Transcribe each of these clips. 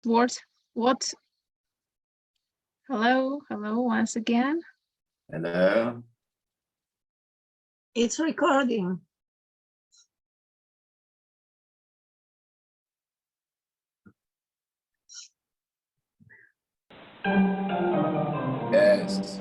What? Hello, once again. Hello. It's recording. Yes.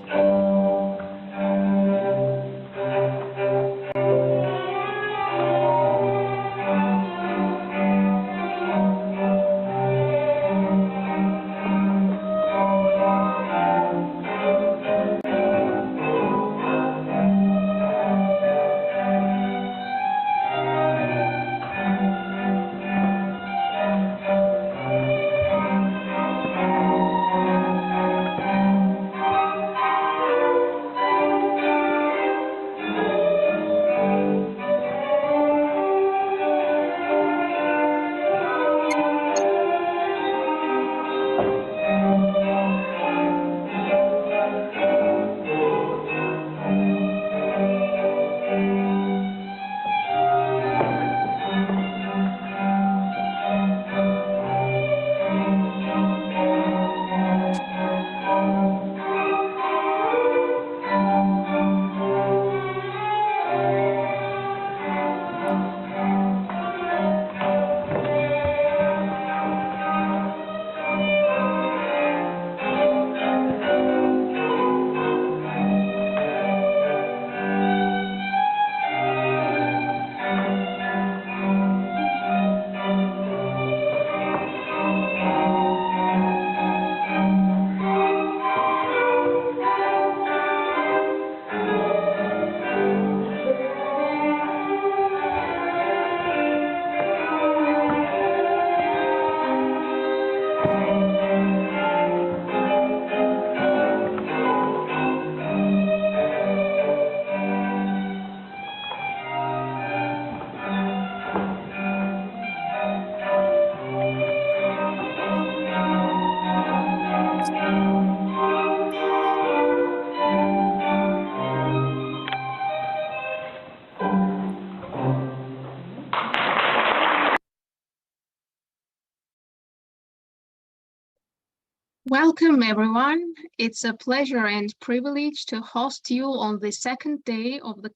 Welcome, everyone. It's a pleasure and privilege to host you on the second day of the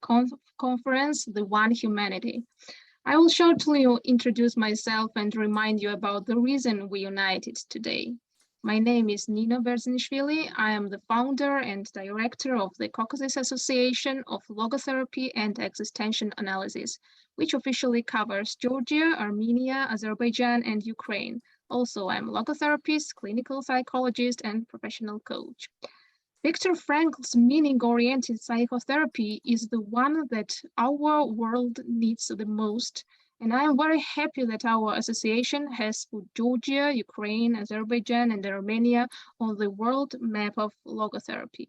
conference, The One Humanity. I will shortly introduce myself and remind you about the reason we united today. My name is Nina Berzinishvili. I am the founder and director of the Caucasus Association of Logotherapy and Existential Analysis, which officially covers Georgia, Armenia, Azerbaijan, and Ukraine. Also, I'm a logotherapist, clinical psychologist, and professional coach. Viktor Frankl's meaning-oriented psychotherapy is the one that our world needs the most, and I am very happy that our association has put Georgia, Ukraine, Azerbaijan, and Armenia on the world map of logotherapy.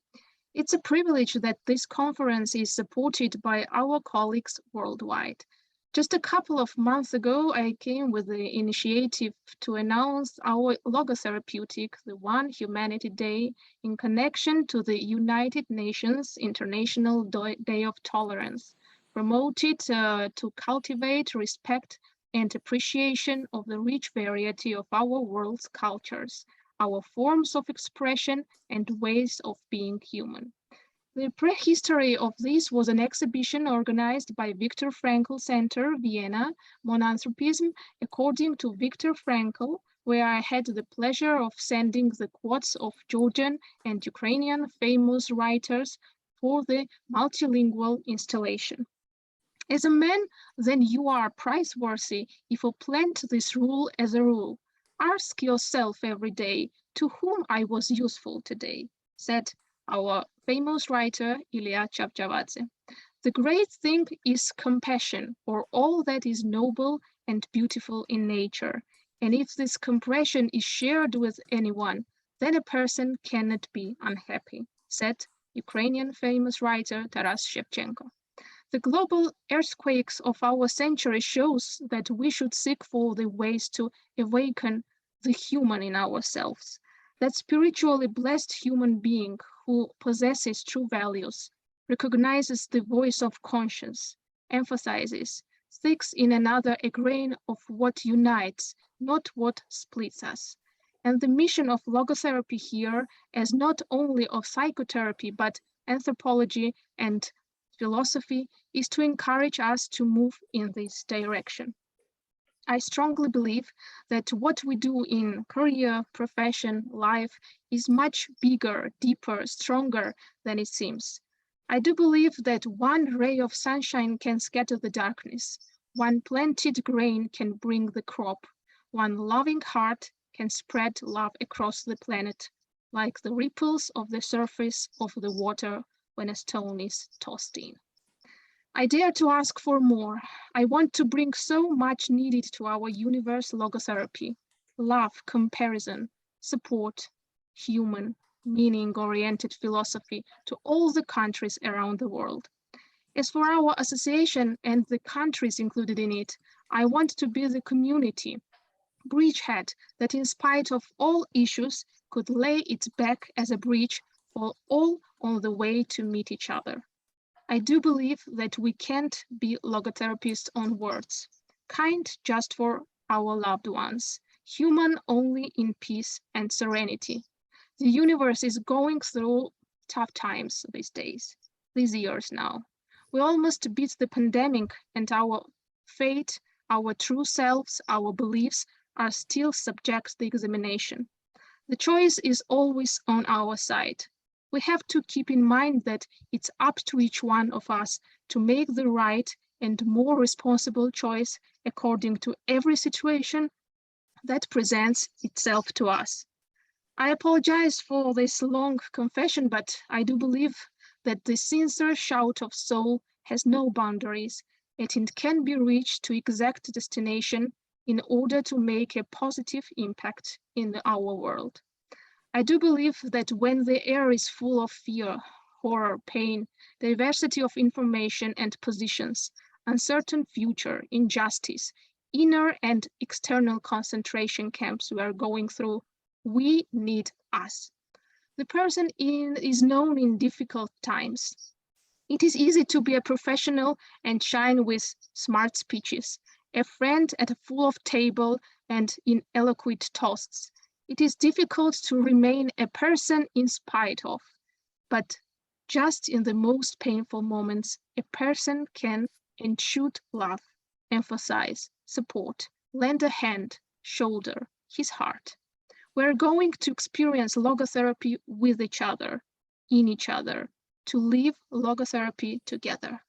It's a privilege that this conference is supported by our colleagues worldwide. Just a couple of months ago, I came with the initiative to announce our logotherapeutic, the One Humanity Day, in connection to the United Nations International Day of Tolerance, promoted to cultivate respect and appreciation of the rich variety of our world's cultures, our forms of expression, and ways of being human. The prehistory of this was an exhibition organized by Viktor Frankl Center, Vienna, Monanthropism, according to Viktor Frankl, where I had the pleasure of sending the quotes of Georgian and Ukrainian famous writers for the multilingual installation. As a man, then you are prizeworthy if you plant this rule as a rule. Ask yourself every day, to whom I was useful today, said our famous writer Ilya Chavchavadze. The great thing is compassion for all that is noble and beautiful in nature. And if this compassion is shared with anyone, then a person cannot be unhappy, said Ukrainian famous writer Taras Shevchenko. The global earthquakes of our century shows that we should seek for the ways to awaken the human in ourselves. That spiritually blessed human being who possesses true values, recognizes the voice of conscience, emphasizes, seeks in another a grain of what unites, not what splits us. And the mission of logotherapy here is not only of psychotherapy, but anthropology and philosophy is to encourage us to move in this direction. I strongly believe that what we do in career, profession, life is much bigger, deeper, stronger than it seems. I do believe that one ray of sunshine can scatter the darkness. One planted grain can bring the crop. One loving heart can spread love across the planet, like the ripples of the surface of the water when a stone is tossed in. I dare to ask for more. I want to bring so much needed to our universe logotherapy, love, comparison, support, human, meaning-oriented philosophy to all the countries around the world. As for our association and the countries included in it, I want to be the community, bridgehead that in spite of all issues could lay its back as a bridge for all on the way to meet each other. I do believe that we can't be logotherapists on words, kind just for our loved ones, human only in peace and serenity. The universe is going through tough times these years now. We almost beat the pandemic, and our fate, our true selves, our beliefs are still subject to the examination. The choice is always on our side. We have to keep in mind that it's up to each one of us to make the right and more responsible choice according to every situation that presents itself to us. I apologize for this long confession, but I do believe that the sincere shout of soul has no boundaries, and it can be reached to exact destination in order to make a positive impact in our world. I do believe that when the air is full of fear, horror, pain, diversity of information and positions, uncertain future, injustice, inner and external concentration camps we are going through, we need us. The person is known in difficult times. It is easy to be a professional and shine with smart speeches, a friend at a full of table and in eloquent toasts. It is difficult to remain a person in spite of, but just in the most painful moments, a person can and should love, emphasize, support, lend a hand, shoulder, his heart. We're going to experience logotherapy with each other, in each other, to live logotherapy together.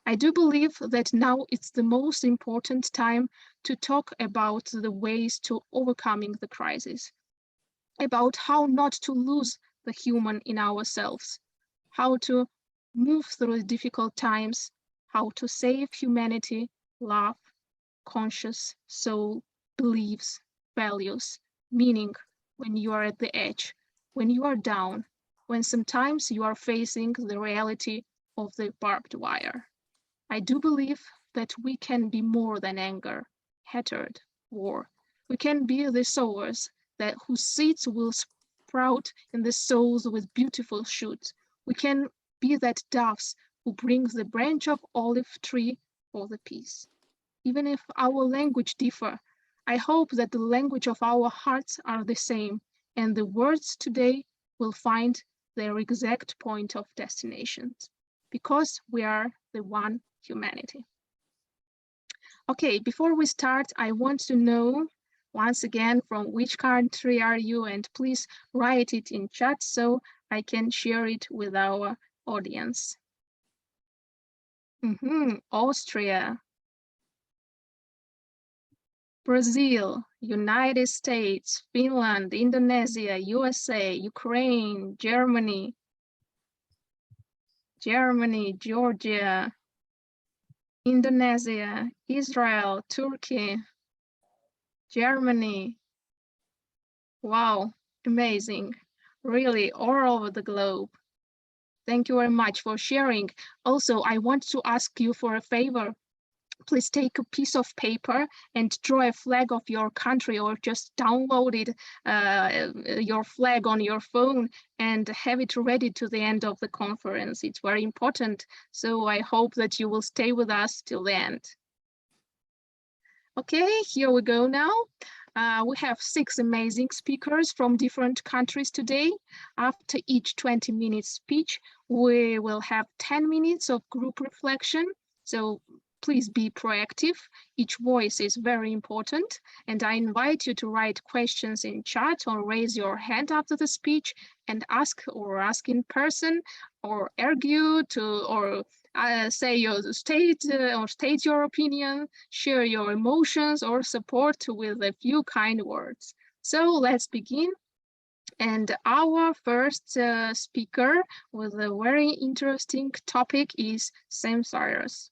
I do believe that now it's the most important time to talk about the ways to overcoming the crisis, about how not to lose the human in ourselves, how to move through difficult times, how to save humanity, love, conscious, soul, beliefs, values, meaning when you are at the edge, when you are down, when sometimes you are facing the reality of the barbed wire. I do believe that we can be more than anger, hatred, war. We can be the sowers that whose seeds will sprout in the souls with beautiful shoots. We can be that doves who brings the branch of olive tree for the peace. Even if our language differ, I hope that the language of our hearts are the same, and the words today will find their exact point of destination, because we are the one humanity. Okay, before we start, I want to know once again from which country are you, and please write it in chat so I can share it with our audience. Austria, Brazil, United States, Finland, Indonesia, USA, Ukraine, Germany, Georgia, Indonesia, Israel, Turkey, Germany. Wow, amazing. Really all over the globe. Thank you very much for sharing. Also, I want to ask you for a favor. Please take a piece of paper and draw a flag of your country, or just download it, your flag on your phone, and have it ready to the end of the conference. It's very important. So I hope that you will stay with us till the end. Okay, here we go now. We have 6 amazing speakers from different countries today. After each 20 minutes speech, we will have 10 minutes of group reflection. So please be proactive. Each voice is very important. And I invite you to write questions in chat or raise your hand after the speech and ask in person or argue or say your state your opinion, share your emotions or support with a few kind words. So let's begin. And our first speaker with a very interesting topic is samsaras.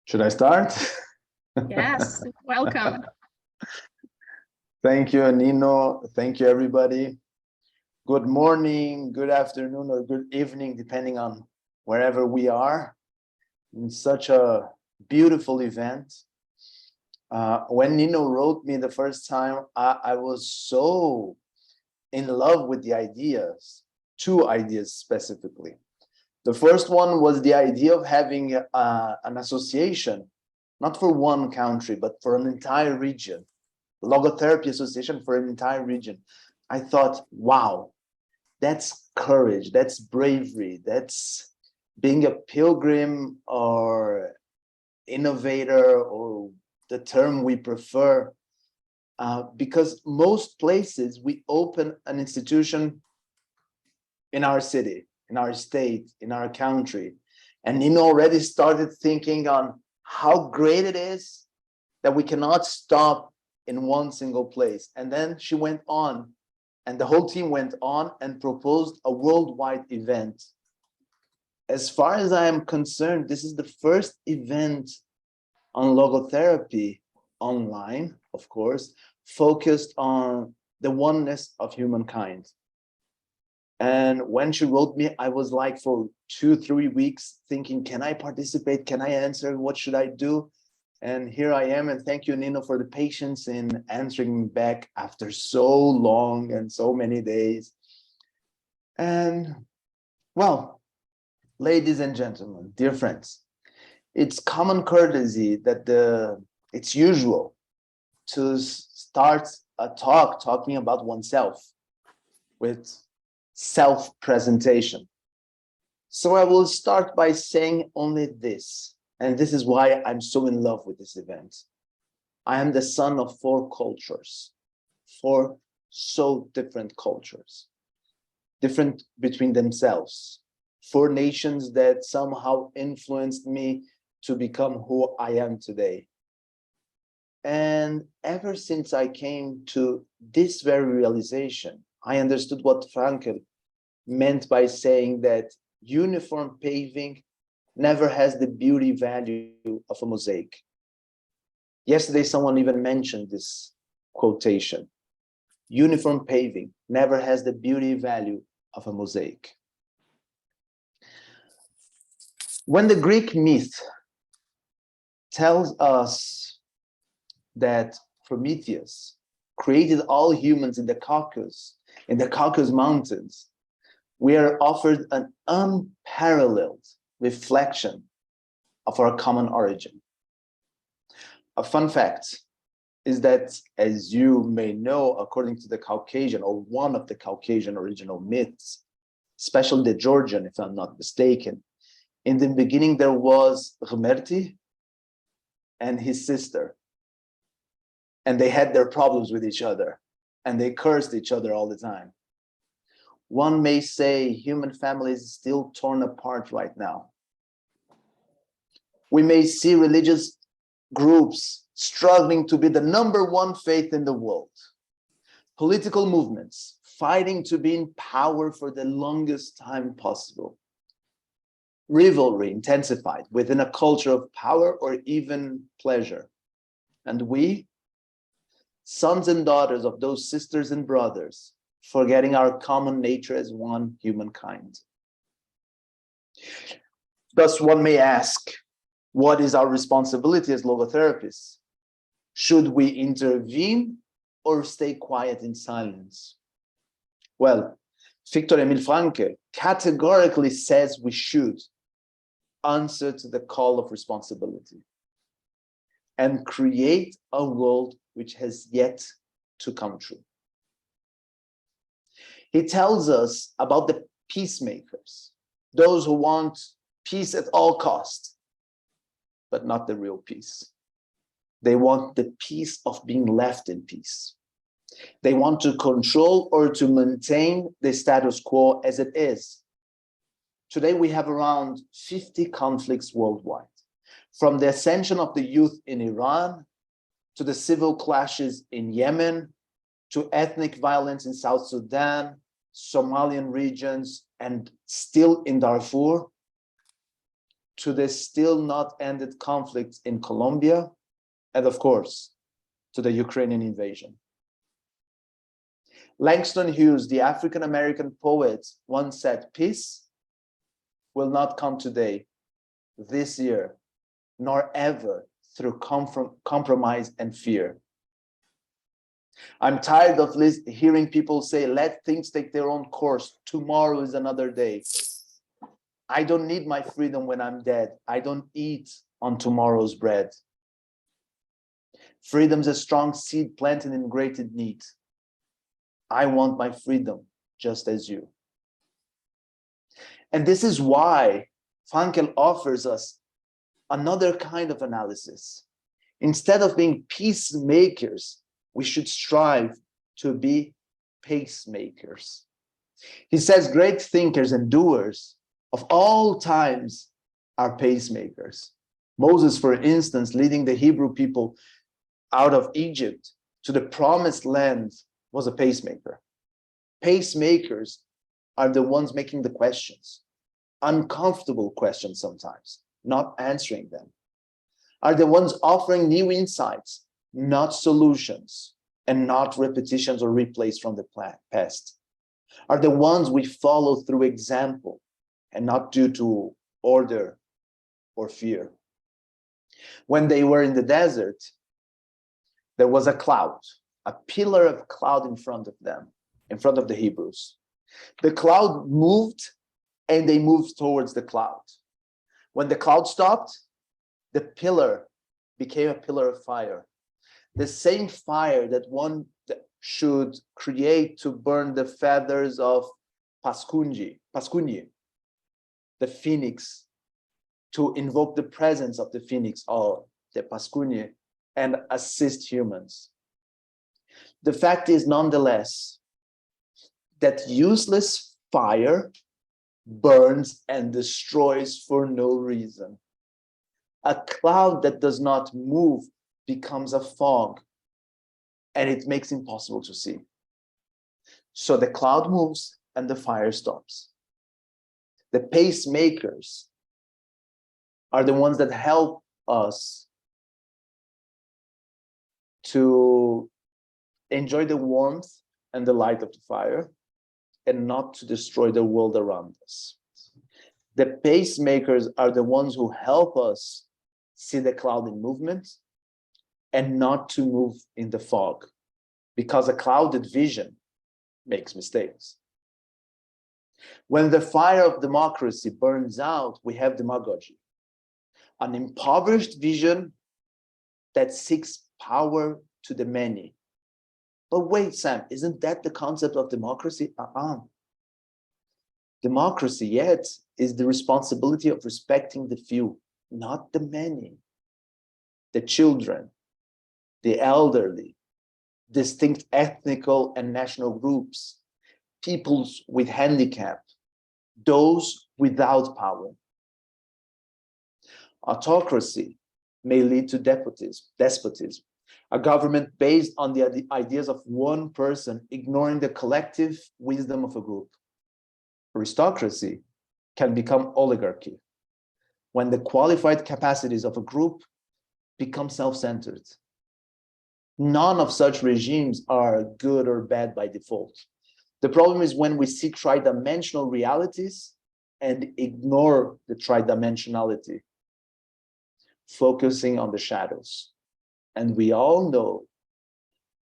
Should I start? Yes, welcome. Thank you, Nino. Thank you, everybody. Good morning, good afternoon, or good evening, depending on wherever we are. In such a beautiful event. When Nino wrote me the first time, I was so in love with the ideas, 2 ideas specifically. The first one was the idea of having an association, not for one country, but for an entire region. Logotherapy association for an entire region. I thought, wow, that's courage, that's bravery, that's being a pilgrim or innovator, or the term we prefer, because most places we open an institution in our city, in our state, in our country, and Nino already started thinking on how great it is that we cannot stop in one single place. And then she went on, and the whole team went on and proposed a worldwide event. As far as I am concerned, this is the first event on logotherapy online, of course, focused on the oneness of humankind. And when she wrote me, I was like for 2-3 weeks thinking, can I participate? Can I answer? What should I do? And here I am, and thank you, Nino, for the patience in answering me back after so long and so many days. And well, ladies and gentlemen, dear friends, it's common courtesy that it's usual to start a talk talking about oneself with self-presentation. So I will start by saying only this. And this is why I'm so in love with this event. I am the son of 4 cultures, 4 so different cultures, different between themselves, 4 nations that somehow influenced me to become who I am today. And ever since I came to this very realization, I understood what Frankl meant by saying that uniform paving never has the beauty value of a mosaic. Yesterday, someone even mentioned this quotation. Uniform paving never has the beauty value of a mosaic. When the Greek myth tells us that Prometheus created all humans in the Caucasus Mountains, we are offered an unparalleled reflection of our common origin. A fun fact is that, as you may know, according to the Caucasian, or one of the Caucasian original myths, especially the Georgian, if I'm not mistaken, in the beginning there was Ghmerti and his sister, and they had their problems with each other, and they cursed each other all the time. One may say human family is still torn apart right now. We may see religious groups struggling to be the #1 faith in the world. Political movements fighting to be in power for the longest time possible. Rivalry intensified within a culture of power or even pleasure. And we, sons and daughters of those sisters and brothers, forgetting our common nature as one humankind. Thus, one may ask, what is our responsibility as logotherapists? Should we intervene or stay quiet in silence? Well, Viktor Emil Frankl categorically says we should answer to the call of responsibility and create a world which has yet to come true. He tells us about the peacemakers, those who want peace at all costs, but not the real peace. They want the peace of being left in peace. They want to control or to maintain the status quo as it is. Today, we have around 50 conflicts worldwide, from the ascension of the youth in Iran, to the civil clashes in Yemen, to ethnic violence in South Sudan, Somalian regions, and still in Darfur, to the still not ended conflicts in Colombia, and of course, to the Ukrainian invasion. Langston Hughes, the African-American poet, once said, "Peace will not come today, this year, nor ever through compromise and fear." I'm tired of hearing people say, "Let things take their own course. Tomorrow is another day." I don't need my freedom when I'm dead. I don't eat on tomorrow's bread. Freedom's a strong seed planted in great need. I want my freedom just as you. And this is why Frankl offers us another kind of analysis. Instead of being peacemakers, we should strive to be pacemakers. He says great thinkers and doers of all times are pacemakers. Moses, for instance, leading the Hebrew people out of Egypt to the promised land, was a pacemaker. Pacemakers are the ones making the questions, uncomfortable questions sometimes, not answering them, are the ones offering new insights, not solutions, and not repetitions or replays from the past, are the ones we follow through example and not due to order or fear. When they were in the desert, there was a cloud, a pillar of cloud in front of them, in front of the Hebrews. The cloud moved and they moved towards the cloud. When the cloud stopped, the pillar became a pillar of fire. The same fire that one should create to burn the feathers of Pascunji, the phoenix, to invoke the presence of the phoenix or the Pascunji and assist humans. The fact is, nonetheless, that useless fire burns and destroys for no reason. A cloud that does not move becomes a fog, and it makes it impossible to see. So the cloud moves and the fire stops. The pacemakers are the ones that help us to enjoy the warmth and the light of the fire and not to destroy the world around us. The pacemakers are the ones who help us see the cloud in movement and not to move in the fog, because a clouded vision makes mistakes. When the fire of democracy burns out, we have demagogy, an impoverished vision that seeks power to the many. But wait, Sam, isn't that the concept of democracy? Democracy, yet, is the responsibility of respecting the few, not the many. The children, the elderly, distinct ethnical and national groups, peoples with handicap, those without power. Autocracy may lead to despotism, a government based on the ideas of one person ignoring the collective wisdom of a group. Aristocracy can become oligarchy when the qualified capacities of a group become self-centered. None of such regimes are good or bad by default. The problem is when we see tridimensional realities and ignore the tridimensionality, focusing on the shadows. And we all know,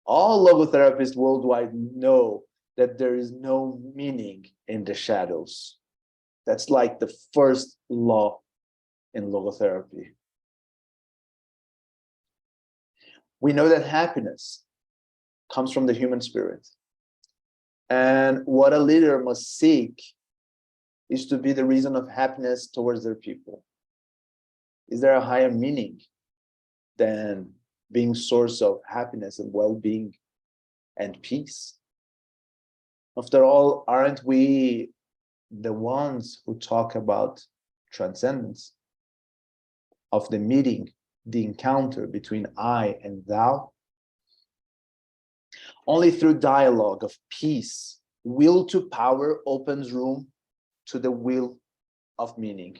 all logotherapists worldwide know that there is no meaning in the shadows. That's like the first law in logotherapy. We know that happiness comes from the human spirit. And what a leader must seek is to be the reason of happiness towards their people. Is there a higher meaning than being source of happiness and well-being and peace? After all, aren't we the ones who talk about transcendence, of the meeting, the encounter between I and thou? Only through dialogue of peace, will to power opens room to the will of meaning.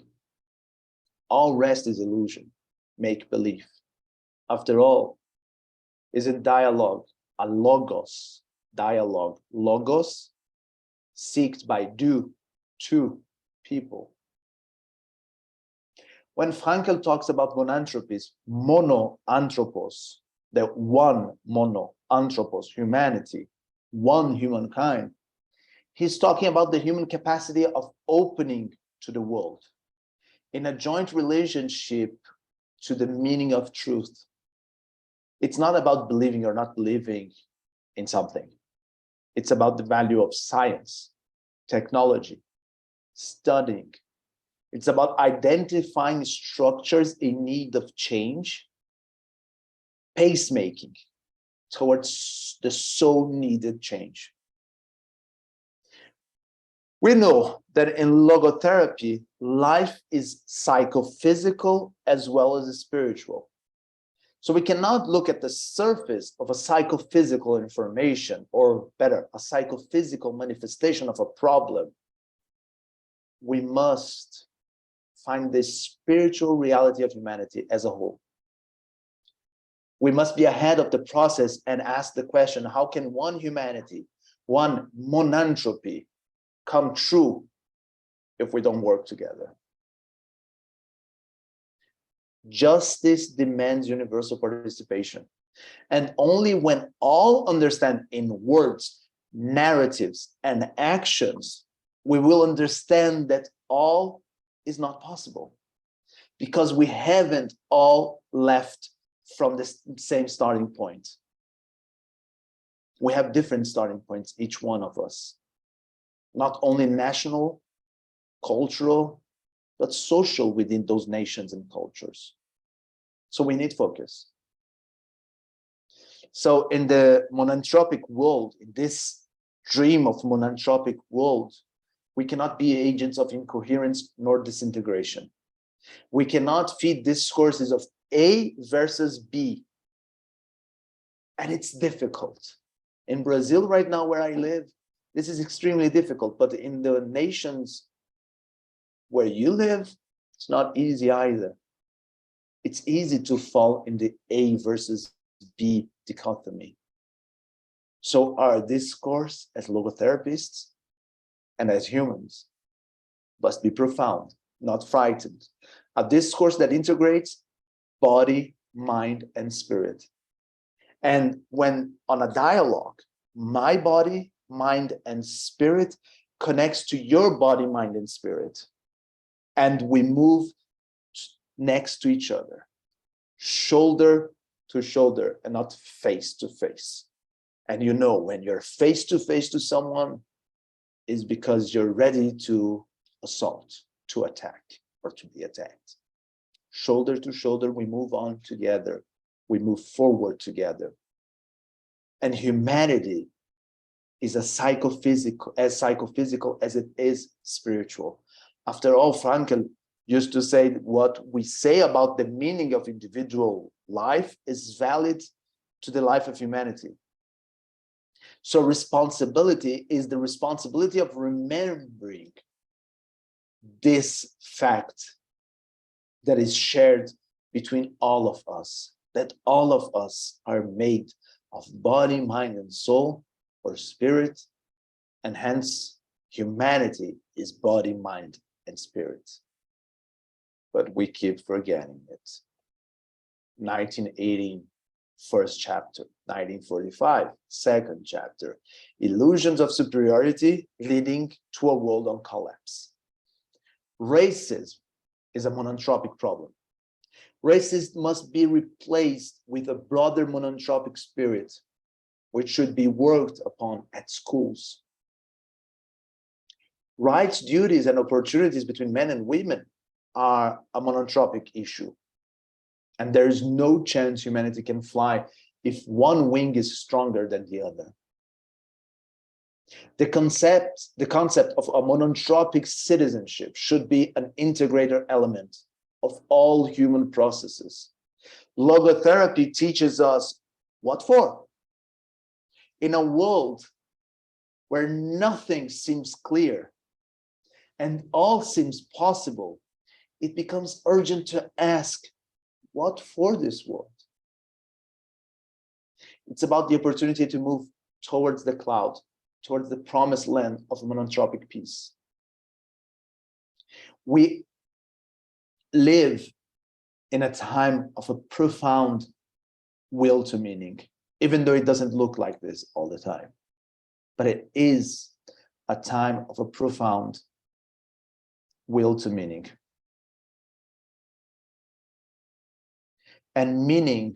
All rest is illusion, make believe. After all, isn't dialogue a logos, dialogue, logos, seeked by do, to people? When Frankl talks about monanthropis, monoanthropos, the one monoanthropos, humanity, one humankind, he's talking about the human capacity of opening to the world in a joint relationship to the meaning of truth. It's not about believing or not believing in something. It's about the value of science, technology, studying. It's about identifying structures in need of change, pacemaking towards the so needed change. We know that in logotherapy, life is psychophysical as well as spiritual. So we cannot look at the surface of a psychophysical information, or better, a psychophysical manifestation of a problem. We must find the spiritual reality of humanity as a whole. We must be ahead of the process and ask the question, how can one humanity, one monanthropy, come true if we don't work together? Justice demands universal participation. And only when all understand in words, narratives, and actions, we will understand that all is not possible, because we haven't all left from the same starting point. We have different starting points, each one of us, not only national, cultural, but social within those nations and cultures. So we need focus. So in the monanthropic world, in this dream of monanthropic world, we cannot be agents of incoherence nor disintegration. We cannot feed discourses of A versus B. And it's difficult. In Brazil right now, where I live, this is extremely difficult, but in the nations where you live, it's not easy either. It's easy to fall in the A versus B dichotomy. So our discourse as logotherapists and as humans must be profound, not frightened. A discourse that integrates body, mind, and spirit. And when on a dialogue, my body, mind, and spirit connects to your body, mind, and spirit, and we move next to each other, shoulder to shoulder, and not face to face. And you know, when you're face to face to someone, is because you're ready to assault, to attack, or to be attacked. Shoulder to shoulder, we move on together. We move forward together. And humanity is as psychophysical as it is spiritual. After all, Frankl used to say what we say about the meaning of individual life is valid to the life of humanity. So responsibility is the responsibility of remembering this fact that is shared between all of us, that all of us are made of body, mind, and soul, or spirit, and hence humanity is body, mind, and spirit. But we keep forgetting it. 1918, first chapter. 1945, second chapter. Illusions of superiority leading to a world on collapse. Racism is a monoanthropic problem. Racism must be replaced with a broader monoanthropic spirit, which should be worked upon at schools. Rights, duties, and opportunities between men and women are a monoanthropic issue. And there is no chance humanity can fly if one wing is stronger than the other. The concept of a monoanthropic citizenship should be an integrator element of all human processes. Logotherapy teaches us what for. In a world where nothing seems clear and all seems possible, it becomes urgent to ask, what for this world? It's about the opportunity to move towards the cloud, towards the promised land of monoanthropic peace. We live in a time of a profound will to meaning, even though it doesn't look like this all the time. But it is a time of a profound will to meaning. And meaning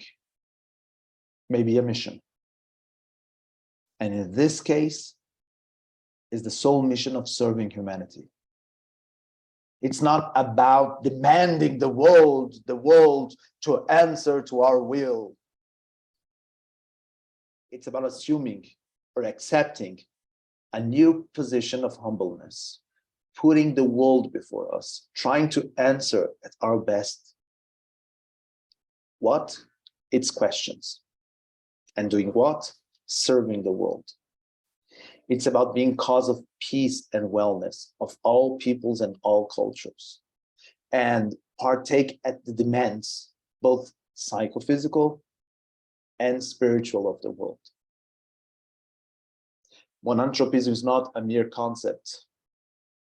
may be a mission. And in this case, is the sole mission of serving humanity. It's not about demanding the world to answer to our will. It's about assuming or accepting a new position of humbleness, putting the world before us, trying to answer at our best. What? It's questions. And doing what? Serving the world. It's about being cause of peace and wellness of all peoples and all cultures, and partake at the demands, both psychophysical and spiritual of the world. Monoanthropism is not a mere concept.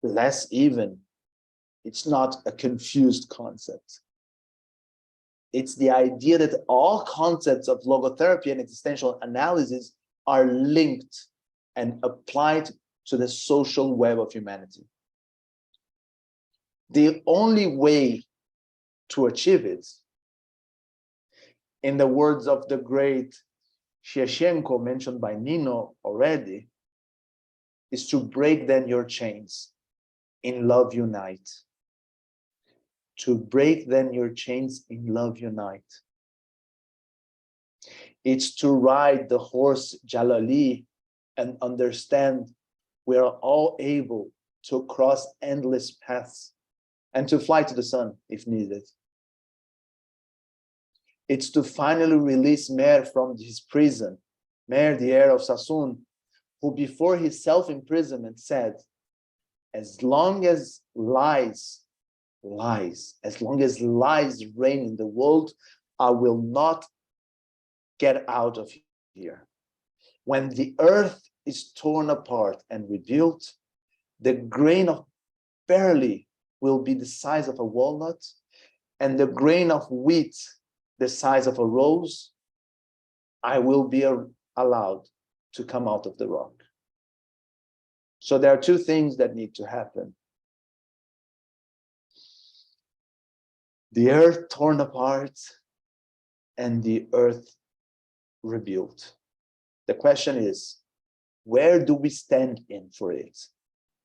Less even, it's not a confused concept. It's the idea that all concepts of logotherapy and existential analysis are linked and applied to the social web of humanity. The only way to achieve it, in the words of the great Shiashenko mentioned by Nino already, is to break then your chains, in love unite. To break then your chains, in love unite. It's to ride the horse Jalali and understand we are all able to cross endless paths and to fly to the sun if needed. It's to finally release Mer from his prison, Mer, the heir of Sassoon, who before his self-imprisonment said, as long as lies, as long as lies reign in the world, I will not get out of here. When the earth is torn apart and rebuilt, the grain of barley will be the size of a walnut, and the grain of wheat the size of a rose. I will be allowed to come out of the rock. So there are two things that need to happen. The earth torn apart and the earth rebuilt. The question is, where do we stand in for it?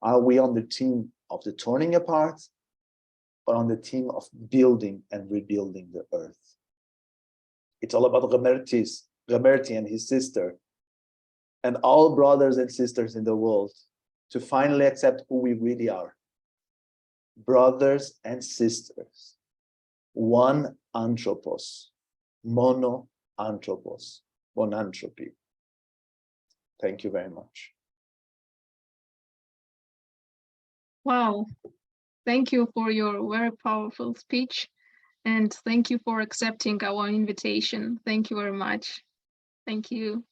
Are we on the team of the turning apart or on the team of building and rebuilding the earth? It's all about Roberti and his sister and all brothers and sisters in the world to finally accept who we really are. Brothers and sisters, one anthropos, mono anthropos, monanthropy. Thank you very much. Wow, thank you for your very powerful speech, and thank you for accepting our invitation. Thank you very much. Thank you.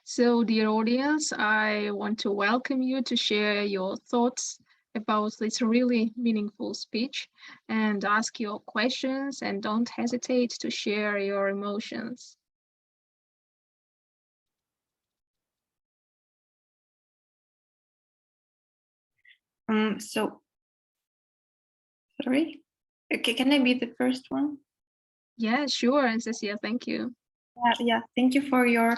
So, dear audience, I want to welcome you to share your thoughts about this really meaningful speech and ask your questions, and don't hesitate to share your emotions. So, sorry. Okay, can I be the first one? Yeah, sure, Anastasia, thank you. Yeah, thank you for your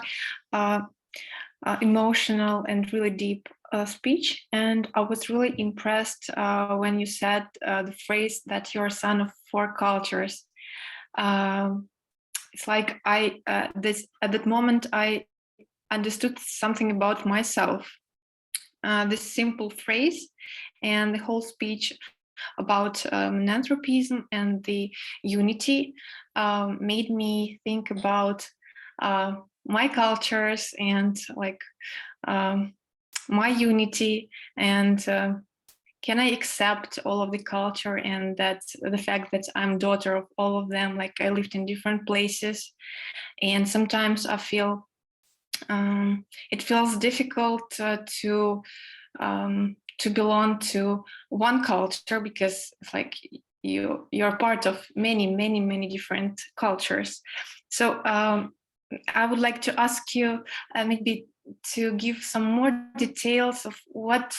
emotional and really deep speech. And I was really impressed when you said the phrase that you're a son of four cultures. It's like at that moment I understood something about myself. This simple phrase and the whole speech about anthropism and the unity made me think about my cultures and like my unity, and can I accept all of the culture and that the fact that I'm daughter of all of them. Like I lived in different places, and sometimes I feel it feels difficult to belong to one culture, because it's like you're part of many different cultures. So I would like to ask you maybe to give some more details of what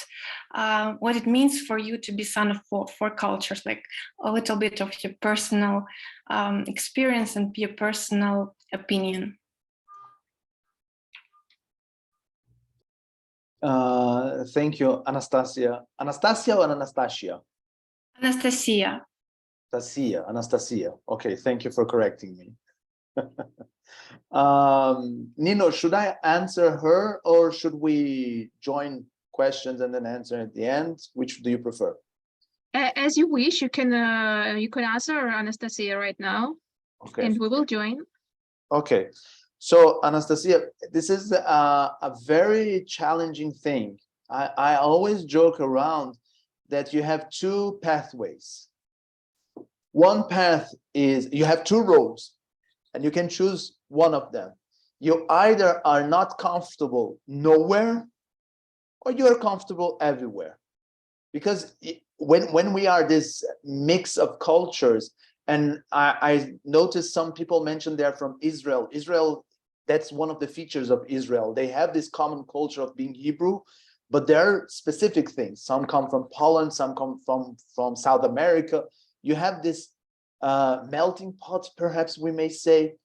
it means for you to be son of four cultures, like a little bit of your personal experience and your personal opinion. Thank you, Anastasia. Anastasia or Anastasia? Anastasia. Anastasia. Okay, thank you for correcting me. Nino, should I answer her or should we join questions and then answer at the end? Which do you prefer? As you wish, you can answer Anastasia right now, okay, and we will join. Okay, so Anastasia, this is a very challenging thing. I always joke around that you have two pathways. One path is you have two roads and you can choose one of them. You either are not comfortable nowhere or you are comfortable everywhere. Because when we are this mix of cultures, and I noticed some people mentioned they're from Israel. Israel, that's one of the features of Israel. They have this common culture of being Hebrew, but there are specific things. Some come from Poland, some come from South America. You have this melting pot, perhaps we may say.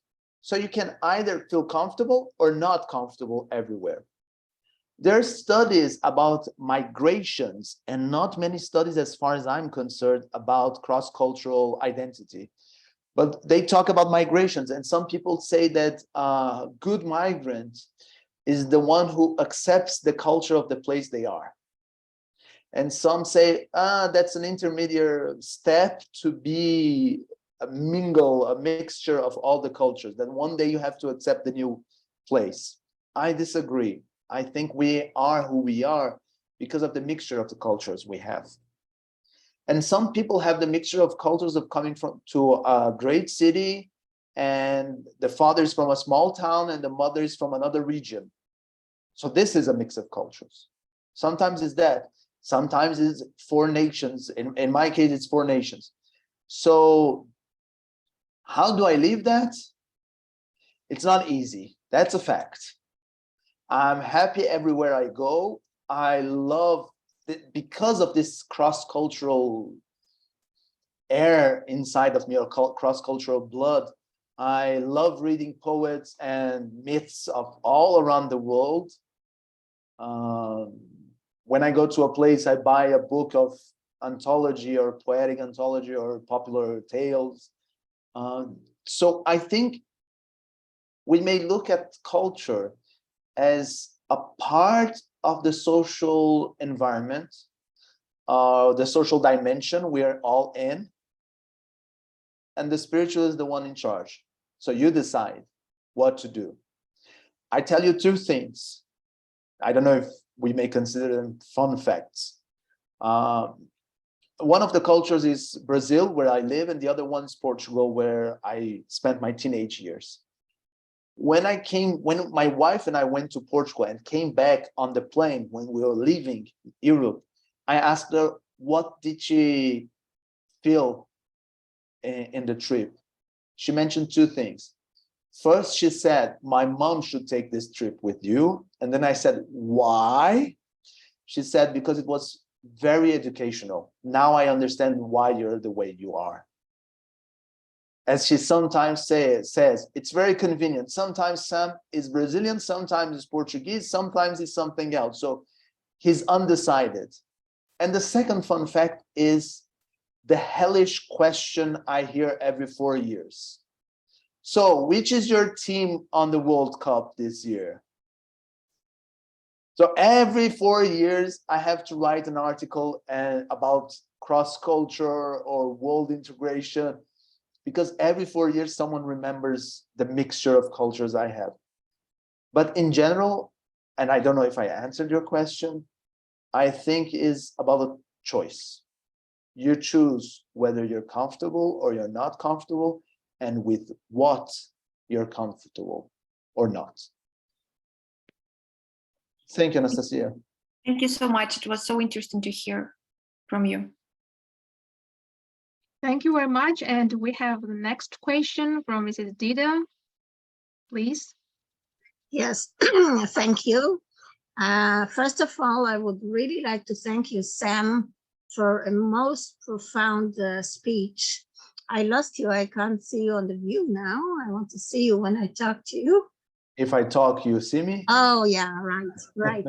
So you can either feel comfortable or not comfortable everywhere. There are studies about migrations and not many studies, as far as I'm concerned, about cross-cultural identity. But they talk about migrations, and some people say that a good migrant is the one who accepts the culture of the place they are. And some say, that's an intermediate step to be a mixture of all the cultures. Then one day you have to accept the new place. I disagree. I think we are who we are because of the mixture of the cultures we have. And some people have the mixture of cultures of coming to a great city, and the father is from a small town and the mother is from another region. So this is a mix of cultures. Sometimes it's that. Sometimes it's four nations. In my case, it's four nations. So how do I live that? It's not easy. That's a fact. I'm happy everywhere I go. I love it because of this cross-cultural air inside of me, or cross-cultural blood. I love reading poets and myths of all around the world. When I go to a place, I buy a book of anthology or poetic anthology or popular tales. So I think we may look at culture as a part of the social environment, the social dimension we are all in, and the spiritual is the one in charge. So you decide what to do. I tell you two things. I don't know if we may consider them fun facts. One of the cultures is Brazil, where I live, and the other one is Portugal, where I spent my teenage years. When my wife and I went to Portugal and came back on the plane when we were leaving Europe, I asked her, what did she feel in the trip? She mentioned two things. First, she said, my mom should take this trip with you. And then I said, why? She said, because it was very educational. Now I understand why you're the way you are. As she sometimes says, it's very convenient. Sometimes Sam is Brazilian, sometimes it's Portuguese, sometimes it's something else. So he's undecided. And the second fun fact is the hellish question I hear every 4 years. So which is your team on the World Cup this year? So every 4 years, I have to write an article about cross-culture or world integration, because every 4 years, someone remembers the mixture of cultures I have. But in general, and I don't know if I answered your question, I think is about a choice. You choose whether you're comfortable or you're not comfortable, and with what you're comfortable or not. Thank you, Anastasia. Thank you so much. It was so interesting to hear from you. Thank you very much. And we have the next question from Mrs. Dida, please. Yes, thank you. First of all, I would really like to thank you, Sam, for a most profound speech. I lost you. I can't see you on the view now. I want to see you when I talk to you. If I talk, you see me? Oh, yeah, right.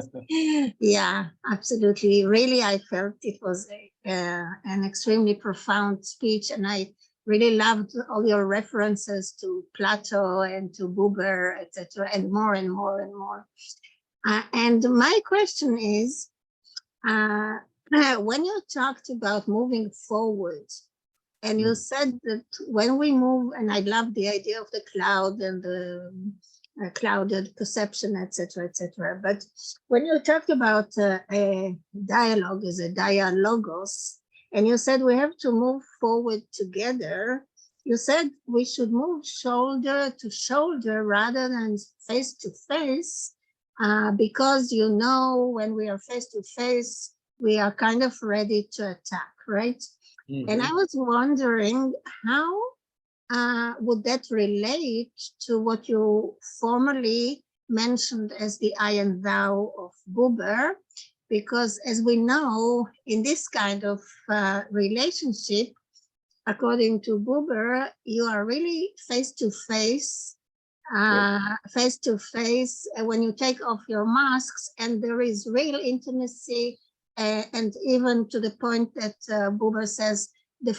Yeah, absolutely. Really, I felt it was an extremely profound speech, and I really loved all your references to Plato and to Buber, etc., and more and more and more. And my question is, when you talked about moving forward, and you said that when we move, and I love the idea of the cloud and the clouded perception, etc., etc. But when you talked about a dialogue as a dialogos, and you said we have to move forward together, you said we should move shoulder to shoulder rather than face to face, because you know when we are face to face, we are kind of ready to attack, right? Mm-hmm. And I was wondering how would that relate to what you formerly mentioned as the I and thou of Buber? Because as we know, in this kind of relationship, according to Buber, you are really face to face, when you take off your masks, and there is real intimacy, and even to the point that Buber says, the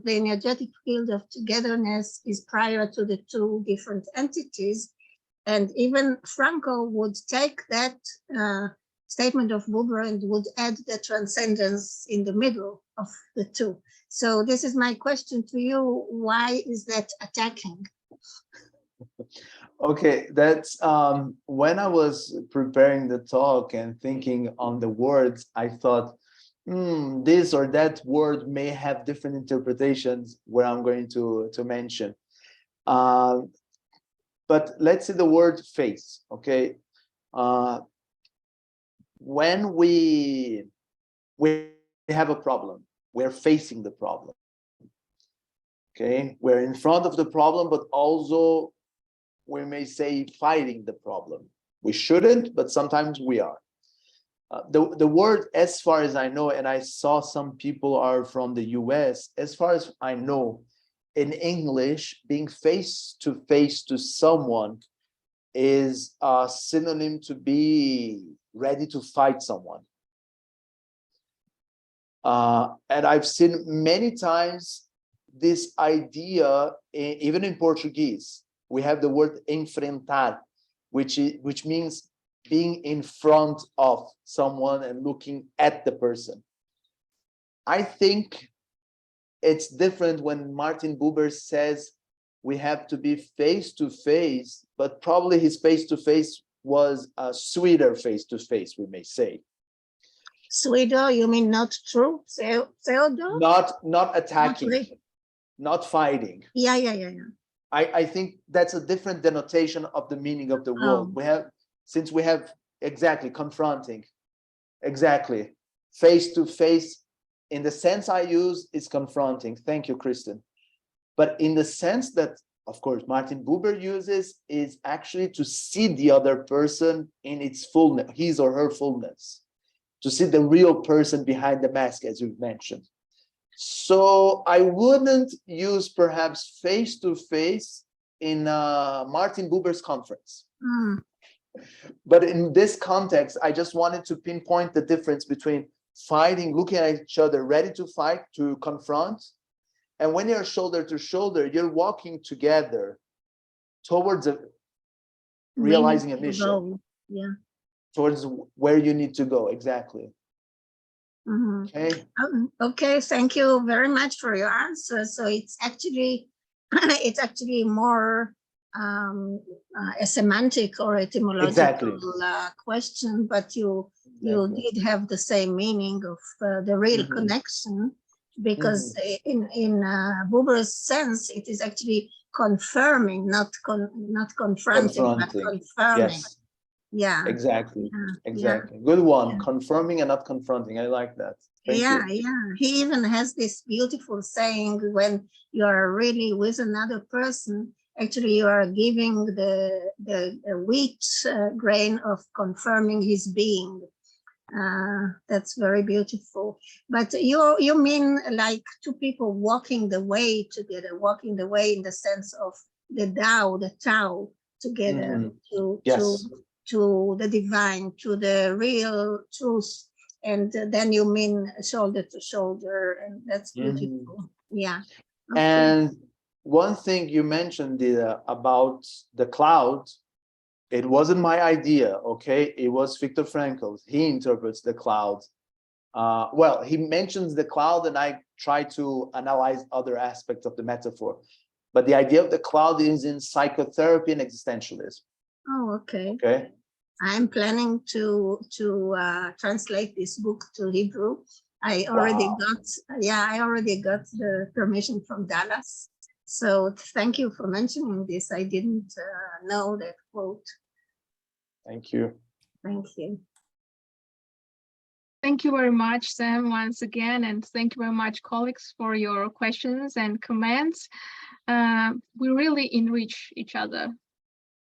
energetic field of togetherness is prior to the two different entities. And even Franco would take that statement of Buber and would add the transcendence in the middle of the two. So this is my question to you. Why is that attacking? Okay, that's when I was preparing the talk and thinking on the words, I thought, this or that word may have different interpretations where I'm going to mention. But let's see the word face, okay? When we have a problem, we're facing the problem, okay? We're in front of the problem, but also we may say fighting the problem. We shouldn't, but sometimes we are. The word, as far as I know, and I saw some people are from the US, as far as I know, in English, being face to face to someone is a synonym to be ready to fight someone. And I've seen many times this idea, even in Portuguese, we have the word enfrentar, which means being in front of someone and looking at the person. I think it's different when Martin Buber says we have to be face to face, but probably his face to face was a sweeter face to face, we may say. Sweeter, you mean not true? Theodore? Not attacking, not fighting. Yeah. I think that's a different denotation of the meaning of the word. Since we have exactly confronting, exactly face to face, in the sense I use is confronting. Thank you, Kristen. But in the sense that, of course, Martin Buber uses is actually to see the other person in its fullness, his or her fullness, to see the real person behind the mask, as you've mentioned. So I wouldn't use perhaps face-to-face in Martin Buber's conference. But in this context, I just wanted to pinpoint the difference between fighting, looking at each other, ready to fight, to confront. And when you're shoulder to shoulder, you're walking together towards realizing a mission. Yeah. Towards where you need to go, exactly. Okay. Okay, thank you very much for your answer. So it's actually more a semantic or etymological question, but you did have the same meaning of the real connection, because in Buber's sense, it is actually confirming, not confronting, but confirming. Yes. Yeah. Exactly. Exactly. Good one. Confirming and not confronting. I like that. Thank you. He even has this beautiful saying: when you are really with another person, actually you are giving the wheat grain of confirming his being. That's very beautiful. But you mean like two people walking the way together, walking the way in the sense of the Tao together to the divine, to the real truth. And then you mean shoulder to shoulder, and that's beautiful. Yeah. Okay. And one thing you mentioned about the cloud, it wasn't my idea, okay? It was Viktor Frankl's. He interprets the cloud. Well, he mentions the cloud, and I try to analyze other aspects of the metaphor. But the idea of the cloud is in psychotherapy and existentialism. Oh, okay. Okay. I'm planning to translate this book to Hebrew. I already got the permission from Dallas. So thank you for mentioning this. I didn't know that quote. Thank you. Thank you. Thank you very much, Sam, once again, and thank you very much, colleagues, for your questions and comments. We really enrich each other.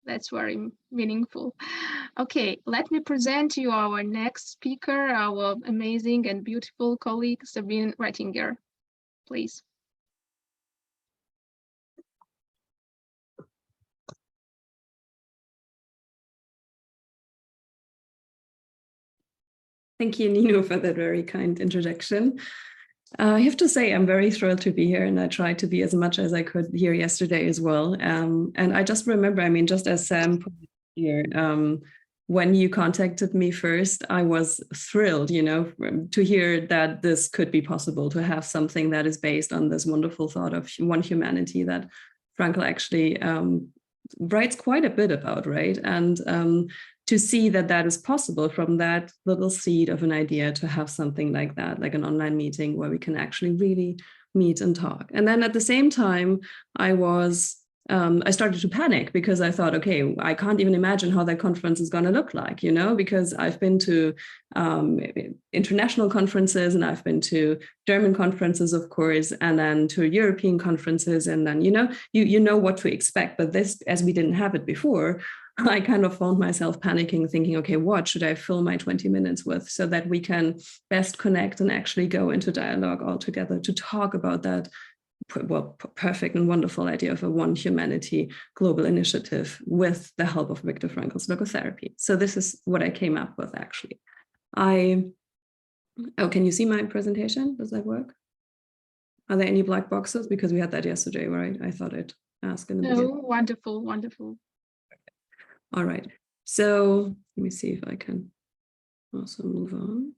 That's very meaningful. Okay, let me present to you our next speaker, our amazing and beautiful colleague, Sabine Rettinger. Please. Thank you, Nino, for that very kind introduction. I have to say, I'm very thrilled to be here, and I tried to be as much as I could here yesterday as well. And I just remember, I mean, just as Sam put it here, when you contacted me first, I was thrilled, you know, to hear that this could be possible, to have something that is based on this wonderful thought of one humanity that Frankl actually writes quite a bit about, right? And to see that that is possible from that little seed of an idea to have something like that, like an online meeting where we can actually really meet and talk. And then at the same time, I started to panic, because I thought, okay, I can't even imagine how that conference is going to look like, you know, because I've been to international conferences, and I've been to German conferences, of course, and then to European conferences. And then, you know what to expect. But this, as we didn't have it before, I kind of found myself panicking, thinking, okay, what should I fill my 20 minutes with so that we can best connect and actually go into dialogue all together to talk about that, well, perfect and wonderful idea of a one humanity global initiative with the help of Viktor Frankl's logotherapy. So this is what I came up with, actually. Can you see my presentation? Does that work? Are there any black boxes? Because we had that yesterday, right? I thought I'd ask in the beginning. Wonderful, wonderful. All right, so let me see if I can also move on.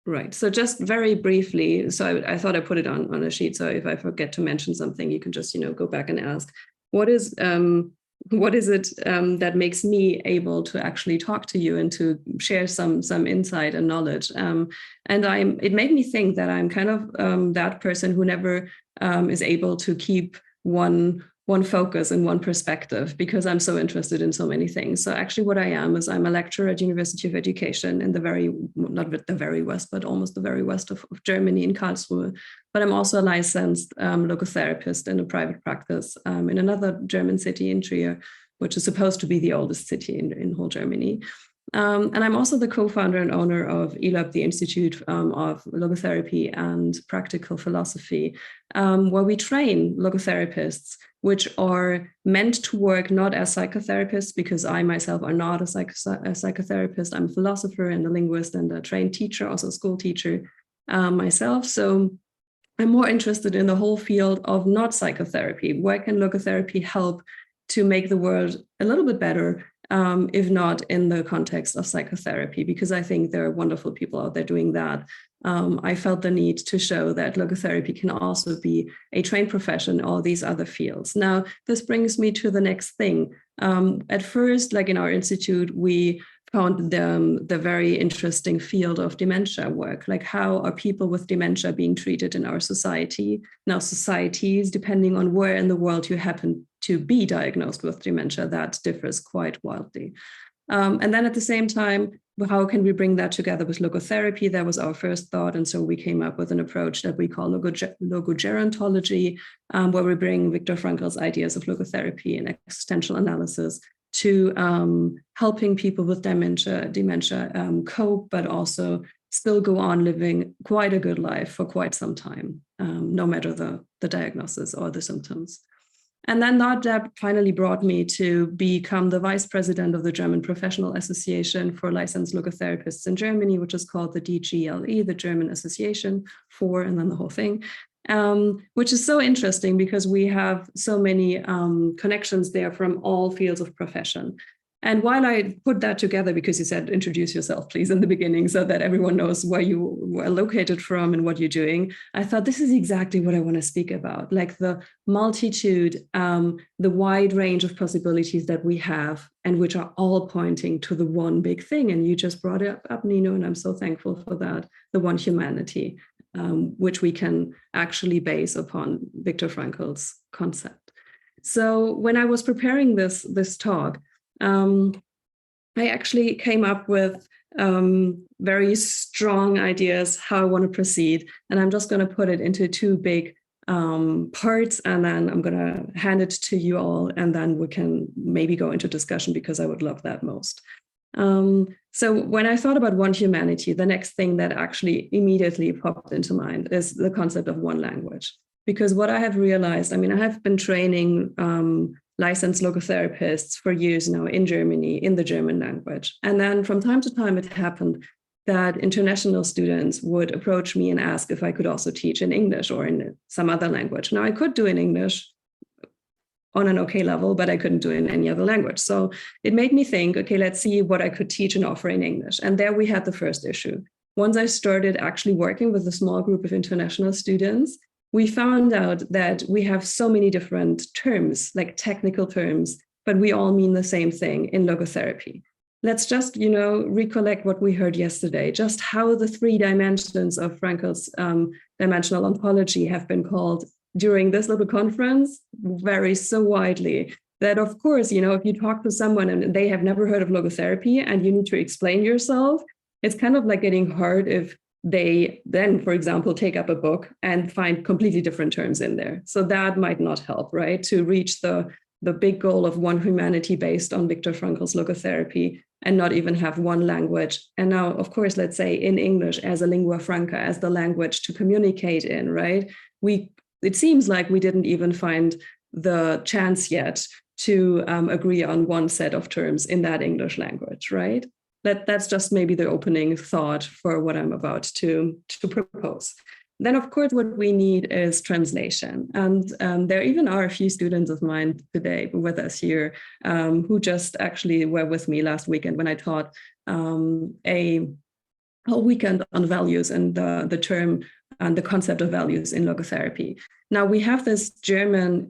Right, so just very briefly, so I thought I put it on a sheet, so if I forget to mention something, you can just, go back and ask, what is it that makes me able to actually talk to you and to share some insight and knowledge? And it made me think that I'm kind of that person who never is able to keep one focus and one perspective, because I'm so interested in so many things. So actually what I am is I'm a lecturer at University of Education in not the very west, but almost the very west of Germany, in Karlsruhe. But I'm also a licensed logotherapist in a private practice in another German city, in Trier, which is supposed to be the oldest city in whole Germany. And I'm also the co-founder and owner of ELAB, the Institute of Logotherapy and Practical Philosophy, where we train logotherapists, which are meant to work not as psychotherapists, because I myself are not a psychotherapist. I'm a philosopher and a linguist and a trained teacher, also a school teacher myself. So I'm more interested in the whole field of not psychotherapy. Where can logotherapy help to make the world a little bit better, if not in the context of psychotherapy? Because I think there are wonderful people out there doing that. I felt the need to show that logotherapy can also be a trained profession in all these other fields. Now, this brings me to the next thing. At first, like in our institute, we found the very interesting field of dementia work. Like, how are people with dementia being treated in our society? Now, societies, depending on where in the world you happen to be diagnosed with dementia, that differs quite wildly. And then at the same time, how can we bring that together with logotherapy? That was our first thought. And so we came up with an approach that we call logogerontology, where we bring Viktor Frankl's ideas of logotherapy and existential analysis to helping people with dementia cope, but also still go on living quite a good life for quite some time, no matter the diagnosis or the symptoms. And then that finally brought me to become the vice president of the German Professional Association for Licensed Logotherapists in Germany, which is called the DGLE, the German Association for, and then the whole thing. Which is so interesting because we have so many connections there from all fields of profession. And while I put that together, because you said, introduce yourself, please, in the beginning, so that everyone knows where you were located from and what you're doing, I thought this is exactly what I want to speak about, like the multitude, the wide range of possibilities that we have, and which are all pointing to the one big thing. And you just brought it up, Nino, and I'm so thankful for that, the one humanity. Which we can actually base upon Viktor Frankl's concept. So when I was preparing this talk, I actually came up with very strong ideas how I want to proceed. And I'm just going to put it into two big parts, and then I'm going to hand it to you all, and then we can maybe go into discussion, because I would love that most. So when I thought about one humanity, the next thing that actually immediately popped into mind is the concept of one language. Because what I have realized, I mean, I have been training licensed logotherapists for years now in Germany in the German language. And then from time to time, it happened that international students would approach me and ask if I could also teach in English or in some other language. Now, I could do in English on an okay level, but I couldn't do it in any other language. So it made me think, okay, let's see what I could teach and offer in English. And there we had the first issue. Once I started actually working with a small group of international students, we found out that we have so many different terms, like technical terms, but we all mean the same thing in logotherapy. Let's just, recollect what we heard yesterday, just how the three dimensions of Frankl's dimensional ontology have been called during this little conference varies so widely that, of course, if you talk to someone and they have never heard of logotherapy and you need to explain yourself, it's kind of like getting hard if they then, for example, take up a book and find completely different terms in there. So that might not help, right? To reach the big goal of one humanity based on Viktor Frankl's logotherapy and not even have one language. And now, of course, let's say in English as a lingua franca, as the language to communicate in, right? It seems like we didn't even find the chance yet to agree on one set of terms in that English language, right? That's just maybe the opening thought for what I'm about to propose. Then, of course, what we need is translation. And there even are a few students of mine today with us here who just actually were with me last weekend when I taught a whole weekend on values and the term and the concept of values in logotherapy. Now, we have this German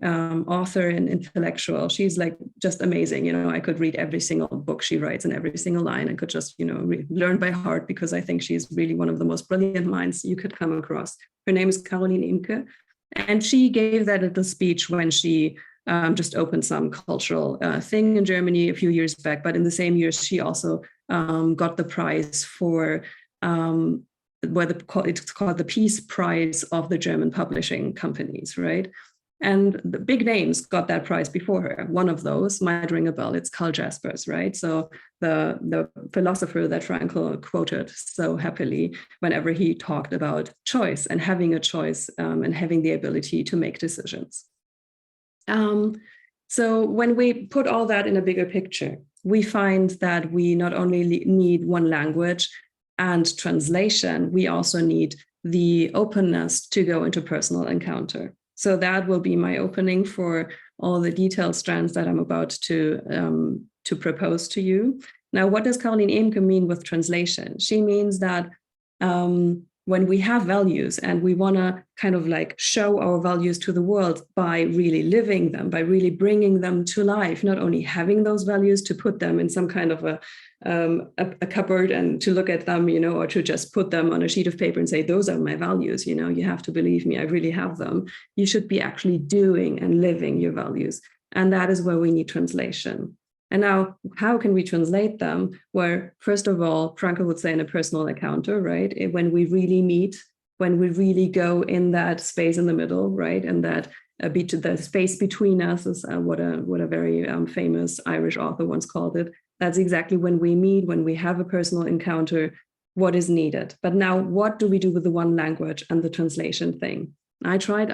author and intellectual. She's like just amazing. I could read every single book she writes and every single line. I could just, learn by heart, because I think she's really one of the most brilliant minds you could come across. Her name is Caroline Imke. And she gave that little speech when she just opened some cultural thing in Germany a few years back. But in the same year, she also got the prize for it's called the Peace Prize of the German publishing companies, right? And the big names got that prize before her. One of those might ring a bell. It's Karl Jaspers, right? So the philosopher that Frankl quoted so happily whenever he talked about choice and having a choice and having the ability to make decisions. So when we put all that in a bigger picture, we find that we not only need one language and translation, we also need the openness to go into personal encounter. So that will be my opening for all the detailed strands that I'm about to propose to you. Now, what does Caroline Emke mean with translation? She means that when we have values and we want to kind of like show our values to the world by really living them, by really bringing them to life, not only having those values to put them in some kind of a cupboard and to look at them, you know, or to just put them on a sheet of paper and say, those are my values, you know, you have to believe me, I really have them. You should be actually doing and living your values. And that is where we need translation. And now, how can we translate them? Where, first of all, Frankl would say in a personal encounter, right? When we really meet, when we really go in that space in the middle, right? And that the space between us is what a very famous Irish author once called it. That's exactly when we meet, when we have a personal encounter, what is needed. But now, what do we do with the one language and the translation thing? I thought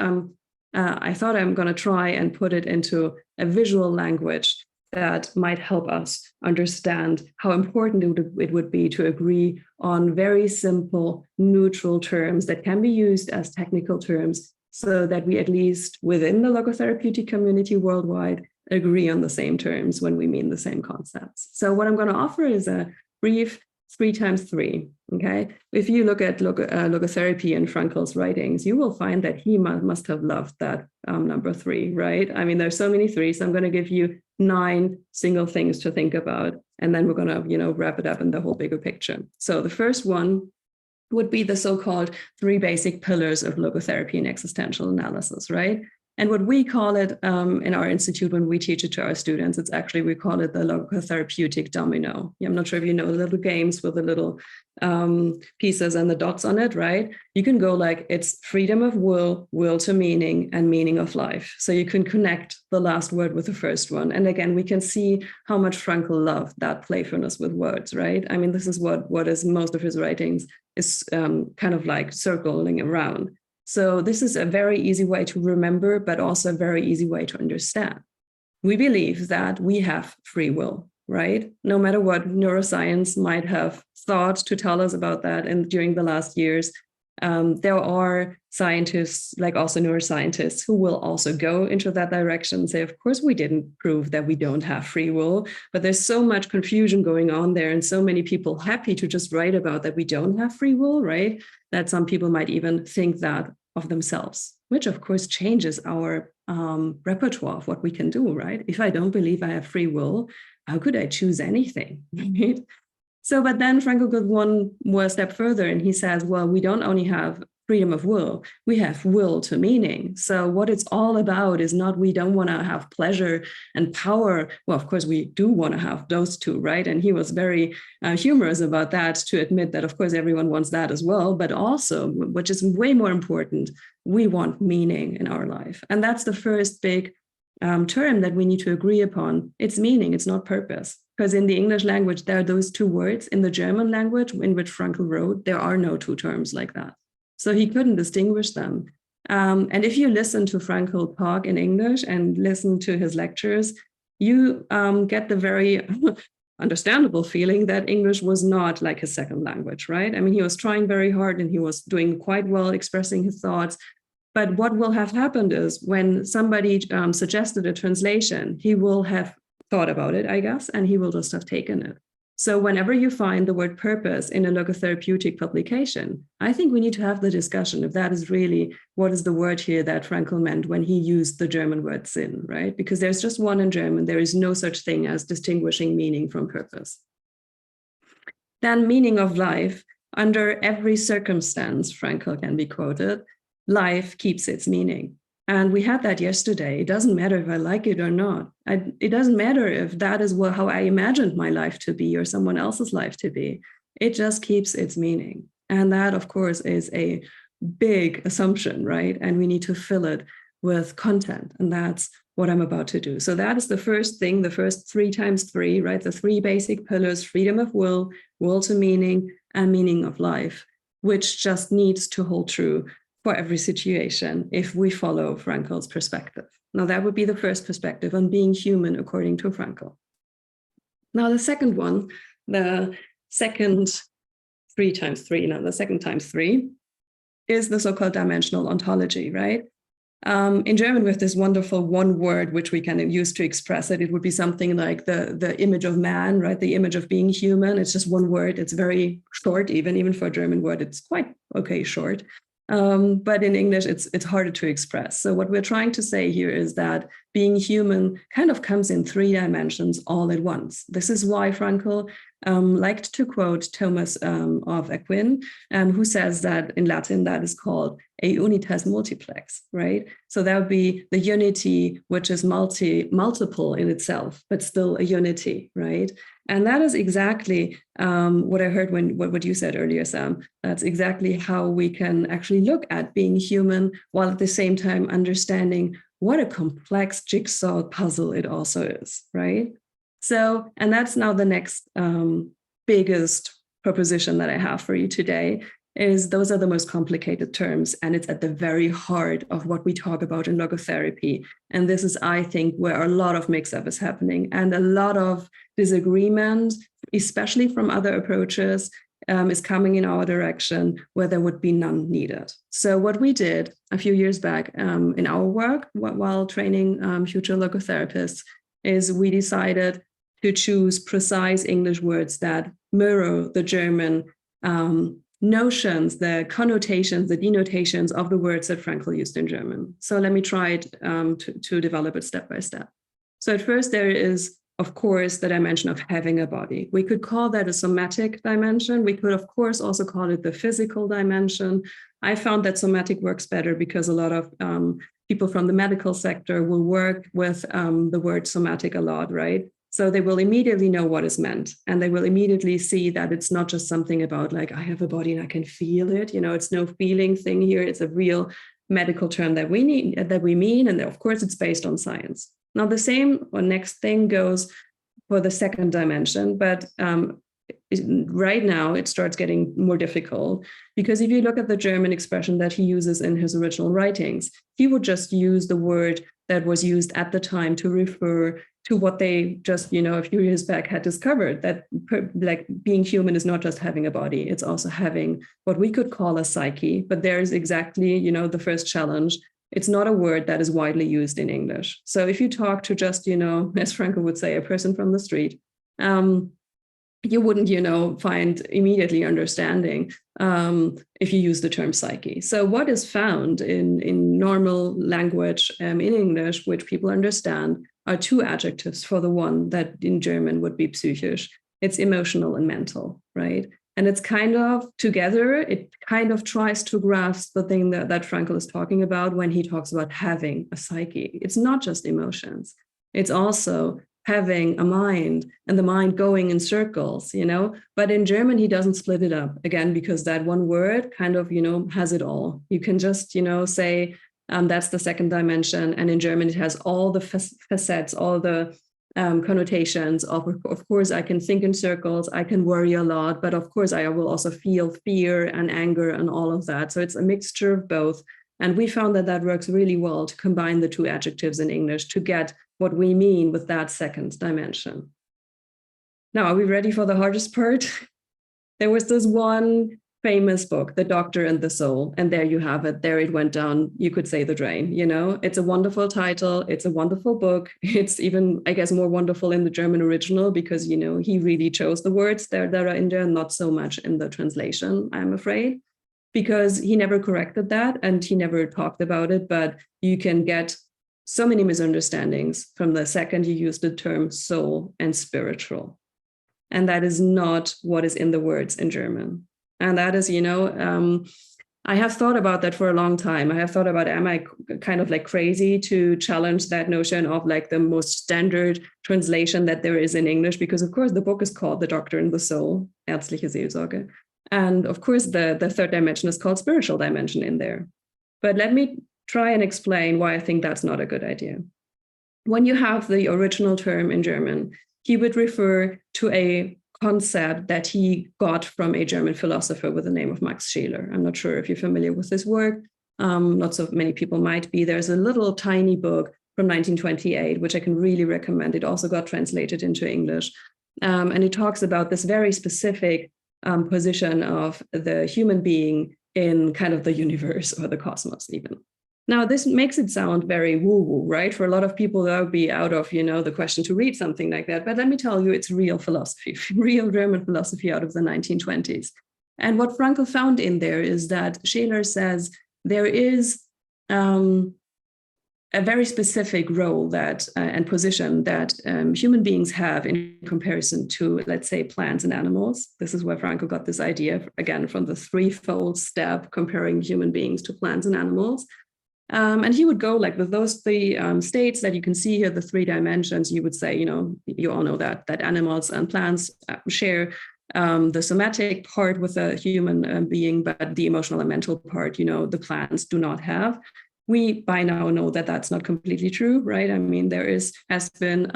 I'm going to try and put it into a visual language that might help us understand how important it would be to agree on very simple, neutral terms that can be used as technical terms so that we, at least within the logotherapeutic community worldwide, agree on the same terms when we mean the same concepts. So what I'm going to offer is a brief 3x3, okay? If you look at logotherapy in Frankl's writings, you will find that he must have loved that number 3, right? I mean, there's so many 3s, so I'm going to give you 9 single things to think about, and then we're going to, you know, wrap it up in the whole bigger picture. So the first one would be the so-called 3 basic pillars of logotherapy and existential analysis, right? And what we call it in our institute when we teach it to our students, it's actually, we call it the logotherapeutic domino. I'm not sure if you know the little games with the little pieces and the dots on it, right? You can go like, it's freedom of will, will to meaning, and meaning of life. So you can connect the last word with the first one. And again, we can see how much Frankl loved that playfulness with words, right? I mean, this is what is most of his writings is kind of like circling around. So this is a very easy way to remember, but also a very easy way to understand. We believe that we have free will, right? No matter what neuroscience might have thought to tell us about that during the last years, there are scientists, like also neuroscientists, who will also go into that direction and say, of course, we didn't prove that we don't have free will, but there's so much confusion going on there and so many people happy to just write about that we don't have free will, right? That some people might even think that of themselves, which of course changes our repertoire of what we can do, right? If I don't believe I have free will, how could I choose anything, right? So, but then Frankl goes one more step further and he says, well, we don't only have freedom of will, we have will to meaning. So what it's all about is not, we don't want to have pleasure and power. Well, of course, we do want to have those two, right? And he was very humorous about that, to admit that, of course, everyone wants that as well. But also, which is way more important, we want meaning in our life. And that's the first big term that we need to agree upon. It's meaning, it's not purpose. Because in the English language, there are those 2 words. In the German language, in which Frankl wrote, there are no 2 terms like that. So he couldn't distinguish them. And if you listen to Frankl talk in English and listen to his lectures, you get the very understandable feeling that English was not like his second language, right? I mean, he was trying very hard and he was doing quite well expressing his thoughts. But what will have happened is when somebody suggested a translation, he will have thought about it, I guess, and he will just have taken it. So whenever you find the word purpose in a logotherapeutic publication, I think we need to have the discussion if that is really what is the word here that Frankl meant when he used the German word Sinn, right? Because there's just one in German. There is no such thing as distinguishing meaning from purpose. Then meaning of life, under every circumstance, Frankl can be quoted, life keeps its meaning. And we had that yesterday. It doesn't matter if I like it or not. It doesn't matter if that is how I imagined my life to be or someone else's life to be. It just keeps its meaning. And that, of course, is a big assumption, right? And we need to fill it with content. And that's what I'm about to do. So that is the first thing, the first 3 times 3, right? The 3 basic pillars: freedom of will to meaning, and meaning of life, which just needs to hold true for every situation if we follow Frankl's perspective. Now, that would be the first perspective on being human according to Frankl. Now, the second one, the second 3 times 3, now the second times 3, is the so-called dimensional ontology, right? In German, with this wonderful one word, which we can use to express it, it would be something like the image of man, right? The image of being human. It's just one word. It's very short, even for a German word, it's quite okay short. But in English, it's harder to express. So what we're trying to say here is that being human kind of comes in 3 dimensions all at once. This is why Frankl liked to quote Thomas of Aquin, who says that in Latin that is called a unitas multiplex, right? So that would be the unity, which is multiple in itself, but still a unity, right? And that is exactly what I heard what you said earlier, Sam. That's exactly how we can actually look at being human while at the same time understanding what a complex jigsaw puzzle it also is, right? So, and that's now the next biggest proposition that I have for you today, is those are the most complicated terms, and it's at the very heart of what we talk about in logotherapy. And this is, I think, where a lot of mix-up is happening and a lot of disagreement, especially from other approaches, is coming in our direction where there would be none needed. So what we did a few years back in our work while training future logotherapists is we decided to choose precise English words that mirror the German notions, the connotations, the denotations of the words that Frankl used in German. So let me try to develop it step by step. So at first there is, of course, the dimension of having a body. We could call that a somatic dimension. We could, of course, also call it the physical dimension. I found that somatic works better because a lot of people from the medical sector will work with the word somatic a lot, right? So they will immediately know what is meant, and they will immediately see that it's not just something about like, I have a body and I can feel it. You know, it's no feeling thing here. It's a real medical term that we mean. And of course, it's based on science. Now, the same or next thing goes for the second dimension, but right now it starts getting more difficult, because if you look at the German expression that he uses in his original writings, he would just use the word that was used at the time to refer to what they just, a few years back had discovered, that like being human is not just having a body, it's also having what we could call a psyche. But there's exactly, the first challenge. It's not a word that is widely used in English. So if you talk to just, as Frankl would say, a person from the street, you wouldn't, find immediately understanding if you use the term psyche. So what is found in normal language in English, which people understand, are 2 adjectives for the one that in German would be psychisch. It's emotional and mental, right? And it's kind of together, it kind of tries to grasp the thing that Frankl is talking about when he talks about having a psyche. It's not just emotions. It's also having a mind, and the mind going in circles, but in German, he doesn't split it up, again, because that one word kind of, has it all. You can just, say, that's the second dimension. And in German, it has all the facets, all the connotations of course, I can think in circles, I can worry a lot, but of course, I will also feel fear and anger and all of that. So it's a mixture of both. And we found that works really well to combine the 2 adjectives in English to get what we mean with that second dimension. Now, are we ready for the hardest part? There was this one famous book, The Doctor and the Soul, and there you have it. There it went down, you could say, the drain. It's a wonderful title. It's a wonderful book. It's even, I guess, more wonderful in the German original because, he really chose the words that are in there, not so much in the translation, I'm afraid, because he never corrected that and he never talked about it. But you can get so many misunderstandings from the second you use the term soul and spiritual. And that is not what is in the words in German. And that is, I have thought about that for a long time. I have thought about, am I kind of like crazy to challenge that notion of like the most standard translation that there is in English? Because of course, the book is called The Doctor and the Soul, Ärztliche Seelsorge. And of course, the third dimension is called spiritual dimension in there. But let me try and explain why I think that's not a good idea. When you have the original term in German, he would refer to a concept that he got from a German philosopher with the name of Max Scheler. I'm not sure if you're familiar with his work. Not so many people might be. There's a little tiny book from 1928, which I can really recommend. It also got translated into English. And it talks about this very specific position of the human being in kind of the universe or the cosmos even. Now, this makes it sound very woo-woo, right? For a lot of people, that would be out of, the question to read something like that. But let me tell you, it's real philosophy, real German philosophy out of the 1920s. And what Frankl found in there is that Scheler says there is a very specific role that and position that human beings have in comparison to, let's say, plants and animals. This is where Frankl got this idea, again, from the threefold step comparing human beings to plants and animals. And he would go like with those three states that you can see here, the 3 dimensions. You would say, you all know that animals and plants share the somatic part with a human being, but the emotional and mental part, the plants do not have. We by now know that that's not completely true, right? I mean, there has been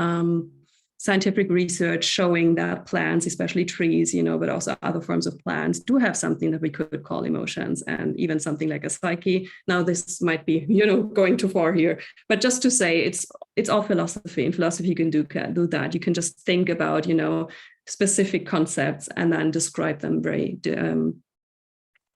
scientific research showing that plants, especially trees, but also other forms of plants, do have something that we could call emotions and even something like a psyche. Now, this might be, going too far here, but just to say it's all philosophy. In philosophy, you can do that. You can just think about, specific concepts and then describe them in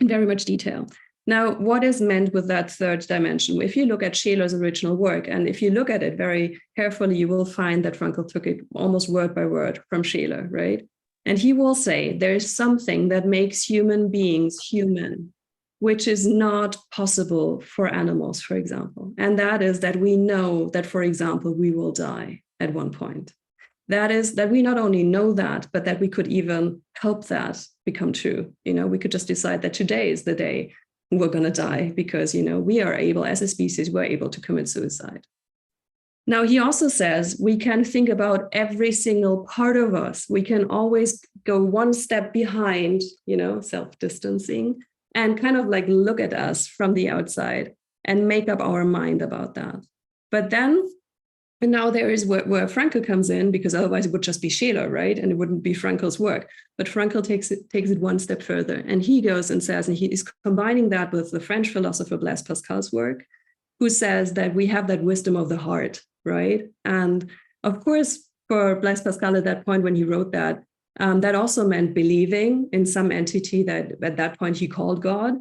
very much detail. Now, what is meant with that 3rd dimension? If you look at Scheler's original work, and if you look at it very carefully, you will find that Frankl took it almost word by word from Scheler, right? And he will say there is something that makes human beings human, which is not possible for animals, for example. And that is that we know that, for example, we will die at one point. That is that we not only know that, but that we could even help that become true. We could just decide that today is the day we're going to die because, we are able, as a species, we're able to commit suicide. Now, he also says we can think about every single part of us. We can always go one step behind, self-distancing and kind of like look at us from the outside and make up our mind about that. But then, and now there is where Frankl comes in, because otherwise it would just be Scheler, right? And it wouldn't be Frankl's work. But Frankl takes it one step further. And he goes and says, and he is combining that with the French philosopher Blaise Pascal's work, who says that we have that wisdom of the heart, right? And of course, for Blaise Pascal at that point, when he wrote that, that also meant believing in some entity that at that point he called God.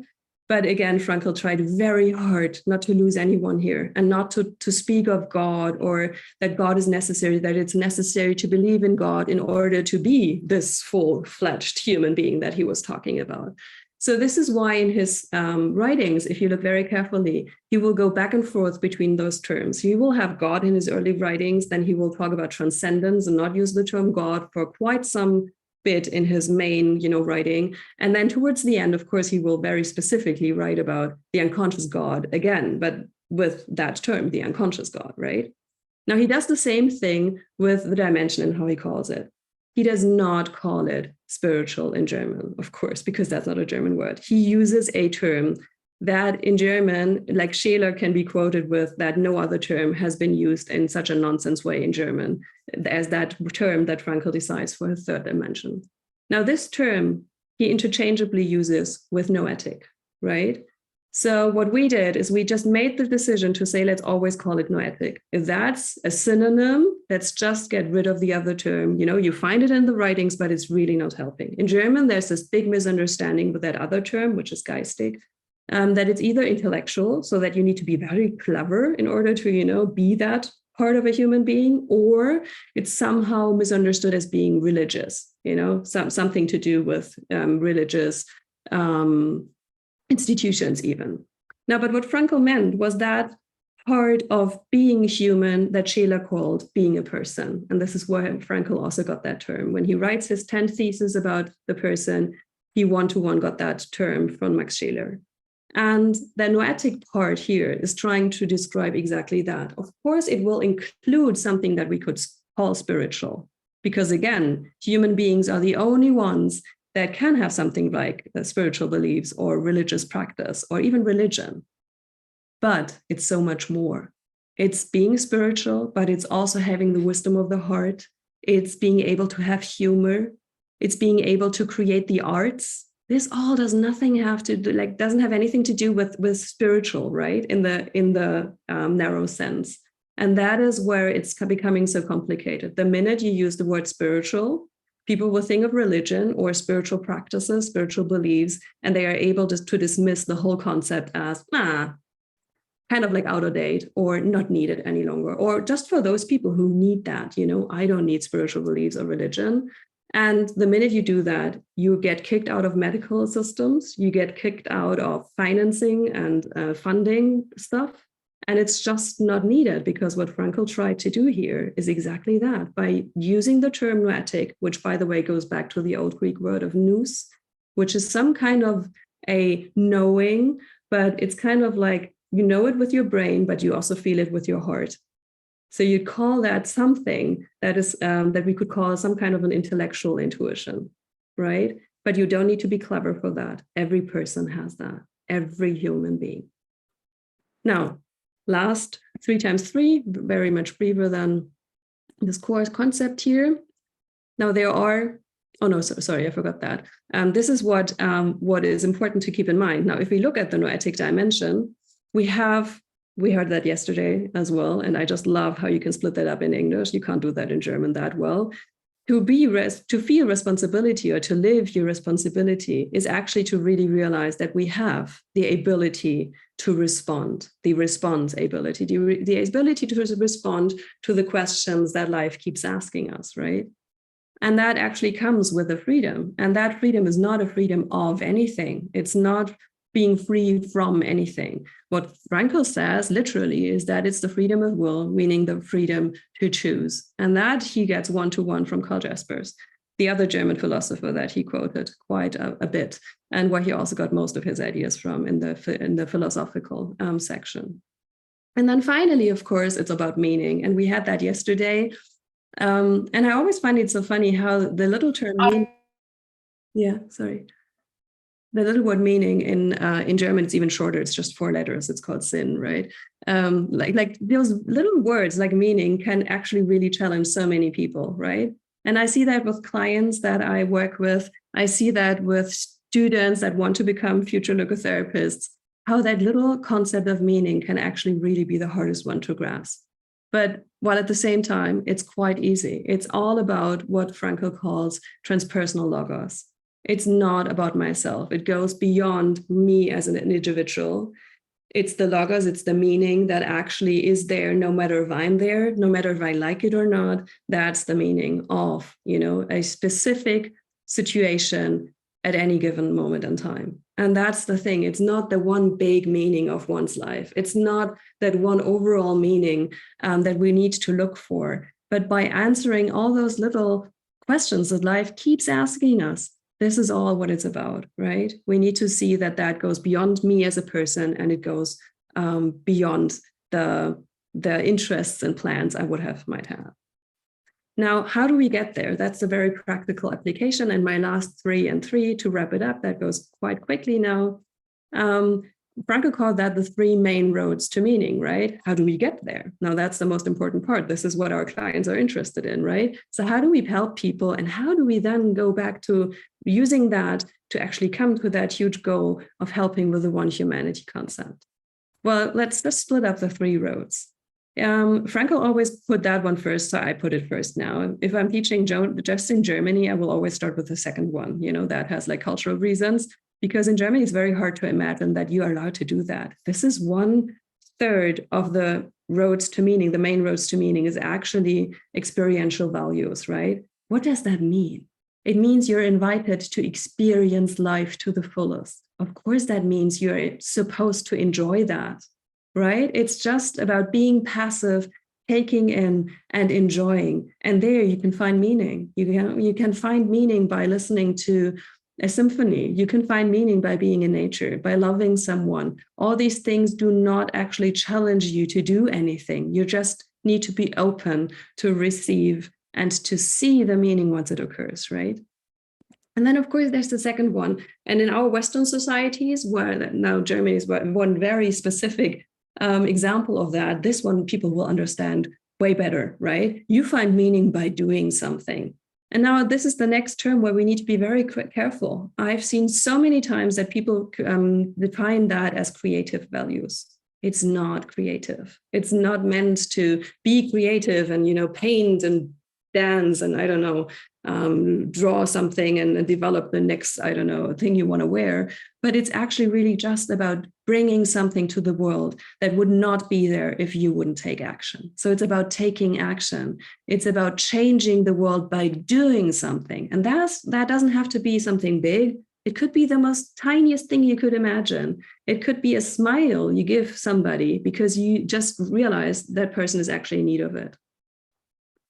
But again, Frankl tried very hard not to lose anyone here and not to speak of God or that God is necessary, that it's necessary to believe in God in order to be this full-fledged human being that he was talking about. So this is why in his writings, if you look very carefully, he will go back and forth between those terms. He will have God in his early writings, then he will talk about transcendence and not use the term God for quite some bit in his main, writing. And then towards the end, of course, he will very specifically write about the unconscious God again, but with that term, the unconscious God, right? Now, he does the same thing with the dimension and how he calls it. He does not call it spiritual in German, of course, because that's not a German word. He uses a term that in German, like Scheler can be quoted with, that no other term has been used in such a nonsense way in German as that term that Frankl decides for his 3rd dimension. Now, this term he interchangeably uses with noetic, right? So what we did is we just made the decision to say, let's always call it noetic. If that's a synonym, let's just get rid of the other term. You find it in the writings, but it's really not helping. In German, there's this big misunderstanding with that other term, which is geistig, that it's either intellectual, so that you need to be very clever in order to, be that part of a human being, or it's somehow misunderstood as being religious, something to do with religious institutions even. Now, but what Frankl meant was that part of being human that Scheler called being a person. And this is where Frankl also got that term. When he writes his 10th thesis about the person, he one-to-one got that term from Max Scheler. And the noetic part here is trying to describe exactly that. Of course, it will include something that we could call spiritual, because again, human beings are the only ones that can have something like spiritual beliefs or religious practice or even religion. but it's so much more. It's being spiritual, but it's also having the wisdom of the heart. It's being able to have humor. It's being able to create the arts. This all doesn't have anything to do with spiritual, right? In the narrow sense. And that is where it's becoming so complicated. The minute you use the word spiritual, people will think of religion or spiritual practices, spiritual beliefs, and they are able to dismiss the whole concept as, kind of like out of date or not needed any longer, or just for those people who need that. I don't need spiritual beliefs or religion. And the minute you do that, you get kicked out of medical systems, you get kicked out of financing and funding stuff. And it's just not needed, because what Frankl tried to do here is exactly that. By using the term noetic, which, by the way, goes back to the old Greek word of nous, which is some kind of a knowing, but it's kind of like, you know it with your brain, but you also feel it with your heart. So you'd call that something that is that we could call some kind of an intellectual intuition, right? But you don't need to be clever for that. Every person has that, every human being. Now, last 3 times 3, very much briefer than this core concept here. Now there are, sorry, I forgot that. This is what is important to keep in mind. Now, if we look at the noetic dimension, we heard that yesterday as well, and I just love how you can split that up in English. You can't do that in German that well. To feel responsibility or to live your responsibility is actually to really realize that we have the ability to respond, the response ability, the ability to respond to the questions that life keeps asking us, right? And that actually comes with a freedom. And that freedom is not a freedom of anything. It's not being free from anything. What Frankl says literally is that it's the freedom of will, meaning the freedom to choose. And that he gets 1-to-1 from Karl Jaspers, the other German philosopher that he quoted quite a bit, and where he also got most of his ideas from in the philosophical section. And then finally, of course, it's about meaning. And we had that yesterday. And I always find it so funny how the little term meaning, the little word meaning in German, it's even shorter. It's just 4 letters. It's called Sinn, right? Like those little words like meaning can actually really challenge so many people, right? And I see that with clients that I work with. I see that with students that want to become future logotherapists, how that little concept of meaning can actually really be the hardest one to grasp. But while at the same time, it's quite easy. It's all about what Frankl calls transpersonal logos. It's not about myself. It goes beyond me as an individual. It's the logos, it's the meaning that actually is there, no matter if I'm there, no matter if I like it or not. That's the meaning of, a specific situation at any given moment in time. And that's the thing. It's not the one big meaning of one's life. It's not that one overall meaning that we need to look for. But by answering all those little questions that life keeps asking us, this is all what it's about, right? We need to see that that goes beyond me as a person, and it goes beyond the interests and plans I might have. Now, how do we get there? That's a very practical application. And my last 3 and 3 to wrap it up, that goes quite quickly now. Frankl called that the 3 main roads to meaning, right? How do we get there? Now, that's the most important part. This is what our clients are interested in, right? So how do we help people? And how do we then go back to using that to actually come to that huge goal of helping with the one humanity concept? Well, let's just split up the 3 roads. Frankl always put that one first, so I put it first now. If I'm teaching just in Germany, I will always start with the second one, that has like cultural reasons. Because in Germany, it's very hard to imagine that you are allowed to do that. This is 1/3 of the roads to meaning. The main roads to meaning is actually experiential values, right? What does that mean? It means you're invited to experience life to the fullest. Of course, that means you're supposed to enjoy that, right? It's just about being passive, taking in and enjoying. And there you can find meaning. You can find meaning by listening to a symphony. You can find meaning by being in nature, by loving someone. All these things do not actually challenge you to do anything. You just need to be open to receive and to see the meaning once it occurs, right? And then, of course, there's the second one. And in our Western societies, where now Germany is one very specific example of that, this one people will understand way better, right? You find meaning by doing something. And now this is the next term where we need to be very careful. I've seen so many times that people define that as creative values. It's not creative. It's not meant to be creative and, paint and dance and, I don't know, draw something and develop the next, I don't know, thing you want to wear. But it's actually really just about bringing something to the world that would not be there if you wouldn't take action. So it's about taking action. It's about changing the world by doing something. And that doesn't have to be something big. It could be the most tiniest thing you could imagine. It could be a smile you give somebody because you just realize that person is actually in need of it.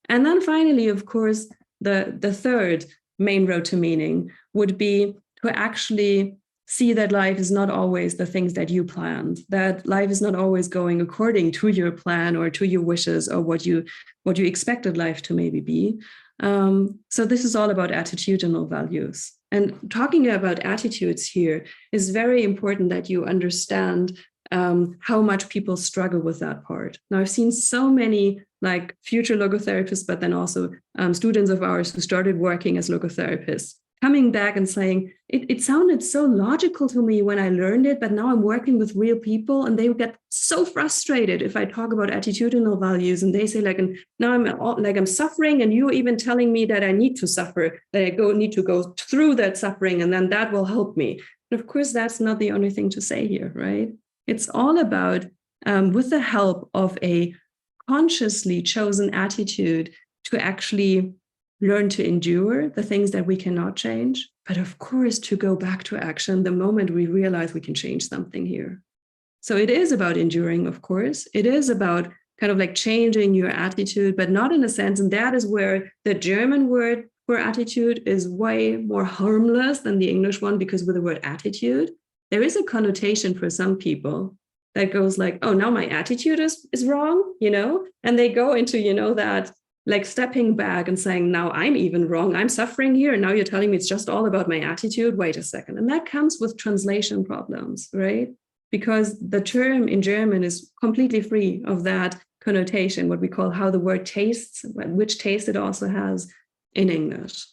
And then finally, of course, the third main road to meaning would be to actually see that life is not always the things that you planned, that life is not always going according to your plan or to your wishes or what you expected life to maybe be. So this is all about attitudinal values. And talking about attitudes here is very important that you understand how much people struggle with that part. Now, I've seen so many like future logotherapists, but then also students of ours who started working as logotherapists, coming back and saying, it sounded so logical to me when I learned it, but now I'm working with real people and they get so frustrated if I talk about attitudinal values. And they say like, and now I'm suffering and you're even telling me that I need to suffer, that I need to go through that suffering and then that will help me. And of course, that's not the only thing to say here, right? It's all about, with the help of a consciously chosen attitude, to actually learn to endure the things that we cannot change, but of course, to go back to action the moment we realize we can change something here. So it is about enduring, of course. It is about kind of like changing your attitude, but not in a sense, and that is where the German word for attitude is way more harmless than the English one, because with the word attitude, there is a connotation for some people that goes like, oh, now my attitude is wrong, and they go into, that like stepping back and saying, now I'm even wrong, I'm suffering here, and now you're telling me it's just all about my attitude, wait a second. And that comes with translation problems, right? Because the term in German is completely free of that connotation, what we call how the word tastes, which taste it also has in English.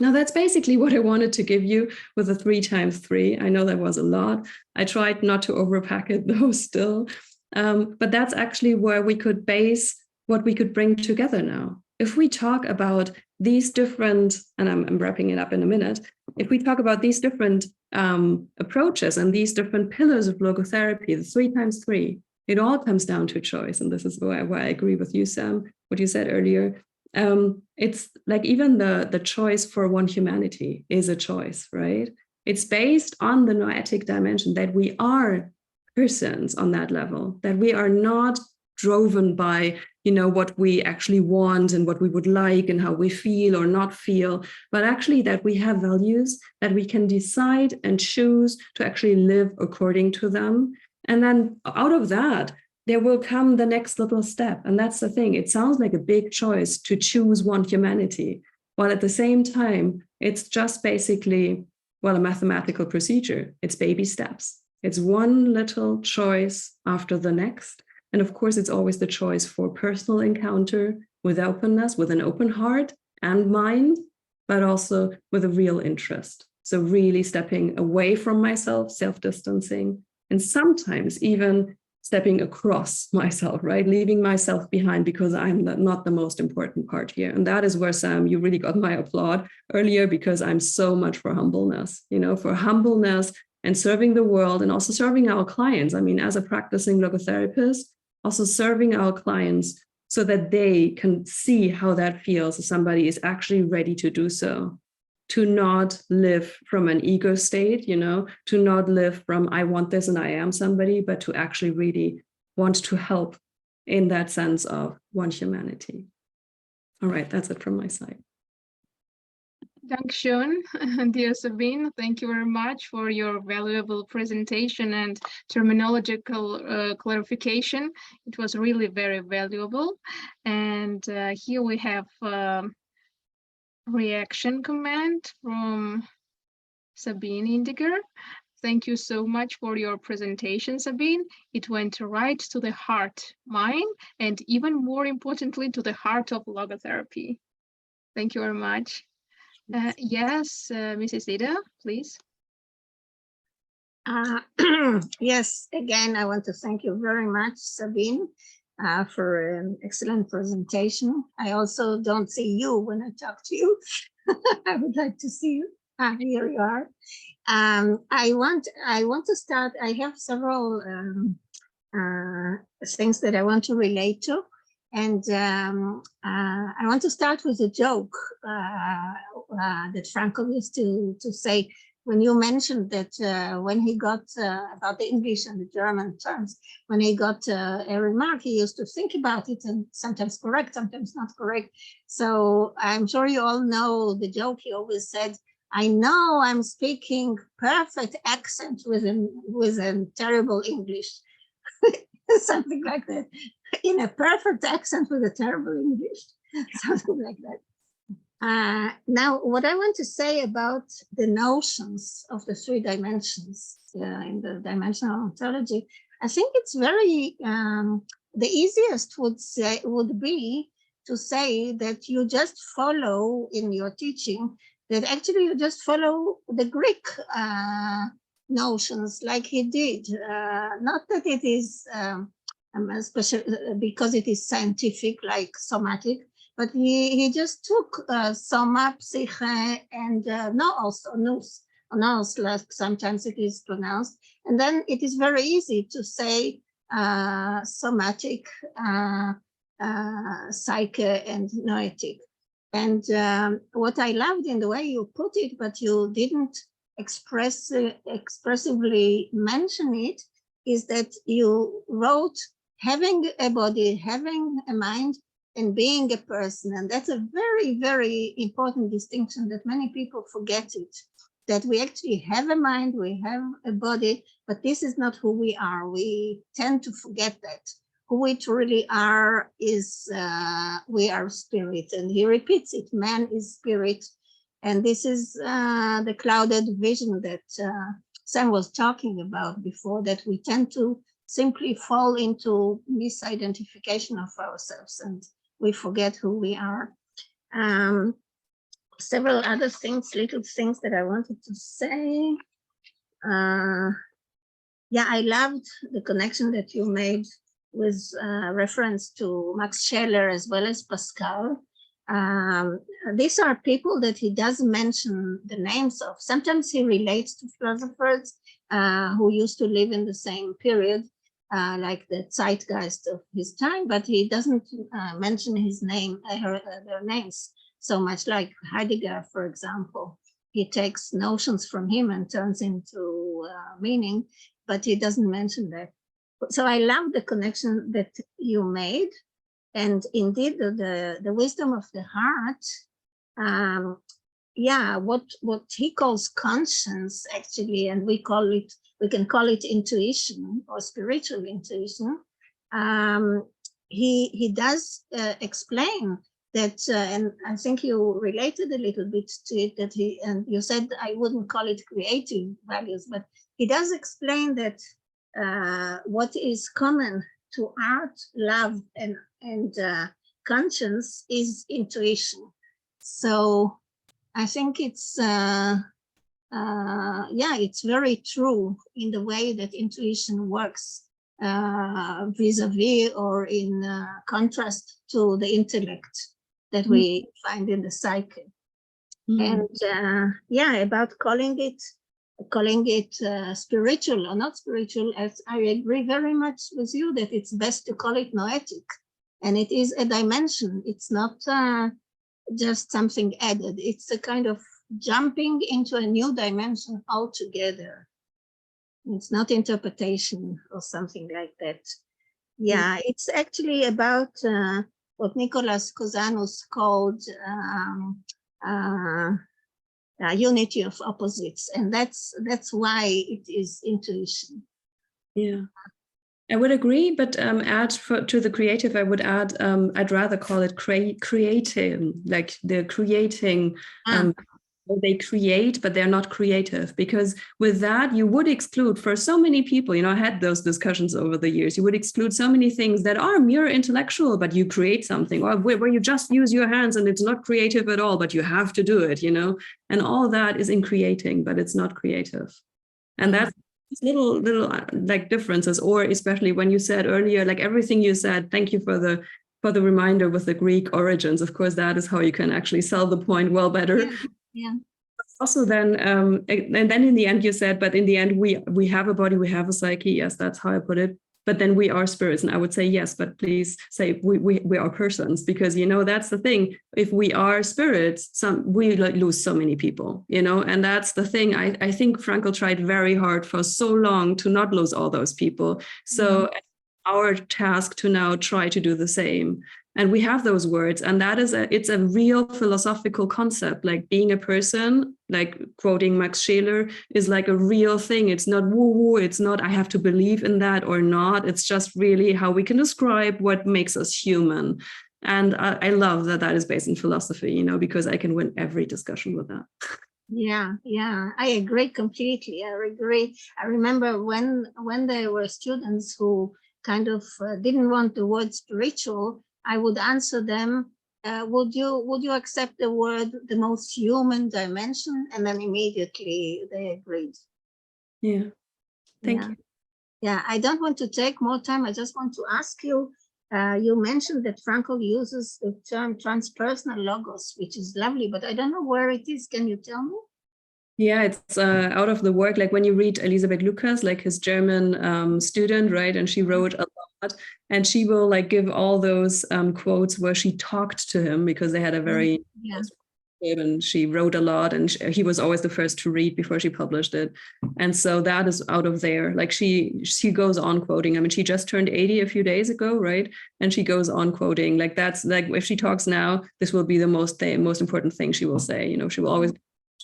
Now, that's basically what I wanted to give you with a 3x3. I know that was a lot. I tried not to overpack it, though, still. But that's actually where we could base what we could bring together now. If we talk about these different, and I'm wrapping it up in a minute, if we talk about these different approaches and these different pillars of logotherapy, the 3x3, it all comes down to choice. And this is where I agree with you, Sam, what you said earlier. It's like even the choice for one humanity is a choice, right? It's based on the noetic dimension that we are persons on that level, that we are not driven by, what we actually want and what we would like and how we feel or not feel, but actually that we have values that we can decide and choose to actually live according to them. And then out of that, there will come the next little step. And that's the thing. It sounds like a big choice to choose one humanity, while at the same time, it's just basically, a mathematical procedure. It's baby steps. It's one little choice after the next. And of course, it's always the choice for personal encounter with openness, with an open heart and mind, but also with a real interest. So really stepping away from myself, self-distancing, and sometimes even stepping across myself, right? Leaving myself behind because I'm not the most important part here. And that is where, Sam, you really got my applaud earlier, because I'm so much for humbleness, for humbleness and serving the world and also serving our clients. I mean, as a practicing logotherapist, also serving our clients so that they can see how that feels if somebody is actually ready to do so. To not live from an ego state, to not live from I want this and I am somebody, but to actually really want to help in that sense of one humanity. All right, that's it from my side. Dankeschön, dear Sabine. Thank you very much for your valuable presentation and terminological clarification. It was really very valuable. And here we have reaction comment from Sabine Indiger. Thank you so much for your presentation, Sabine. It went right to the heart, mind, and even more importantly, to the heart of logotherapy. Thank you very much. Yes, Mrs. Ida, please. Yes, again, I want to thank you very much, Sabine, for an excellent presentation. I also don't see you when I talk to you. I would like to see you. Here you are. I want to start. I have several things that I want to relate to, and I want to start with a joke that Frankel used to say when you mentioned that when he got about the English and the German terms, when he got a remark, he used to think about it and sometimes correct, sometimes not correct. So I'm sure you all know the joke he always said, I know I'm speaking perfect accent with a terrible English, something like that. In a perfect accent with a terrible English, something like that. Now, what I want to say about the notions of the three dimensions in the dimensional ontology, I think it's very, the easiest would be to say that you just follow in your teaching, that actually you just follow the Greek notions like he did. Not that it is special because it is scientific like somatic, but he just took soma, psyche, and nous, like sometimes it is pronounced. And then it is very easy to say somatic, psyche, and noetic. And what I loved in the way you put it, but you didn't expressively mention it, is that you wrote having a body, having a mind, and being a person. And that's a very, very important distinction that many people forget it, that we actually have a mind, we have a body, but this is not who we are. We tend to forget that. Who we truly are is we are spirit. And he repeats it, man is spirit. And this is the clouded vision that Sam was talking about before, that we tend to simply fall into misidentification of ourselves and we forget who we are. Several other things, little things that I wanted to say. Yeah, I loved the connection that you made with reference to Max Scheler as well as Pascal. These are people that he doesn't mention the names of. Sometimes he relates to philosophers who used to live in the same period, like the zeitgeist of his time, but he doesn't mention his name, their names so much. Like Heidegger, for example, he takes notions from him and turns into meaning, but he doesn't mention that. So I love the connection that you made, and indeed the wisdom of the heart. Yeah, what he calls conscience actually, and we can call it intuition or spiritual intuition. He does explain that, and I think you related a little bit to it, that and you said I wouldn't call it creative values, but he does explain that what is common to art, love, and conscience is intuition. So I think it's yeah, it's very true in the way that intuition works vis-a-vis or in contrast to the intellect that we find in the psyche. And yeah, about calling it spiritual or not spiritual, as I agree very much with you that it's best to call it noetic, and it is a dimension. It's not just something added. It's a kind of jumping into a new dimension altogether. It's not interpretation or something like that. Yeah, it's actually about what Nicholas Cosanus called unity of opposites, and that's why it is intuition. Yeah, I would agree, but add to the creative, I would add, I'd rather call it creating, like the creating they create, but they're not creative, because with that you would exclude for so many people, I had those discussions over the years, you would exclude so many things that are mere intellectual, but you create something, or where you just use your hands and it's not creative at all, but you have to do it, and all that is in creating, but it's not creative. And that's little like differences, or especially when you said earlier, like everything you said, thank you for the reminder with the Greek origins. Of course, that is how you can actually sell the point well better. Yeah. Also, then, and then in the end, you said, but in the end, we have a body, we have a psyche. Yes, that's how I put it. But then we are spirits, and I would say yes, but please say we are persons, because that's the thing. If we are spirits, we lose so many people, and that's the thing. I think Frankl tried very hard for so long to not lose all those people. So our task to now try to do the same. And we have those words, and it's a real philosophical concept. Like being a person, like quoting Max Scheler, is like a real thing. It's not woo-woo. It's not I have to believe in that or not. It's just really how we can describe what makes us human. And I love that is based in philosophy, because I can win every discussion with that. Yeah, I agree completely. I agree. I remember when there were students who kind of didn't want the word spiritual, I would answer them, would you accept the word the most human dimension? And then immediately they agreed. Yeah. Thank you. Yeah, I don't want to take more time. I just want to ask you, you mentioned that Frankl uses the term transpersonal logos, which is lovely, but I don't know where it is. Can you tell me? Yeah, it's out of the work. Like when you read Elisabeth Lucas, like his German student, right? And she wrote a lot, and she will like give all those quotes where she talked to him, because they had a very and she wrote a lot, and he was always the first to read before she published it. And so that is out of there. Like she goes on quoting. I mean, she just turned 80 a few days ago, right? And she goes on quoting. Like that's like, if she talks now, this will be the most important thing she will say. She will always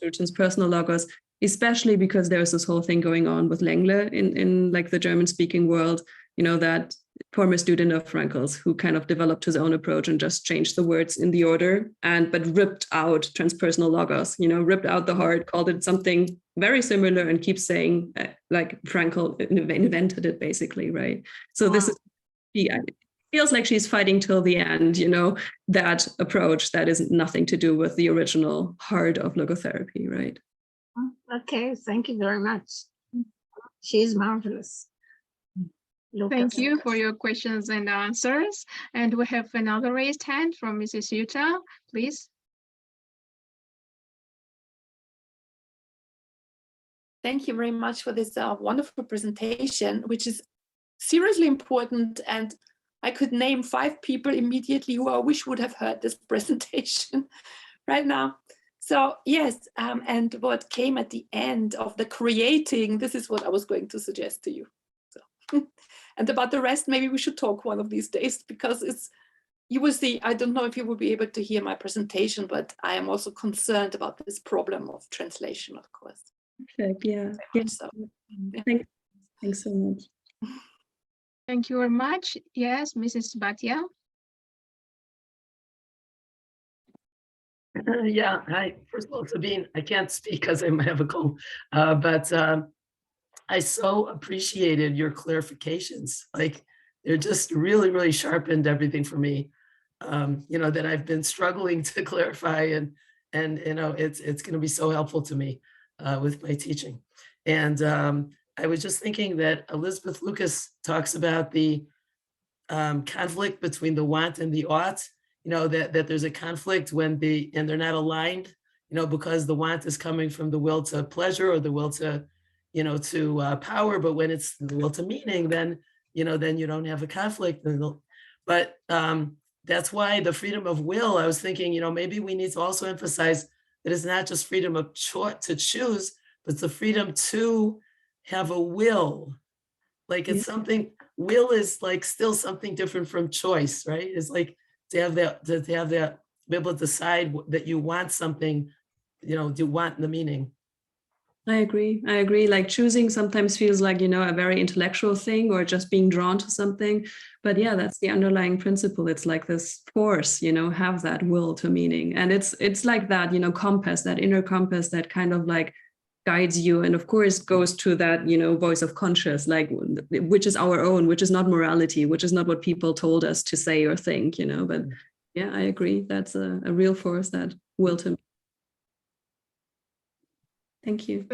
transpersonal logos, especially because there's this whole thing going on with Lengle in like the German speaking world, that former student of Frankl's who kind of developed his own approach and just changed the words in the order but ripped out transpersonal logos, ripped out the heart, called it something very similar, and keeps saying like Frankl invented it basically, right? So this is feels like she's fighting till the end, that approach that is nothing to do with the original heart of logotherapy, right? Okay, thank you very much. She is marvelous. Thank you for your questions and answers. And we have another raised hand from Mrs. Yuta, please. Thank you very much for this wonderful presentation, which is seriously important. And I could name 5 people immediately who I wish would have heard this presentation right now. So yes, and what came at the end of the creating, this is what I was going to suggest to you. So, and about the rest, maybe we should talk one of these days, because you will see, I don't know if you will be able to hear my presentation, but I am also concerned about this problem of translation, of course. Perfect, yeah. So, yeah. Thanks so much. Thank you very much. Yes, Mrs. Bhatia. Yeah, hi. First of all, Sabine, I can't speak because I might have a cold, but I so appreciated your clarifications. Like they're just really, really sharpened everything for me. That I've been struggling to clarify, and it's going to be so helpful to me with my teaching. And I was just thinking that Elizabeth Lucas talks about the conflict between the want and the ought. That there's a conflict when and they're not aligned. Because the want is coming from the will to pleasure or the will to to power, but when it's the will to meaning, then you don't have a conflict. But that's why the freedom of will, I was thinking, maybe we need to also emphasize that it's not just freedom of choice to choose, but it's the freedom to have a will. Like it's something, will is like still something different from choice, right? It's like to have that, be able to decide that you want something, you want the meaning. I agree. Like choosing sometimes feels like, a very intellectual thing or just being drawn to something. But yeah, that's the underlying principle. It's like this force, have that will to meaning. And it's like that, compass, that inner compass that kind of like guides you. And of course goes to that, voice of conscious, like which is our own, which is not morality, which is not what people told us to say or think, but yeah, I agree. That's a real force, that will to. Thank you.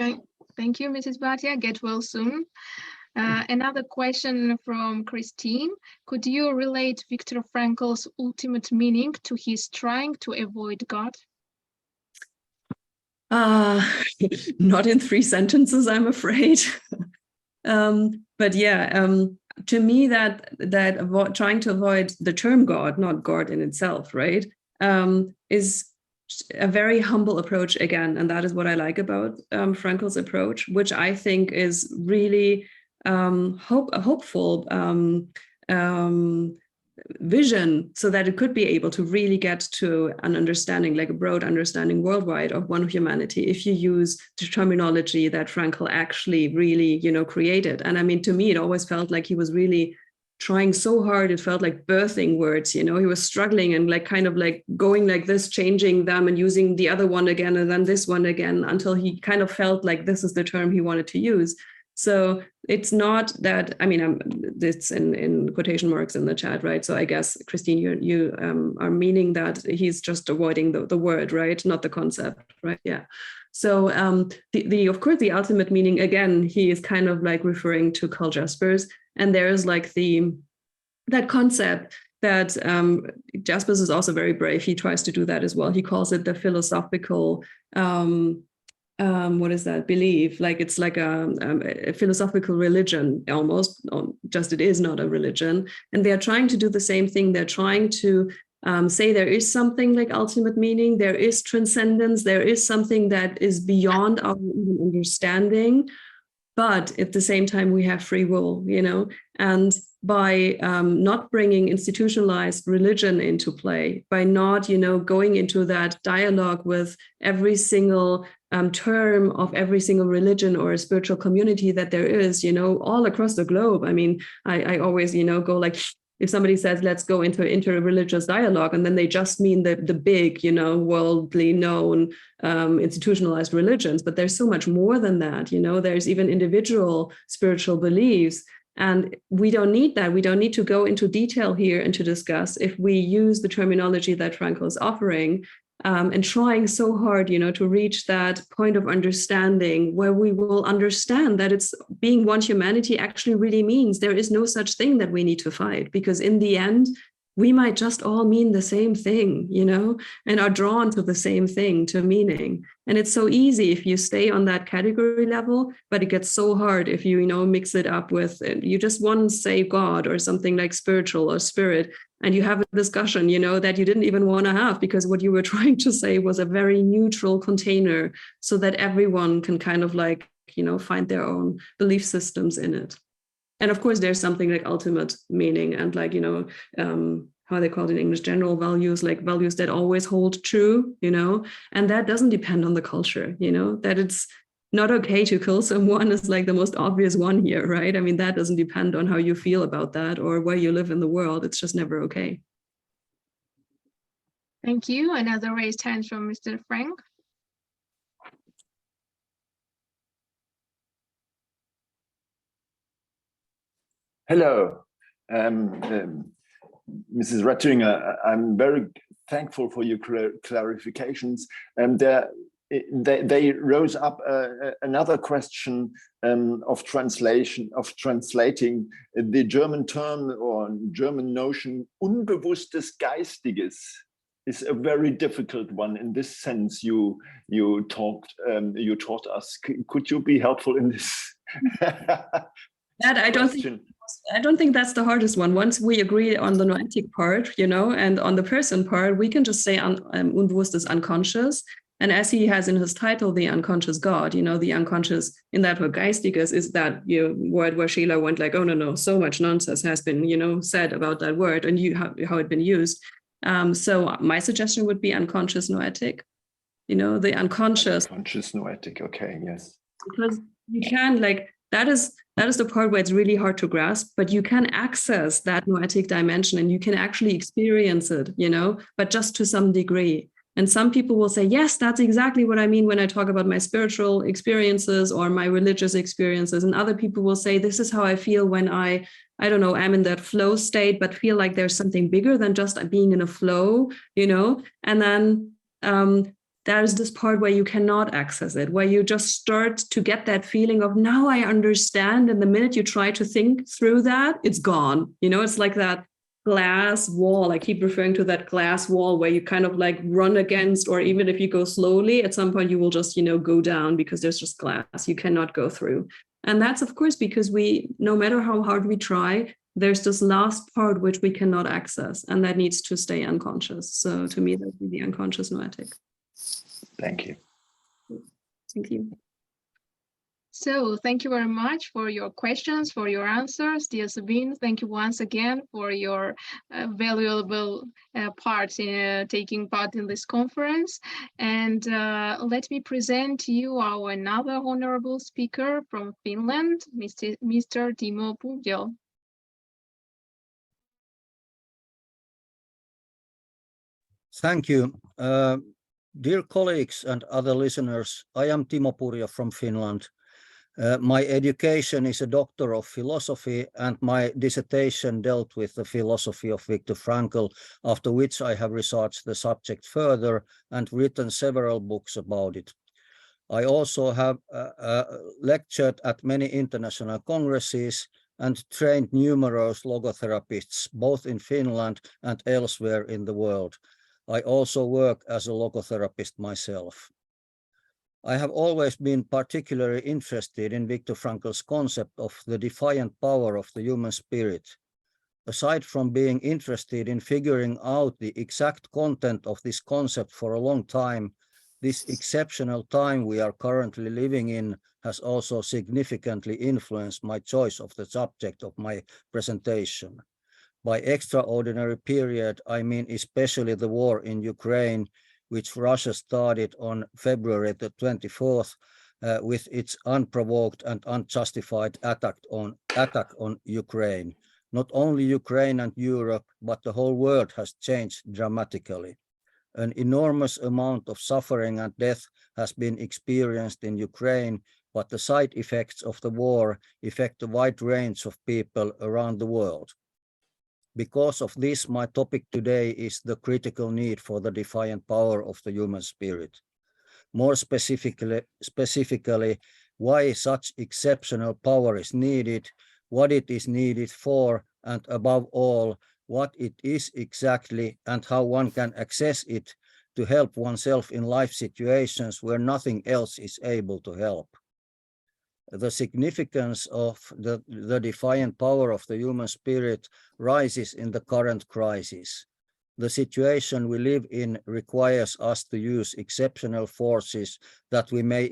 Thank you, Mrs. Bhatia. Get well soon. Another question from Christine. Could you relate Viktor Frankl's ultimate meaning to his trying to avoid God? Not in 3 sentences, I'm afraid. But yeah, to me, that trying to avoid the term God, not God in itself, right, is a very humble approach again, and that is what I like about Frankl's approach, which I think is really a hopeful vision, so that it could be able to really get to an understanding, like a broad understanding worldwide of one humanity, if you use the terminology that Frankl actually really, created. And I mean, to me, it always felt like he was really trying so hard. It felt like birthing words, he was struggling and like kind of like going like this, changing them and using the other one again and then this one again, until he kind of felt like this is the term he wanted to use. So it's not that, I mean, it's in quotation marks in the chat, right? So I guess, Christine, you are meaning that he's just avoiding the word, right? Not the concept, right? Yeah. So of course, the ultimate meaning, again, he is kind of like referring to Karl Jaspers. And there's like that concept that Jaspers is also very brave. He tries to do that as well. He calls it the philosophical, what is that, belief? Like it's like a philosophical religion almost, just it is not a religion. And they're trying to do the same thing. They're trying to say there is something like ultimate meaning, there is transcendence, there is something that is beyond our even understanding. But at the same time, we have free will, and by not bringing institutionalized religion into play, by not, going into that dialogue with every single term of every single religion or spiritual community that there is, all across the globe. I mean, I always, go like, if somebody says, let's go into interreligious dialogue, and then they just mean the big, worldly known institutionalized religions. But there's so much more than that. There's even individual spiritual beliefs. And we don't need that. We don't need to go into detail here and to discuss. If we use the terminology that Frankl is offering, and trying so hard, to reach that point of understanding where we will understand that it's being one humanity actually really means there is no such thing that we need to fight, because in the end, we might just all mean the same thing, and are drawn to the same thing, to meaning. And it's so easy if you stay on that category level, but it gets so hard if you, mix it up with, you just want to say God or something like spiritual or spirit, and you have a discussion, that you didn't even want to have, because what you were trying to say was a very neutral container so that everyone can kind of like, find their own belief systems in it. And of course, there's something like ultimate meaning and like, how they call it in English, general values, like values that always hold true, and that doesn't depend on the culture, that it's not okay to kill someone is like the most obvious one here, right? I mean, that doesn't depend on how you feel about that or where you live in the world. It's just never okay. Thank you. Another raised hand from Mr. Frank. Hello, Mrs. Rattinger. I'm very thankful for your clarifications. They rose up another question of translating the German term or German notion unbewusstes Geistiges is a very difficult one. In this sense, you taught us. Could you be helpful in this? That I don't think that's the hardest one. Once we agree on the noetic part, and on the person part, we can just say unbewusst is unconscious. And as he has in his title, the unconscious God, the unconscious in that word Geistiges is that word where Sheila went like, oh no, so much nonsense has been, said about that word and how it been used. So my suggestion would be unconscious noetic, the unconscious. Unconscious noetic, okay, yes. because you can, like, that is the part where it's really hard to grasp, but you can access that noetic dimension and you can actually experience it, you know, but just to some degree. And some people will say, yes, that's exactly what I mean when I talk about my spiritual experiences or my religious experiences. And other people will say, this is how I feel when I don't know, I'm in that flow state, but feel like there's something bigger than just being in a flow, you know. And then there's this part where you cannot access it, where you just start to get that feeling of, now I understand. And the minute you try to think through that, it's gone. You know, it's like that glass wall. I keep referring to that glass wall where you kind of like run against, or even if you go slowly, at some point you will just, you know, go down because there's just glass you cannot go through. And that's, of course, because no matter how hard we try, there's this last part which we cannot access, and that needs to stay unconscious. So to me, that would be the unconscious noetic. Thank you. Thank you. So thank you very much for your questions, for your answers. Dear Sabine, thank you once again for your valuable parts in taking part in this conference. And let me present to you our another honorable speaker from Finland, Mr. Timo Puhjo. Thank you. Dear colleagues and other listeners, I am Timo Puhjo from Finland. My education is a Doctor of Philosophy, and my dissertation dealt with the philosophy of Viktor Frankl, after which I have researched the subject further and written several books about it. I also have lectured at many international congresses and trained numerous logotherapists, both in Finland and elsewhere in the world. I also work as a logotherapist myself. I have always been particularly interested in Viktor Frankl's concept of the defiant power of the human spirit. Aside from being interested in figuring out the exact content of this concept for a long time, this exceptional time we are currently living in has also significantly influenced my choice of the subject of my presentation. By extraordinary period, I mean especially the war in Ukraine, which Russia started on February the 24th with its unprovoked and unjustified attack on Ukraine. Not only Ukraine and Europe, but the whole world has changed dramatically. An enormous amount of suffering and death has been experienced in Ukraine, but the side effects of the war affect a wide range of people around the world. Because of this, my topic today is the critical need for the defiant power of the human spirit. More specifically, why such exceptional power is needed, what it is needed for, and above all, what it is exactly and how one can access it to help oneself in life situations where nothing else is able to help. The significance of the defiant power of the human spirit rises in the current crisis. The situation we live in requires us to use exceptional forces that we may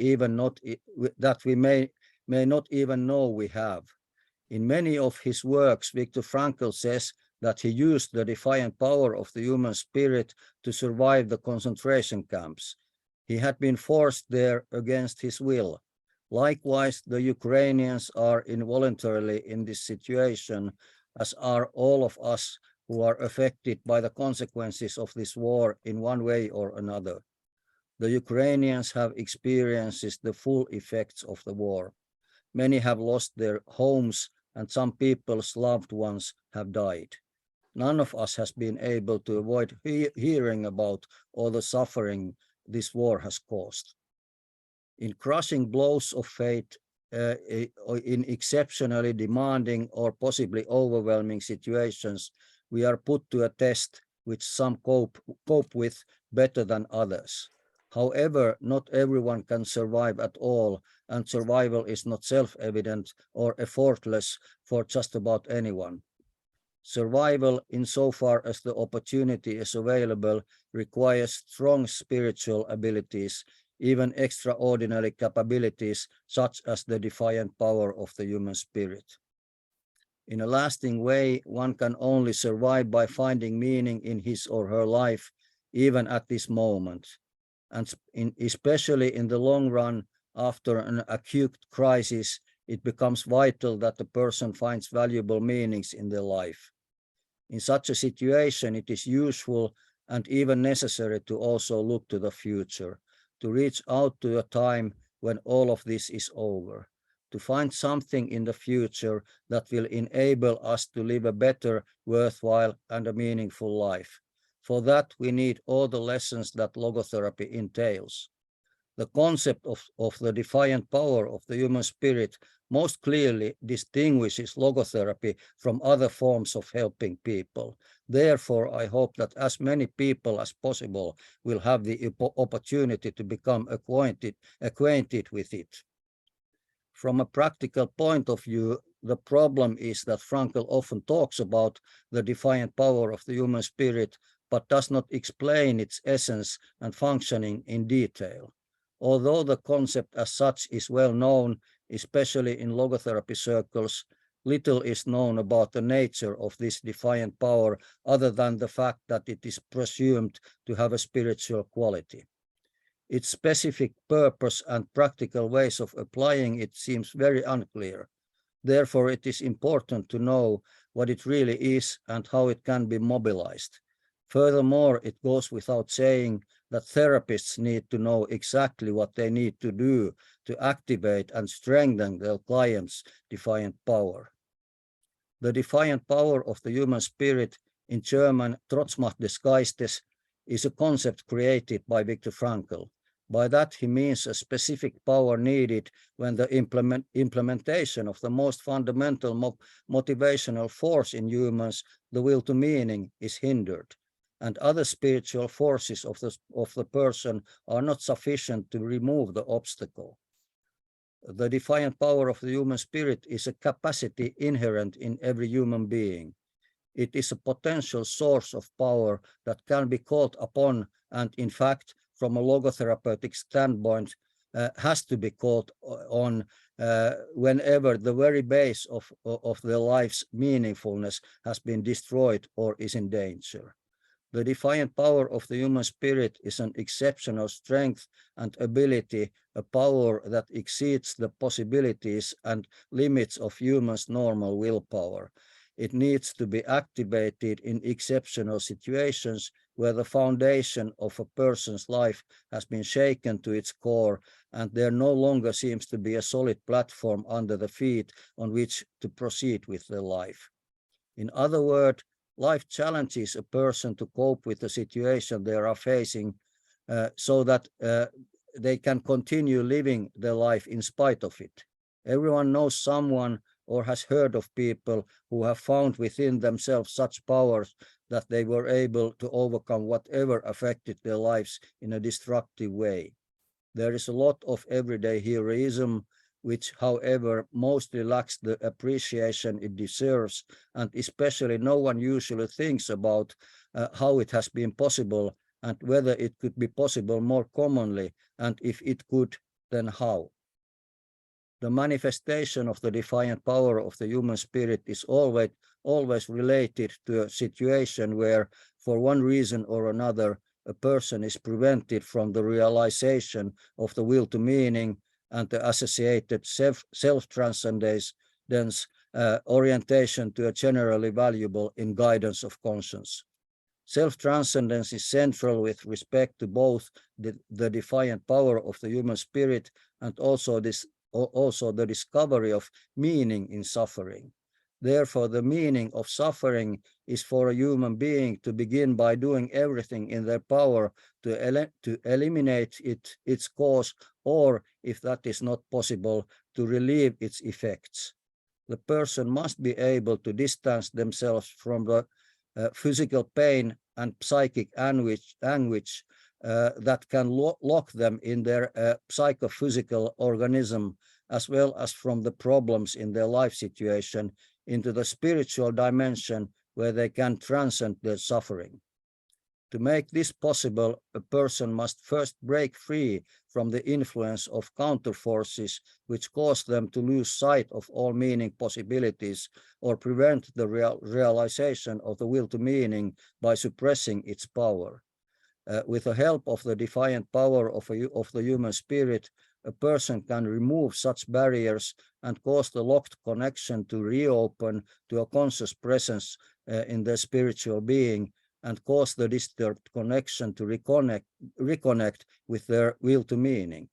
not even know we have. In many of his works, Viktor Frankl says that he used the defiant power of the human spirit to survive the concentration camps. He had been forced there against his will. Likewise, the Ukrainians are involuntarily in this situation, as are all of us who are affected by the consequences of this war in one way or another. The Ukrainians have experienced the full effects of the war. Many have lost their homes, and some people's loved ones have died. None of us has been able to avoid hearing about all the suffering this war has caused. In crushing blows of fate, in exceptionally demanding or possibly overwhelming situations, we are put to a test which some cope with better than others. However, not everyone can survive at all, and survival is not self-evident or effortless for just about anyone. Survival, insofar as the opportunity is available, requires strong spiritual abilities, even extraordinary capabilities, such as the defiant power of the human spirit. In a lasting way, one can only survive by finding meaning in his or her life, even at this moment. And especially in the long run, after an acute crisis, it becomes vital that the person finds valuable meanings in their life. In such a situation, it is useful and even necessary to also look to the future, to reach out to a time when all of this is over, to find something in the future that will enable us to live a better, worthwhile, and a meaningful life. For that, we need all the lessons that logotherapy entails. The concept of the defiant power of the human spirit most clearly distinguishes logotherapy from other forms of helping people. Therefore, I hope that as many people as possible will have the opportunity to become acquainted with it. From a practical point of view, the problem is that Frankl often talks about the defiant power of the human spirit, but does not explain its essence and functioning in detail. Although the concept as such is well known, especially in logotherapy circles, little is known about the nature of this defiant power other than the fact that it is presumed to have a spiritual quality. Its specific purpose and practical ways of applying it seems very unclear. Therefore, it is important to know what it really is and how it can be mobilized. Furthermore, it goes without saying that therapists need to know exactly what they need to do to activate and strengthen their clients' defiant power. The defiant power of the human spirit, in German Trotzmacht des Geistes, is a concept created by Viktor Frankl. By that, he means a specific power needed when the implementation of the most fundamental motivational force in humans, the will to meaning, is hindered, and other spiritual forces of the person are not sufficient to remove the obstacle. The defiant power of the human spirit is a capacity inherent in every human being. It is a potential source of power that can be called upon and, in fact, from a logotherapeutic standpoint, has to be called on whenever the very base of their life's meaningfulness has been destroyed or is in danger. The defiant power of the human spirit is an exceptional strength and ability, a power that exceeds the possibilities and limits of humans' normal willpower. It needs to be activated in exceptional situations where the foundation of a person's life has been shaken to its core and there no longer seems to be a solid platform under the feet on which to proceed with their life. In other words, life challenges a person to cope with the situation they are facing so that they can continue living their life in spite of it. Everyone knows someone or has heard of people who have found within themselves such powers that they were able to overcome whatever affected their lives in a destructive way. There is a lot of everyday heroism, which, however, mostly lacks the appreciation it deserves, and especially no one usually thinks about how it has been possible and whether it could be possible more commonly, and if it could, then how. The manifestation of the defiant power of the human spirit is always related to a situation where, for one reason or another, a person is prevented from the realization of the will to meaning and the associated self-transcendence orientation to a generally valuable in guidance of conscience. Self-transcendence is central with respect to both the defiant power of the human spirit and also the discovery of meaning in suffering. Therefore, the meaning of suffering is for a human being to begin by doing everything in their power to eliminate its cause, or, if that is not possible, to relieve its effects. The person must be able to distance themselves from the physical pain and psychic anguish that can lock them in their psychophysical organism, as well as from the problems in their life situation, into the spiritual dimension where they can transcend their suffering. To make this possible, a person must first break free from the influence of counterforces which cause them to lose sight of all meaning possibilities or prevent the realization of the will to meaning by suppressing its power. With the help of the defiant power of the human spirit, a person can remove such barriers and cause the locked connection to reopen to a conscious presence in their spiritual being, and cause the disturbed connection to reconnect with their will to meaning.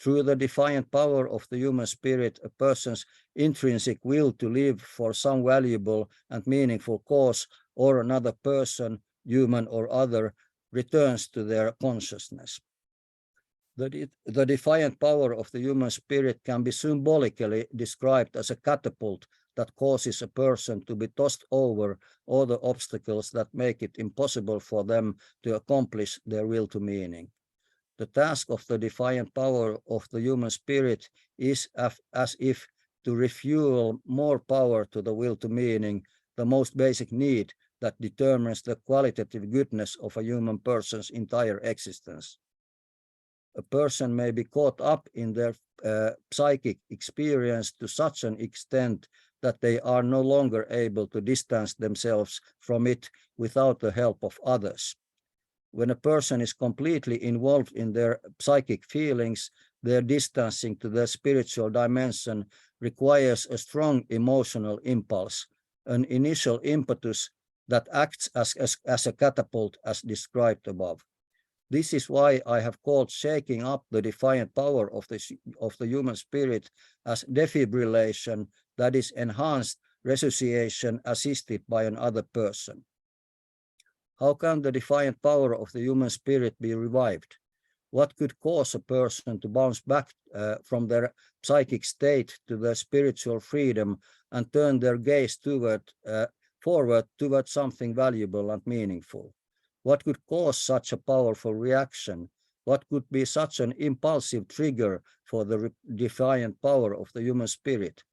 Through the defiant power of the human spirit, a person's intrinsic will to live for some valuable and meaningful cause or another person, human or other, returns to their consciousness. The defiant power of the human spirit can be symbolically described as a catapult that causes a person to be tossed over all the obstacles that make it impossible for them to accomplish their will to meaning. The task of the defiant power of the human spirit is as if to refuel more power to the will to meaning, the most basic need that determines the qualitative goodness of a human person's entire existence. A person may be caught up in their psychic experience to such an extent that they are no longer able to distance themselves from it without the help of others. When a person is completely involved in their psychic feelings, their distancing to their spiritual dimension requires a strong emotional impulse, an initial impetus that acts as a catapult as described above. This is why I have called shaking up the defiant power of the human spirit as defibrillation, that is enhanced resuscitation assisted by another person. How can the defiant power of the human spirit be revived? What could cause a person to bounce back from their psychic state to their spiritual freedom and turn their gaze forward toward something valuable and meaningful? What could cause such a powerful reaction? What could be such an impulsive trigger for the defiant power of the human spirit?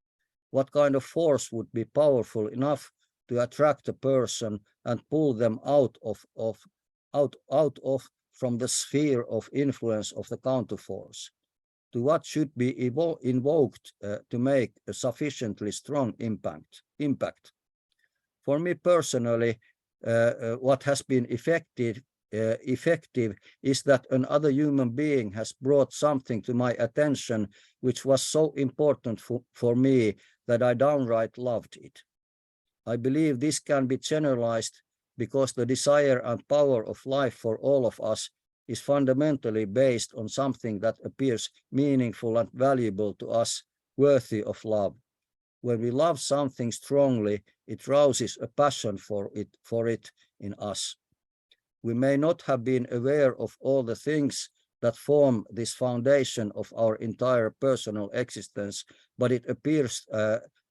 What kind of force would be powerful enough to attract a person and pull them out from the sphere of influence of the counterforce? To what should be invoked to make a sufficiently strong impact? For me personally, what has been effective is that another human being has brought something to my attention which was so important for me that I downright loved it. I believe this can be generalized because the desire and power of life for all of us is fundamentally based on something that appears meaningful and valuable to us, worthy of love. When we love something strongly, it rouses a passion for it in us. We may not have been aware of all the things that form this foundation of our entire personal existence, but it appears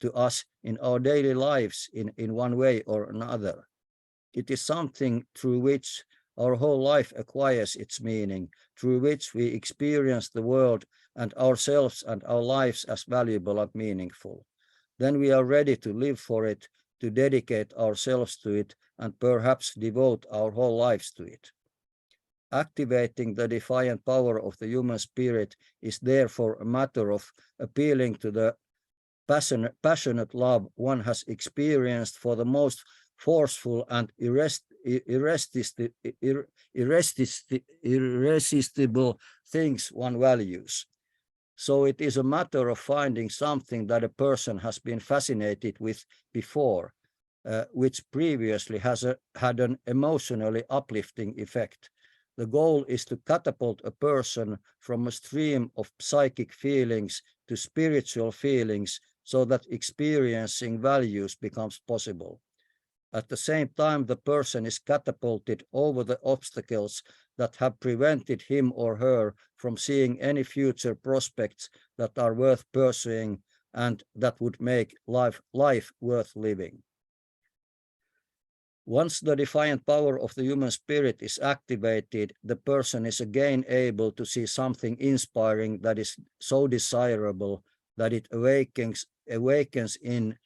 to us in our daily lives in one way or another. It is something through which our whole life acquires its meaning, through which we experience the world and ourselves and our lives as valuable and meaningful. Then we are ready to live for it, to dedicate ourselves to it, and perhaps devote our whole lives to it. Activating the defiant power of the human spirit is therefore a matter of appealing to the passionate love one has experienced for the most forceful and irresistible things one values. So it is a matter of finding something that a person has been fascinated with before, which previously had an emotionally uplifting effect. The goal is to catapult a person from a stream of psychic feelings to spiritual feelings so that experiencing values becomes possible. At the same time, the person is catapulted over the obstacles that have prevented him or her from seeing any future prospects that are worth pursuing and that would make life worth living. Once the defiant power of the human spirit is activated, the person is again able to see something inspiring that is so desirable that it awakens in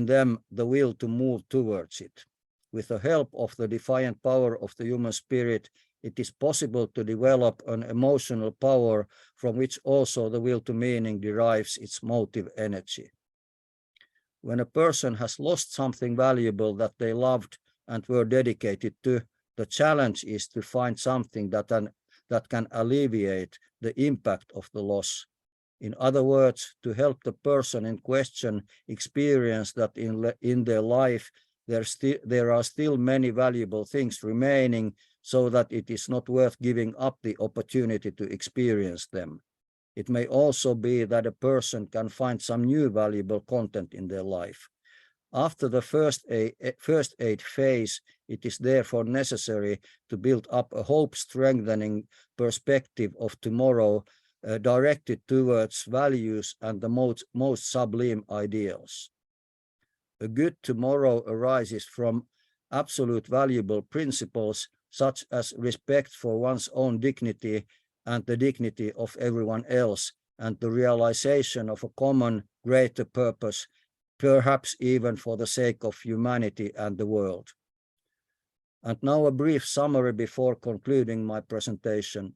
them the will to move towards it. With the help of the defiant power of the human spirit, it is possible to develop an emotional power from which also the will to meaning derives its motive energy. When a person has lost something valuable that they loved and were dedicated to, the challenge is to find something that that can alleviate the impact of the loss. In other words, to help the person in question experience that in their life there are still many valuable things remaining, so that it is not worth giving up the opportunity to experience them. It may also be that a person can find some new valuable content in their life. After the first aid phase, it is therefore necessary to build up a hope-strengthening perspective of tomorrow, directed towards values and the most sublime ideals. A good tomorrow arises from absolute valuable principles such as respect for one's own dignity and the dignity of everyone else, and the realization of a common greater purpose, perhaps even for the sake of humanity and the world. And now a brief summary before concluding my presentation.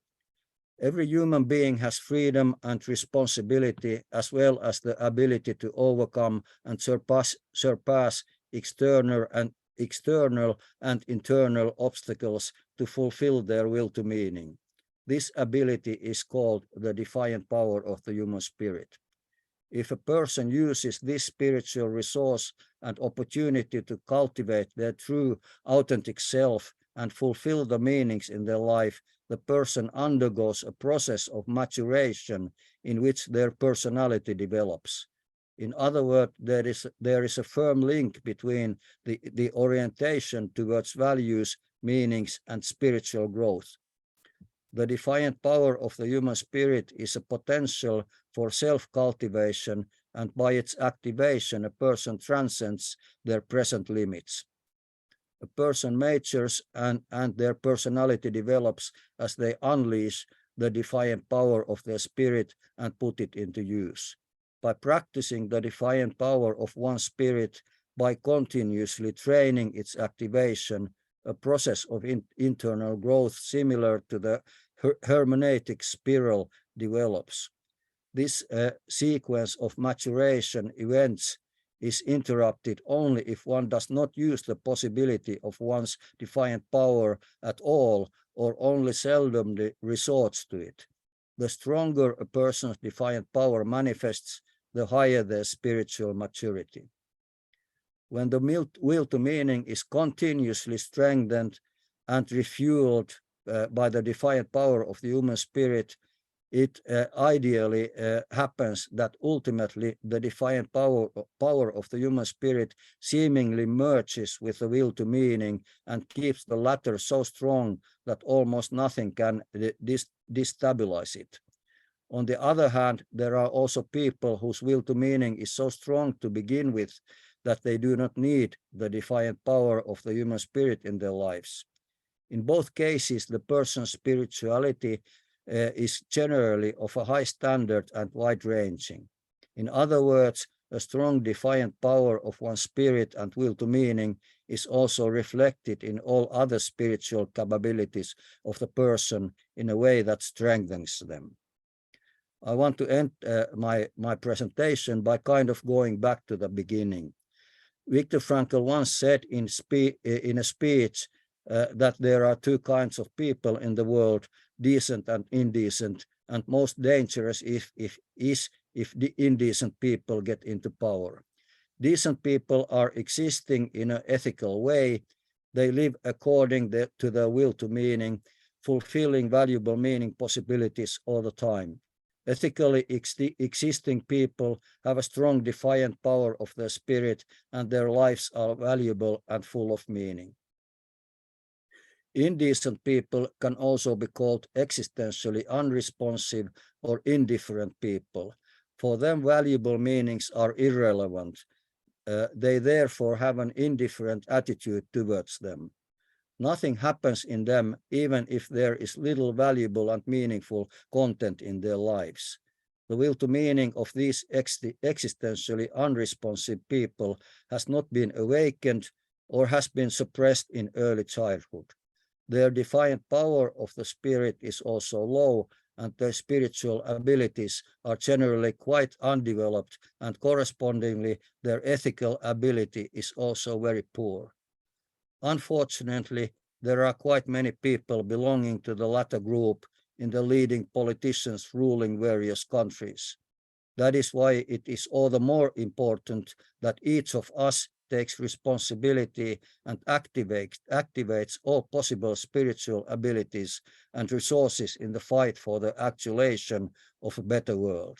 Every human being has freedom and responsibility, as well as the ability to overcome and surpass external and internal obstacles to fulfill their will to meaning. This ability is called the defiant power of the human spirit. If a person uses this spiritual resource and opportunity to cultivate their true, authentic self and fulfill the meanings in their life, the person undergoes a process of maturation in which their personality develops. In other words, there is a firm link between the orientation towards values, meanings, and spiritual growth. The defiant power of the human spirit is a potential for self-cultivation, and by its activation, a person transcends their present limits. A person matures and their personality develops as they unleash the defiant power of their spirit and put it into use. By practicing the defiant power of one's spirit, by continuously training its activation, a process of internal growth similar to the hermeneutic spiral develops. This sequence of maturation events is interrupted only if one does not use the possibility of one's defiant power at all, or only seldomly resorts to it. The stronger a person's defiant power manifests, the higher their spiritual maturity. When the will to meaning is continuously strengthened and refueled by the defiant power of the human spirit, it ideally happens that ultimately the defiant power of the human spirit seemingly merges with the will to meaning and keeps the latter so strong that almost nothing can destabilize it. On the other hand, there are also people whose will to meaning is so strong to begin with that they do not need the defiant power of the human spirit in their lives. In both cases, the person's spirituality is generally of a high standard and wide-ranging. In other words, a strong defiant power of one's spirit and will to meaning is also reflected in all other spiritual capabilities of the person in a way that strengthens them. I want to end my presentation by kind of going back to the beginning. Viktor Frankl once said in a speech that there are two kinds of people in the world, decent and indecent, and most dangerous if the indecent people get into power. Decent people are existing in an ethical way. They live according to their will to meaning, fulfilling valuable meaning possibilities all the time. Ethically existing people have a strong defiant power of their spirit, and their lives are valuable and full of meaning. Indecent people can also be called existentially unresponsive or indifferent people. For them, valuable meanings are irrelevant. They therefore have an indifferent attitude towards them. Nothing happens in them, even if there is little valuable and meaningful content in their lives. The will to meaning of these existentially unresponsive people has not been awakened or has been suppressed in early childhood. Their defiant power of the spirit is also low, and their spiritual abilities are generally quite undeveloped, and correspondingly, their ethical ability is also very poor. Unfortunately, there are quite many people belonging to the latter group in the leading politicians ruling various countries. That is why it is all the more important that each of us takes responsibility and activates all possible spiritual abilities and resources in the fight for the actualization of a better world.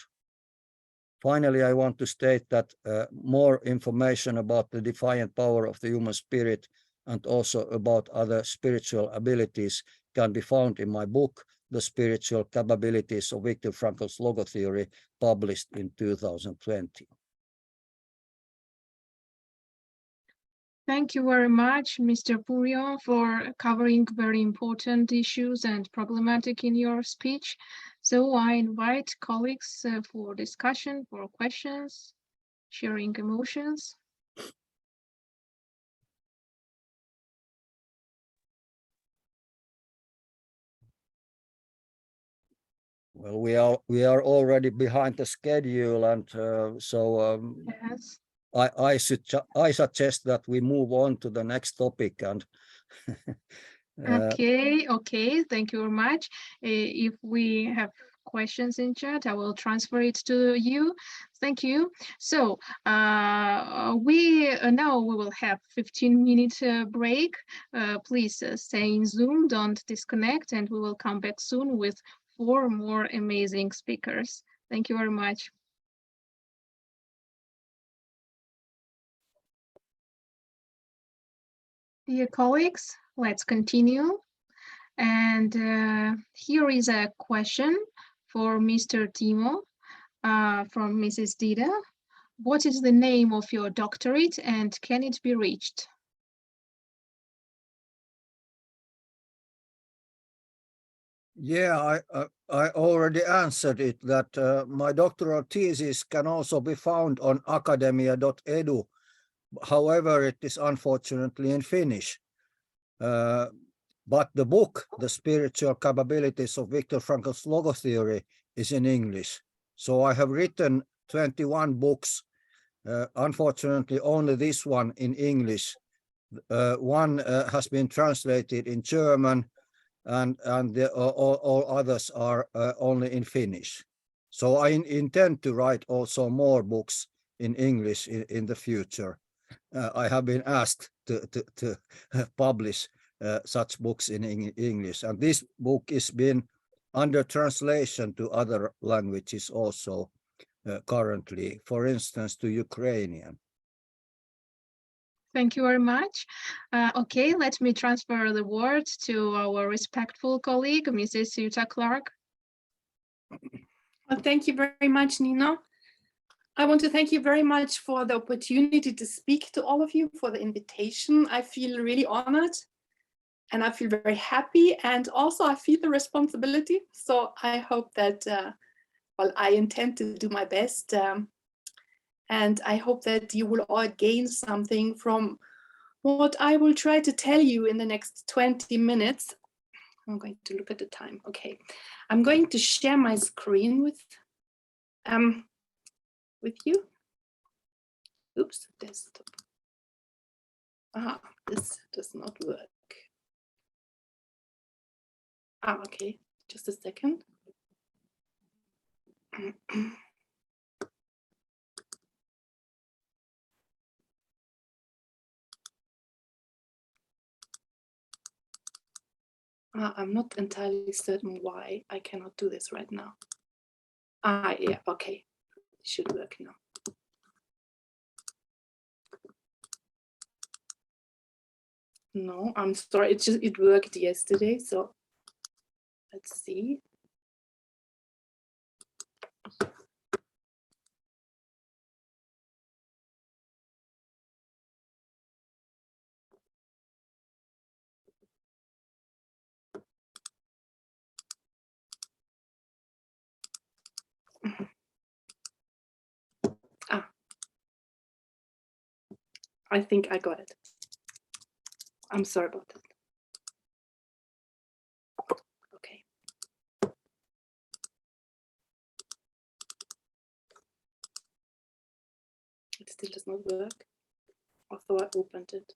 Finally, I want to state that more information about the defiant power of the human spirit and also about other spiritual abilities can be found in my book, The Spiritual Capabilities of Viktor Frankl's Logotherapy, published in 2020. Thank you very much, Mr. Purion, for covering very important issues and problematic in your speech. So I invite colleagues for discussion, for questions, sharing emotions. Well, we are already behind the schedule, and Yes. I suggest that we move on to the next topic. And Okay, thank you very much. If we have questions in chat, I will transfer it to you. Thank you. So we now we will have 15-minute break. Please stay in Zoom, don't disconnect, and we will come back soon with 4 more amazing speakers. Thank you very much. Dear colleagues, let's continue. And here is a question for Mr. Timo from Mrs. Dida. What is the name of your doctorate and can it be reached? yeah, I already answered it, that my doctoral thesis can also be found on academia.edu. However, it is unfortunately in Finnish. But the book, The Spiritual Capabilities of Viktor Frankl's Logotherapy, is in English. So I have written 21 books, unfortunately only this one in English. One has been translated in German, and all others are only in Finnish. So I intend to write also more books in English in the future. I have been asked to publish such books in English, and this book is been under translation to other languages also currently, for instance, to Ukrainian. Thank you very much. Okay, let me transfer the word to our respectful colleague, Mrs. Jutta Clark. Well, thank you very much, Nino. I want to thank you very much for the opportunity to speak to all of you, for the invitation. I feel really honored and I feel very happy, and also I feel the responsibility. So I hope that, well, I intend to do my best, and I hope that you will all gain something from what I will try to tell you in the next 20 minutes. I'm going to look at the time. Okay, I'm going to share my screen with you. Oops, desktop. This does not work. Okay, just a second. I'm not entirely certain why I cannot do this right now. Yeah, okay, it should work now. No, I'm sorry, it worked yesterday, so let's see. I think I got it. I'm sorry about that. Okay. It still does not work, although I opened it.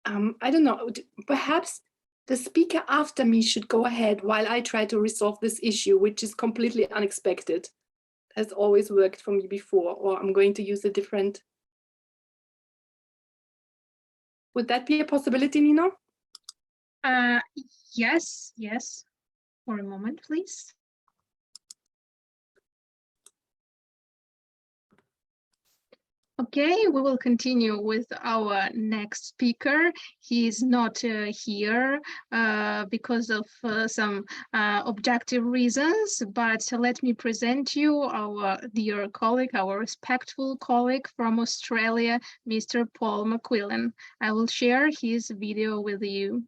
I don't know, perhaps the speaker after me should go ahead while I try to resolve this issue, which is completely unexpected. Has always worked for me before, or I'm going to use a different. Would that be a possibility, Nina? Yes. For a moment, please. Okay, we will continue with our next speaker. He is not here because of some objective reasons, but let me present you our dear colleague, our respectful colleague from Australia, Mr. Paul McQuillan. I will share his video with you.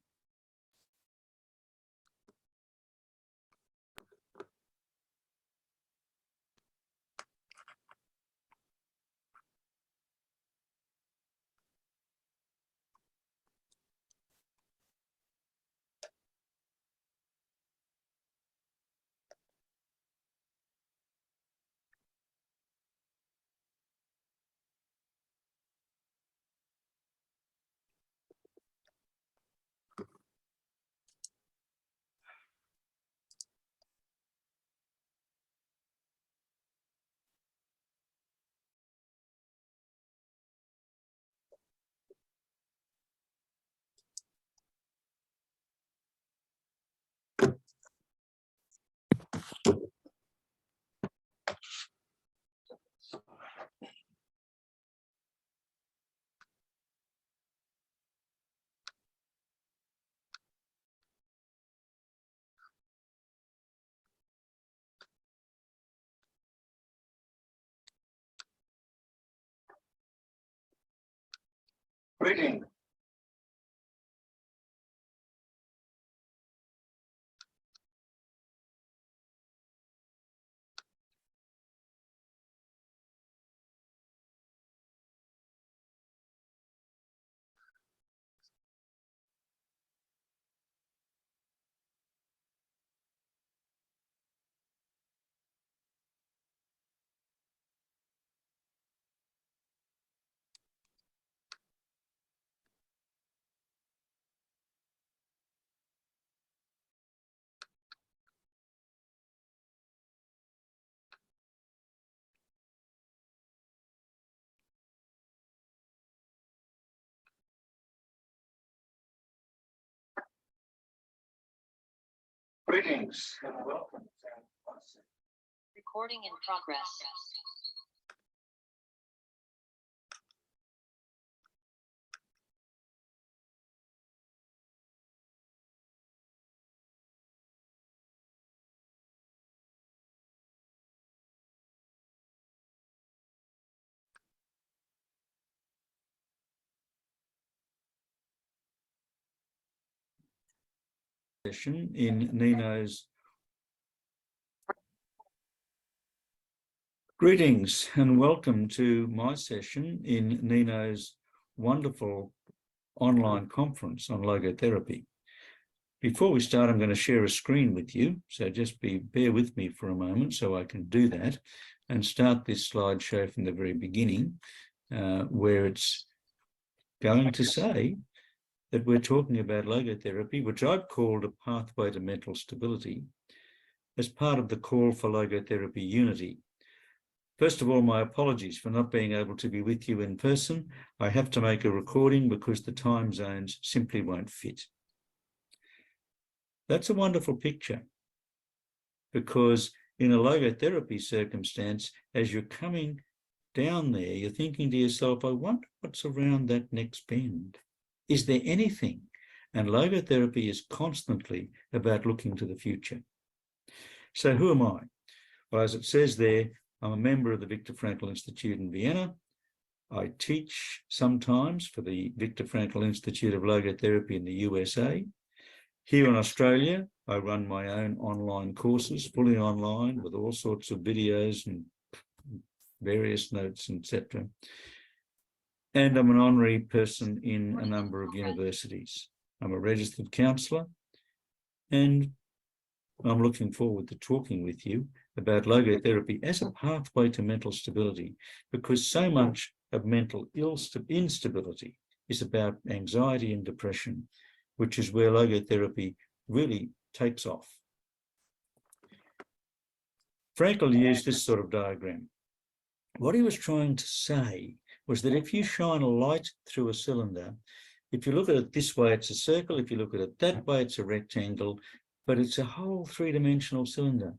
Greetings. Greetings and welcome. Recording in progress. Session in Nino's. Greetings and welcome to my session in Nino's wonderful online conference on logotherapy. Before we start, I'm going to share a screen with you, so just bear with me for a moment so I can do that and start this slideshow from the very beginning, where it's going to say that we're talking about logotherapy, which I've called a pathway to mental stability, as part of the call for logotherapy unity. First of all, my apologies for not being able to be with you in person. I have to make a recording because the time zones simply won't fit. That's a wonderful picture, because in a logotherapy circumstance, as you're coming down there, you're thinking to yourself, I wonder what's around that next bend. Is there anything? And logotherapy is constantly about looking to the future. So who am I? Well, as it says there, I'm a member of the Viktor Frankl Institute in Vienna. I teach sometimes for the Viktor Frankl Institute of Logotherapy in the USA. Here in Australia, I run my own online courses, fully online, with all sorts of videos and various notes, etc. And I'm an honorary person in a number of universities. I'm a registered counsellor, and I'm looking forward to talking with you about logotherapy as a pathway to mental stability, because so much of mental instability is about anxiety and depression, which is where logotherapy really takes off. Frankl used this sort of diagram. What he was trying to say was that if you shine a light through a cylinder, if you look at it this way, it's a circle. If you look at it that way, it's a rectangle, but it's a whole three-dimensional cylinder.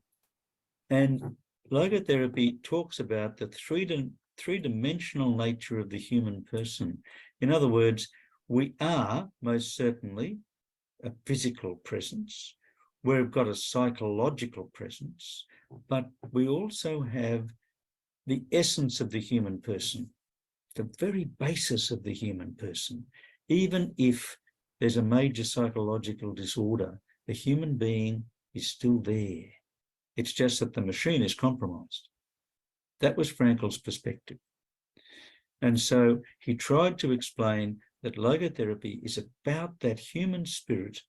And logotherapy talks about the three-dimensional nature of the human person. In other words, we are most certainly a physical presence. We've got a psychological presence, but we also have the essence of the human person, the very basis of the human person. Even if there's a major psychological disorder, the human being is still there. It's just that the machine is compromised. That was Frankl's perspective. And so he tried to explain that logotherapy is about that human spirit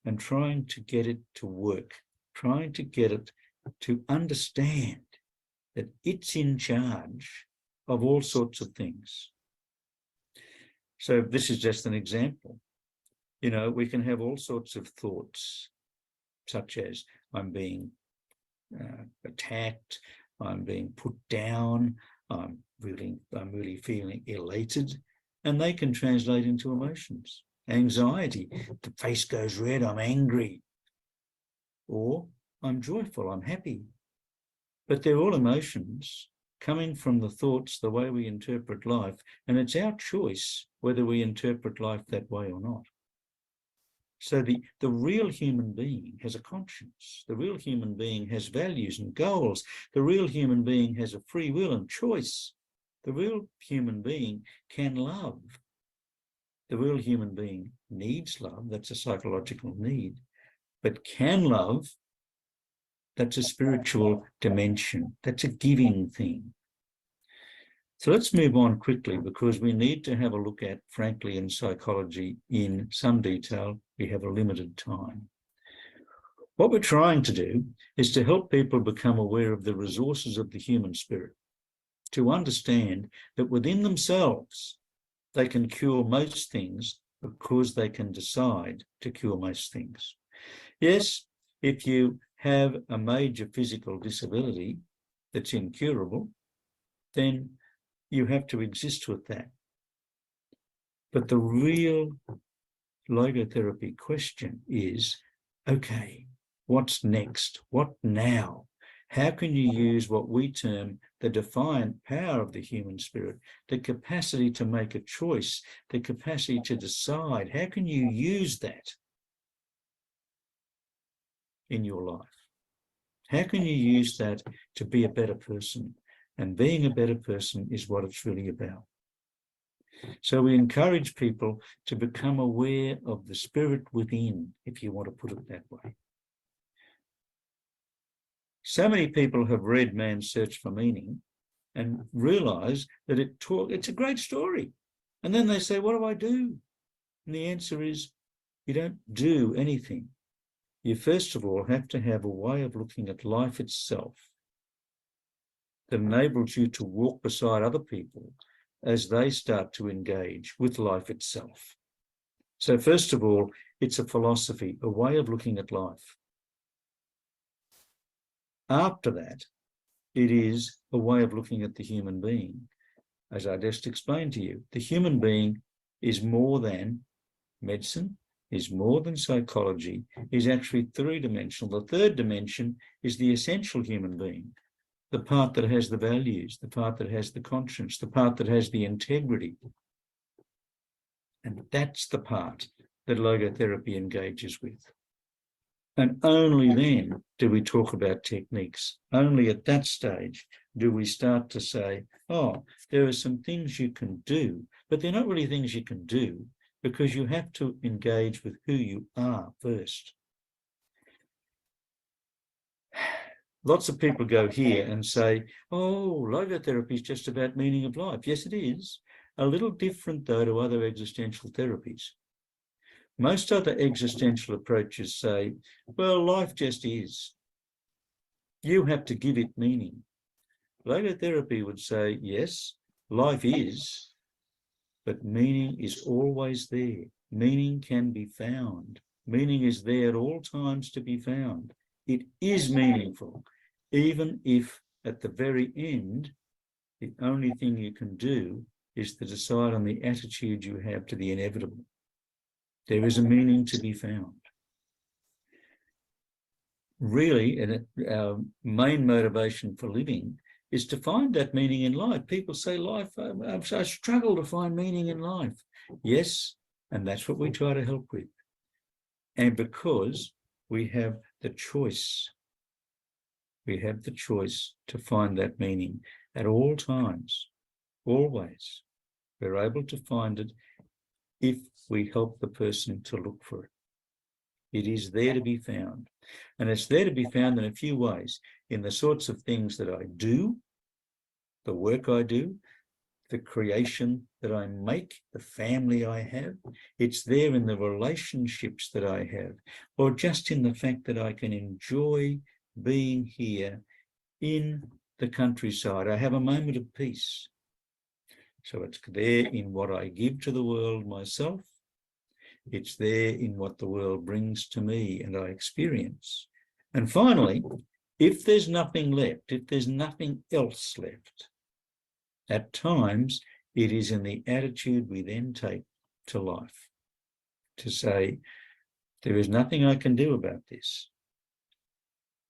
and trying to get it to work, trying to get it to understand that it's in charge of all sorts of things. So this is just an example. You know, we can have all sorts of thoughts, such as I'm being attacked, I'm being put down, I'm really feeling elated, and they can translate into emotions. Anxiety, the face goes red, I'm angry, or I'm joyful, I'm happy. But they're all emotions coming from the thoughts, the way we interpret life, and it's our choice whether we interpret life that way or not. So the real human being has a conscience. The real human being has values and goals. The real human being has a free will and choice. The real human being can love. The real human being needs love. That's a psychological need. But can love, that's a spiritual dimension. That's a giving thing. So let's move on quickly because we need to have a look at Franklian psychology in some detail. We have a limited time. What we're trying to do is to help people become aware of the resources of the human spirit, to understand that within themselves, they can cure most things because they can decide to cure most things. Yes, if you have a major physical disability that's incurable, then you have to exist with that. But the real logotherapy question is, okay, what's next? What now? How can you use what we term the defiant power of the human spirit, the capacity to make a choice, the capacity to decide? How can you use that in your life? How can you use that to be a better person? And being a better person is what it's really about. So we encourage people to become aware of the spirit within, if you want to put it that way. So many people have read Man's Search for Meaning and realize that it's a great story. And then they say, what do I do? And the answer is, you don't do anything. You first of all have to have a way of looking at life itself that enables you to walk beside other people as they start to engage with life itself. So first of all, it's a philosophy, a way of looking at life. After that, it is a way of looking at the human being. As I just explained to you, the human being is more than medicine, is more than psychology, is actually three-dimensional. The third dimension is the essential human being, the part that has the values, the part that has the conscience, the part that has the integrity. And that's the part that logotherapy engages with. And only then do we talk about techniques. Only at that stage do we start to say, oh, there are some things you can do, but they're not really things you can do because you have to engage with who you are first. Lots of people go here and say, oh, logotherapy is just about meaning of life. Yes, it is. A little different, though, to other existential therapies. Most other existential approaches say, well, life just is. You have to give it meaning. Logotherapy would say, yes, life is, but meaning is always there. Meaning can be found. Meaning is there at all times to be found. It is meaningful, even if at the very end, the only thing you can do is to decide on the attitude you have to the inevitable. There is a meaning to be found. Really, our main motivation for living is to find that meaning in life. People say, I struggle to find meaning in life. Yes, and that's what we try to help with. And because we have the choice, to find that meaning at all times, always. We're able to find it if we help the person to look for it. It is there to be found. And it's there to be found in a few ways, in the sorts of things that I do, the work I do, the creation that I make, the family I have. It's there in the relationships that I have, or just in the fact that I can enjoy being here in the countryside. I have a moment of peace. So it's there in what I give to the world myself. It's there in what the world brings to me and I experience. And finally, if there's nothing left, if there's nothing else left, at times it is in the attitude we then take to life, to say, there is nothing I can do about this.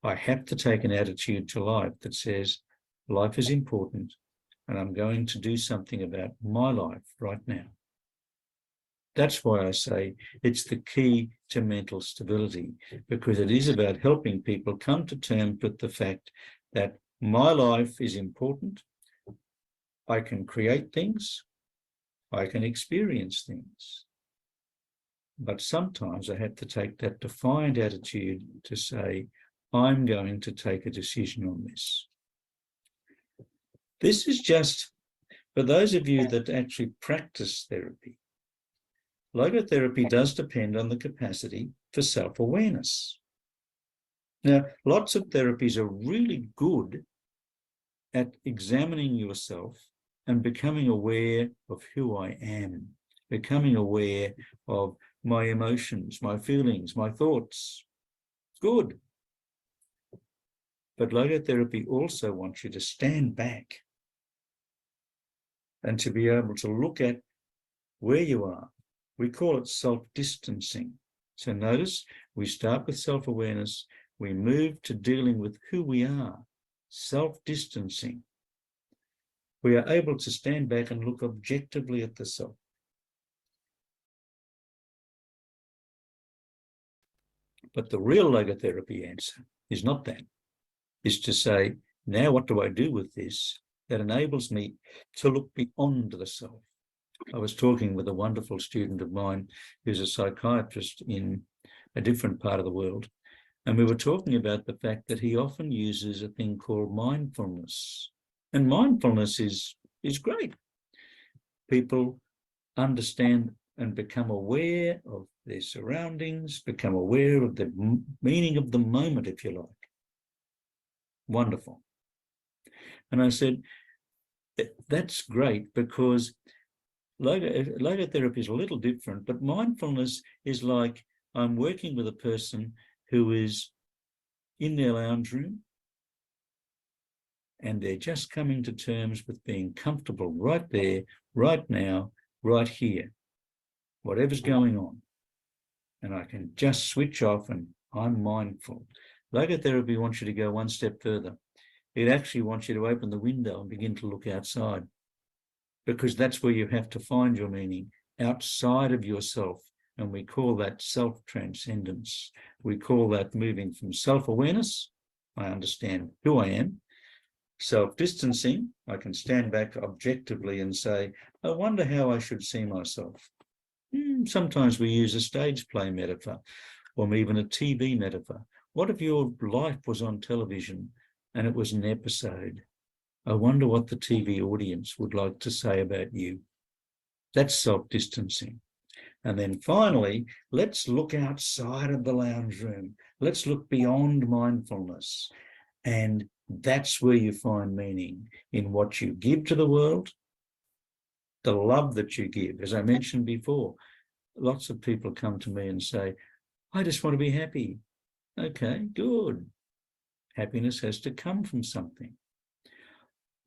I have to take an attitude to life that says, life is important and I'm going to do something about my life right now. That's why I say it's the key to mental stability, because it is about helping people come to terms with the fact that my life is important. I can create things. I can experience things. But sometimes I have to take that defiant attitude to say, I'm going to take a decision on this. This is just for those of you that actually practice therapy. Logotherapy does depend on the capacity for self-awareness. Now, lots of therapies are really good at examining yourself and becoming aware of who I am, becoming aware of my emotions, my feelings, my thoughts. Good. But logotherapy also wants you to stand back and to be able to look at where you are. We call it self-distancing. So notice, we start with self-awareness, we move to dealing with who we are, self-distancing. We are able to stand back and look objectively at the self. But the real logotherapy answer is not that. Is to say, now what do I do with this that enables me to look beyond the self? I was talking with a wonderful student of mine who's a psychiatrist in a different part of the world, and we were talking about the fact that he often uses a thing called mindfulness. And mindfulness is great. People understand and become aware of their surroundings, become aware of the meaning of the moment, if you like. Wonderful. And I said, that's great, because logotherapy is a little different, but mindfulness is like I'm working with a person who is in their lounge room and they're just coming to terms with being comfortable right there, right now, right here, whatever's going on. And I can just switch off and I'm mindful. Logotherapy wants you to go one step further. It actually wants you to open the window and begin to look outside, because that's where you have to find your meaning, outside of yourself. And we call that self-transcendence. We call that moving from self-awareness, I understand who I am, self-distancing, I can stand back objectively and say, I wonder how I should see myself. Sometimes we use a stage play metaphor, or even a TV metaphor. What if your life was on television and it was an episode? I wonder what the TV audience would like to say about you. That's self-distancing. And then finally, let's look outside of the lounge room. Let's look beyond mindfulness. And that's where you find meaning, in what you give to the world the love that you give. As I mentioned before, lots of people come to me and say, I just want to be happy. Okay, good. Happiness has to come from something.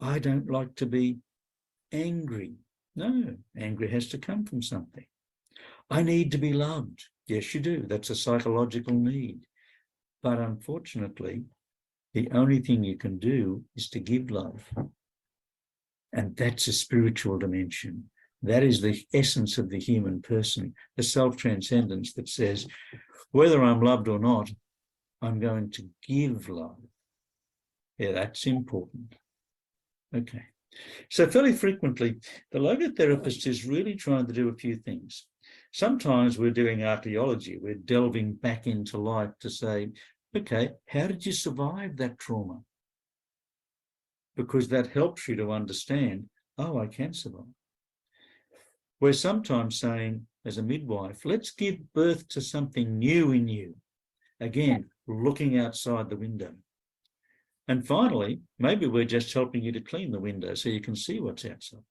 I don't like to be angry. No, anger has to come from something. I need to be loved. Yes, you do. That's a psychological need. But unfortunately, the only thing you can do is to give love. And that's a spiritual dimension. That is the essence of the human person, the self-transcendence that says, whether I'm loved or not, I'm going to give love. Yeah, that's important. Okay. So fairly frequently, the logotherapist is really trying to do a few things. Sometimes we're doing archaeology. We're delving back into life to say, okay, how did you survive that trauma? Because that helps you to understand, oh, I can survive. We're sometimes saying, as a midwife, let's give birth to something new in you. Again, looking outside the window. And finally, maybe we're just helping you to clean the window so you can see what's outside.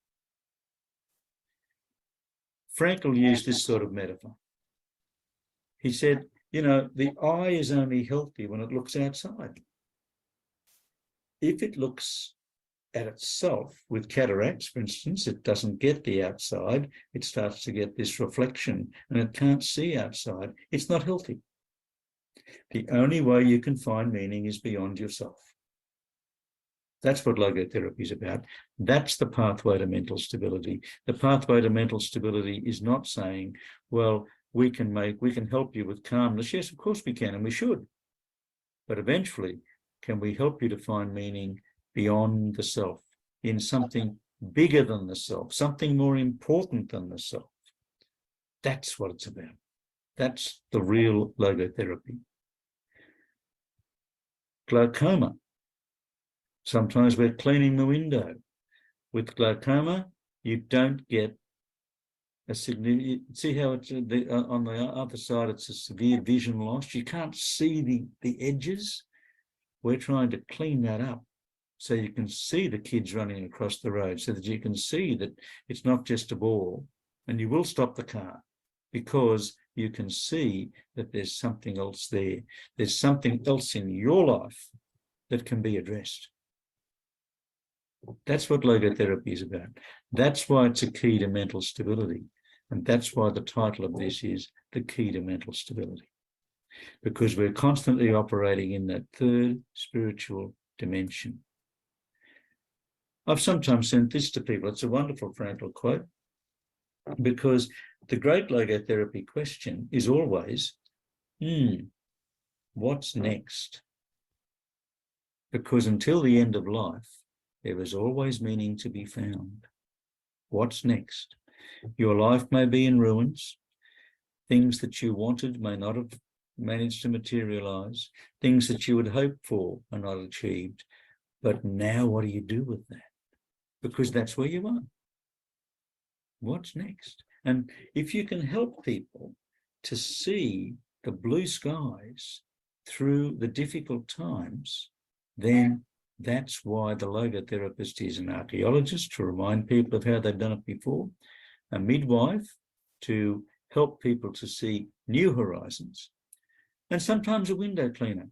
Frankl used this sort of metaphor. He said, you know, the eye is only healthy when it looks outside. If it looks at itself with cataracts, for instance, it doesn't get the outside, it starts to get this reflection and it can't see outside. It's not healthy. The only way you can find meaning is beyond yourself. That's what logotherapy is about. That's the pathway to mental stability. The pathway to mental stability is not saying, well, we can help you with calmness. Yes, of course we can, and we should. But eventually, can we help you to find meaning beyond the self, in something bigger than the self, something more important than the self? That's what it's about. That's the real logotherapy. Glaucoma. Sometimes we're cleaning the window. With glaucoma, you don't get a significant, see how it's on the other side, it's a severe vision loss. You can't see the edges. We're trying to clean that up so you can see the kids running across the road, so that you can see that it's not just a ball, and you will stop the car because you can see that there's something else there. There's something else in your life that can be addressed. That's what logotherapy is about. That's why it's a key to mental stability. And that's why the title of this is The Key to Mental Stability. Because we're constantly operating in that third spiritual dimension. I've sometimes sent this to people. It's a wonderful Frankl quote. Because the great logotherapy question is always, what's next? Because until the end of life, there is always meaning to be found. What's next? Your life may be in ruins. Things that you wanted may not have managed to materialize. Things that you had hoped for are not achieved. But now what do you do with that? Because that's where you are. What's next? And if you can help people to see the blue skies through the difficult times, then that's why the logotherapist is an archaeologist, to remind people of how they've done it before, a midwife to help people to see new horizons, and sometimes a window cleaner,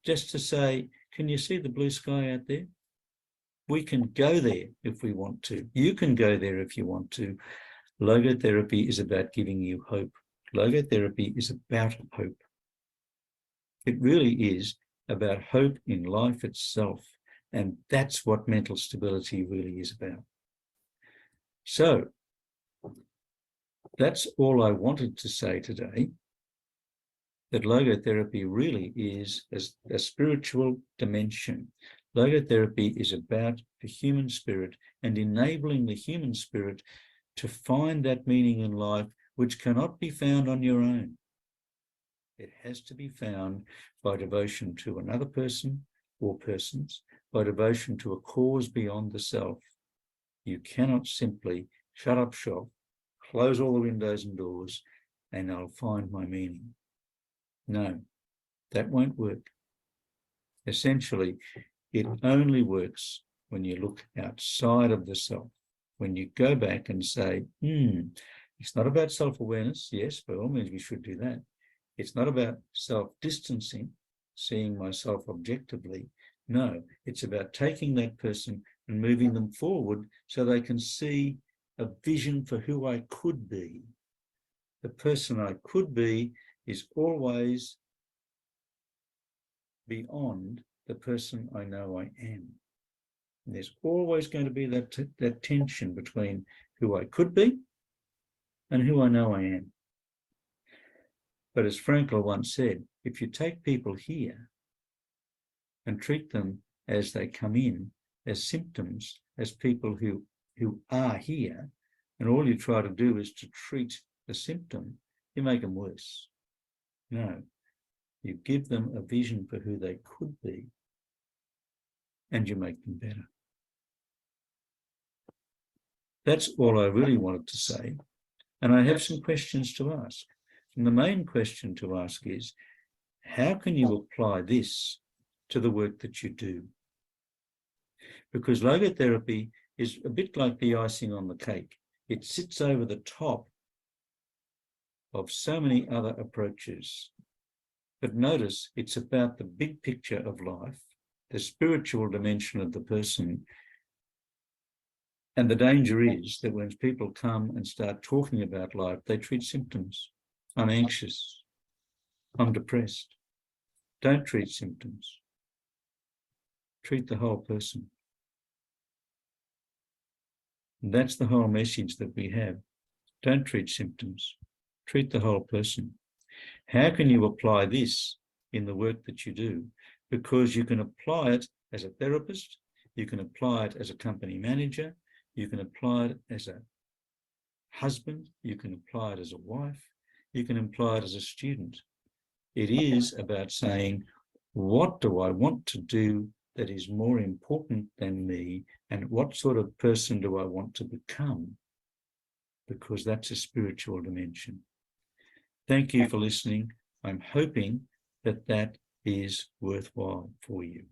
just to say, can you see the blue sky out there? We can go there if we want to. You can go there if you want to. Logotherapy is about giving you hope. Logotherapy is about hope. It really is about hope in life itself. And that's what mental stability really is about. So that's all I wanted to say today, that logotherapy really is a spiritual dimension. Logotherapy is about the human spirit and enabling the human spirit to find that meaning in life which cannot be found on your own. It has to be found by devotion to another person or persons, by devotion to a cause beyond the self. You cannot simply shut up shop, close all the windows and doors, and I'll find my meaning. No, that won't work. Essentially, it only works when you look outside of the self. when you go back and say, it's not about self-awareness. Yes, by all means, we should do that. It's not about self-distancing, seeing myself objectively. No, it's about taking that person and moving them forward so they can see a vision for who I could be. The person I could be is always beyond the person I know I am. And there's always going to be that tension between who I could be and who I know I am. But as Frankl once said, if you take people here and treat them as they come in, as symptoms, as people who are here, and all you try to do is to treat the symptom, you make them worse. No, you give them a vision for who they could be, and you make them better. That's all I really wanted to say. And I have some questions to ask. And the main question to ask is, how can you apply this to the work that you do? Because logotherapy is a bit like the icing on the cake. It sits over the top of so many other approaches. But notice, it's about the big picture of life, the spiritual dimension of the person. And the danger is that when people come and start talking about life, they treat symptoms. I'm anxious. I'm depressed. Don't treat symptoms. Treat the whole person. And that's the whole message that we have. Don't treat symptoms. Treat the whole person. How can you apply this in the work that you do? Because you can apply it as a therapist, you can apply it as a company manager, you can apply it as a husband, you can apply it as a wife, you can apply it as a student. It is about saying, what do I want to do that is more important than me, and what sort of person do I want to become? Because that's a spiritual dimension. Thank you for listening. I'm hoping that that is worthwhile for you.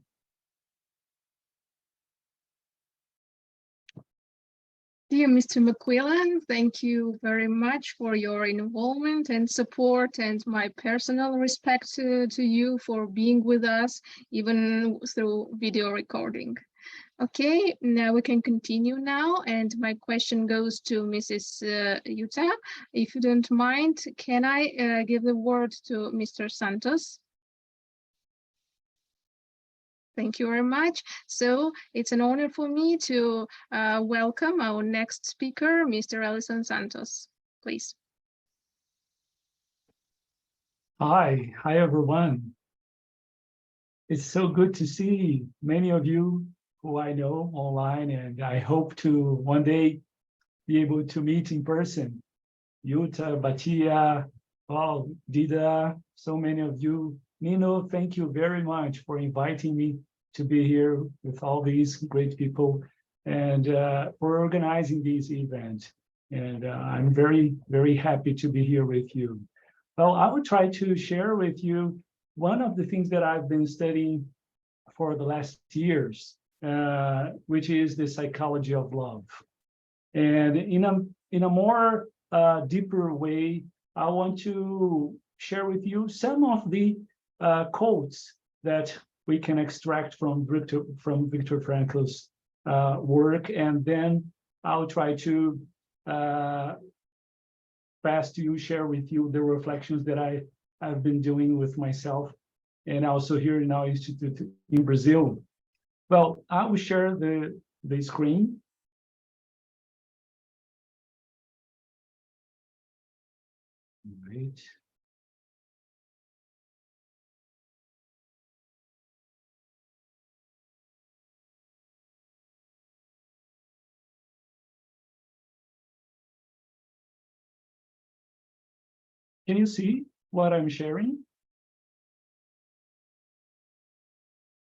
Dear Mr. McQuillan, thank you very much for your involvement and support, and my personal respect to you for being with us, even through video recording. Okay, now we can continue now, and my question goes to Mrs. Yuta. If you don't mind, can I give the word to Mr. Santos? Thank you very much. So it's an honor for me to welcome our next speaker, Mr. Ellison Santos. Please. Hi everyone. It's so good to see many of you who I know online, and I hope to one day be able to meet in person. Yuta, Batia, Dida, so many of you. Nino, thank you very much for inviting me to be here with all these great people and for organizing this event. And I'm very, very happy to be here with you. Well, I will try to share with you one of the things that I've been studying for the last years, which is the psychology of love. And in a more deeper way, I want to share with you some of the quotes that we can extract from Viktor Frankl's work, and then I'll try to pass to you, share with you the reflections that I've been doing with myself, and also here in our institute in Brazil. Well, I will share the screen. Right. Can you see what I'm sharing?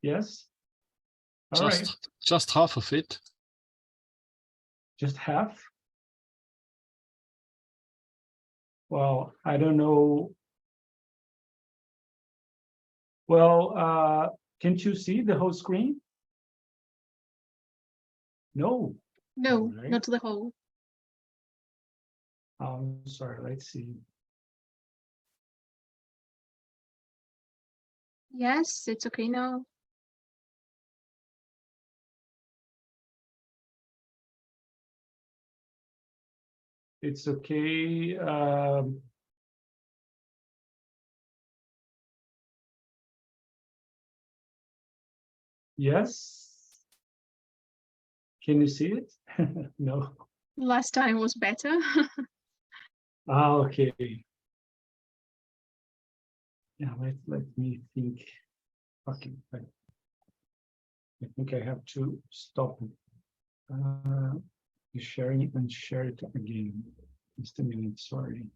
Yes? All right. Just half of it. Just half? Well, I don't know. Well, can't you see the whole screen? No, No, Right. not the whole. Sorry, let's see. Yes, it's okay now. It's okay. Yes. Can you see it? No. Last time was better. Okay. Yeah, let me think. Okay, I think I have to stop the sharing and share it again. Just a minute, sorry.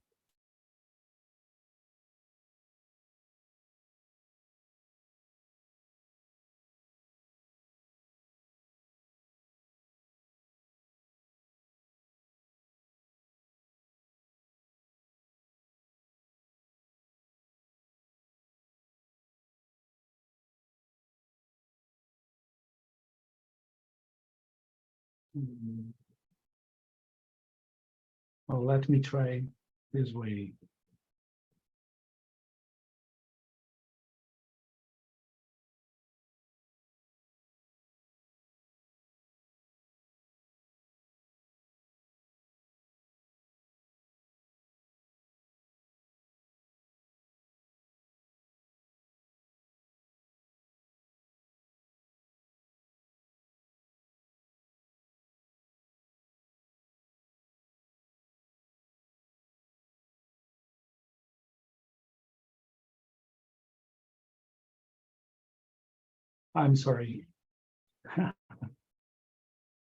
Oh, let me try this way. I'm sorry.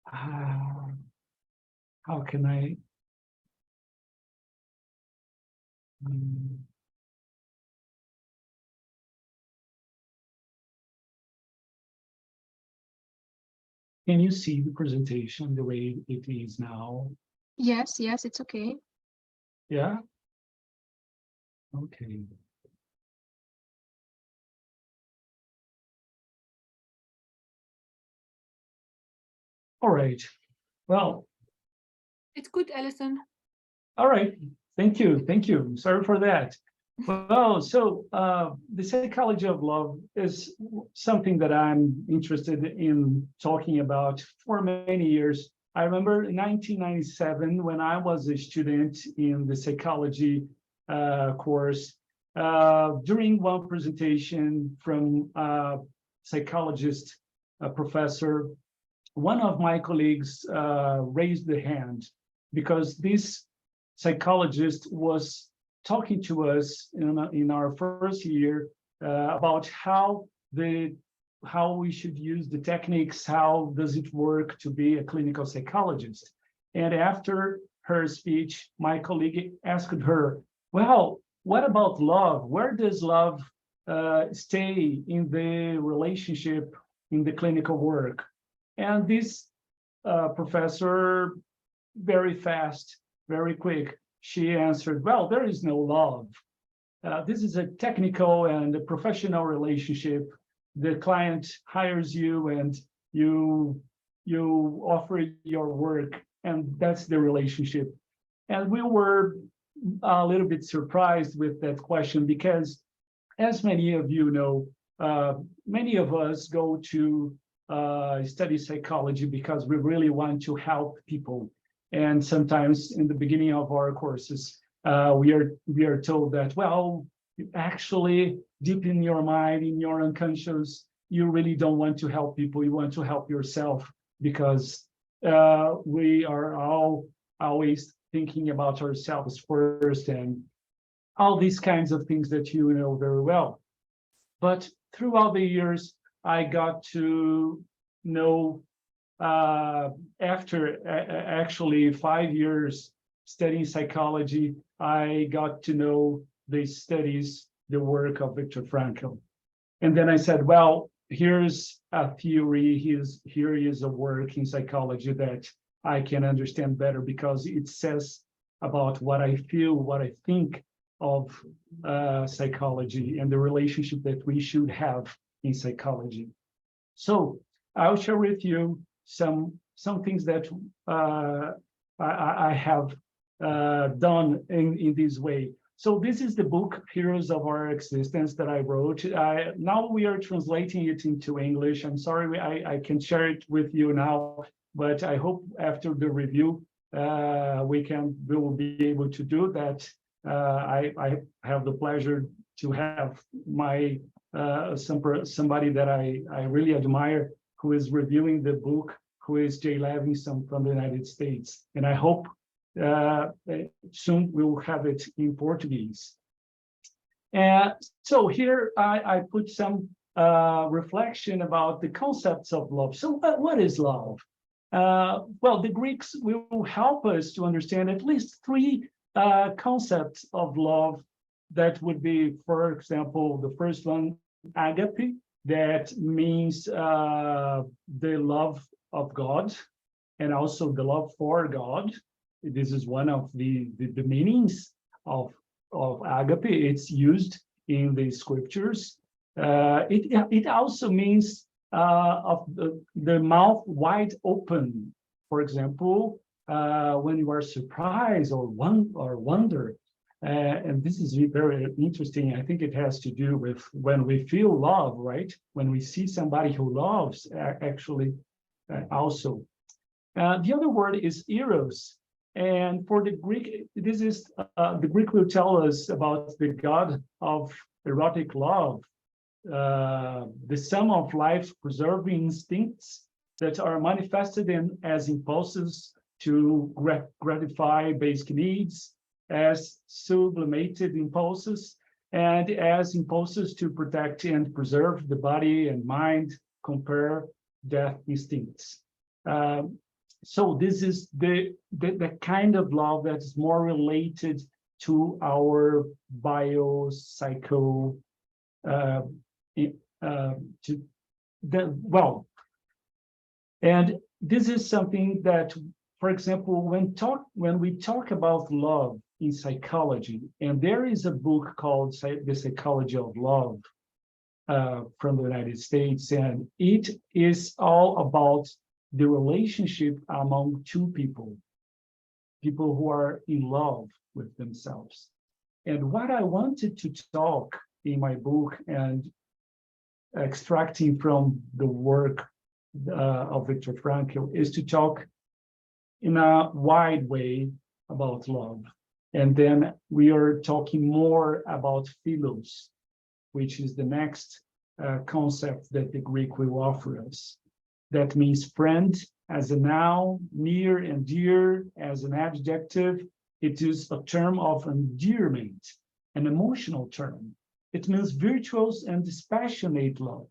How can I? Can you see the presentation the way it is now? Yes, yes, it's okay. Yeah? Okay. All right. Well, It's good, Alison. all right. Thank you. Thank you. Sorry for that. Well, so the psychology of love is something that I'm interested in talking about for many years. I remember in 1997, when I was a student in the psychology course, during one presentation from a psychologist, a professor, one of my colleagues raised the hand because this psychologist was talking to us in our first year about how we should use the techniques, how does it work to be a clinical psychologist. And after her speech, my colleague asked her, well, what about love? Where does love stay in the relationship, in the clinical work? And this professor, very fast, very quick, she answered, well, there is no love. This is a technical and a professional relationship. The client hires you and you offer your work, and that's the relationship. And we were a little bit surprised with that question because, as many of you know, many of us go to study psychology because we really want to help people. And sometimes in the beginning of our courses, we are told that, well, actually, deep in your mind, in your unconscious, you really don't want to help people. You want to help yourself because we are all always thinking about ourselves first and all these kinds of things that you know very well. But throughout the years, I got to know, after actually 5 years studying psychology, I got to know the studies, the work of Viktor Frankl. And then I said, well, here's a theory, here is a work in psychology that I can understand better because it says about what I feel, what I think of psychology and the relationship that we should have in psychology. So I'll share with you some some things that I have done in this way. So this is the book, Heroes of Our Existence, that I wrote. Now we are translating it into English. I'm sorry I can't share it with you now, but I hope after the review, we will be able to do that. I have the pleasure to have my somebody that I really admire who is reviewing the book, who is Jay Levinson from the United States. And I hope soon we will have it in Portuguese. So here I put some reflection about the concepts of love. So what is love? Well, the Greeks will help us to understand at least three concepts of love. That would be, for example, the first one, agape, that means the love of God and also the love for God. This is one of the meanings of agape. It's used in the scriptures. It also means of the mouth wide open. For example, when you are surprised or wonder, and this is very interesting. I think it has to do with when we feel love, right? When we see somebody who loves, actually, also. The other word is eros. And for the Greek, this is the Greek will tell us about the god of erotic love, the sum of life-preserving instincts that are manifested as impulses to gratify basic needs, as sublimated impulses, and as impulses to protect and preserve the body and mind, compare death instincts. So this is the kind of love that is more related to our biopsycho, and this is something that, for example, when we talk about love in psychology, and there is a book called The Psychology of Love from the United States, and it is all about the relationship among two people who are in love with themselves. And what I wanted to talk in my book and extracting from the work of Viktor Frankl is to talk in a wide way about love. And then we are talking more about philos, which is the next concept that the Greek will offer us. That means friend as a noun, near and dear as an adjective. It is a term of endearment, an emotional term. It means virtuous and dispassionate love.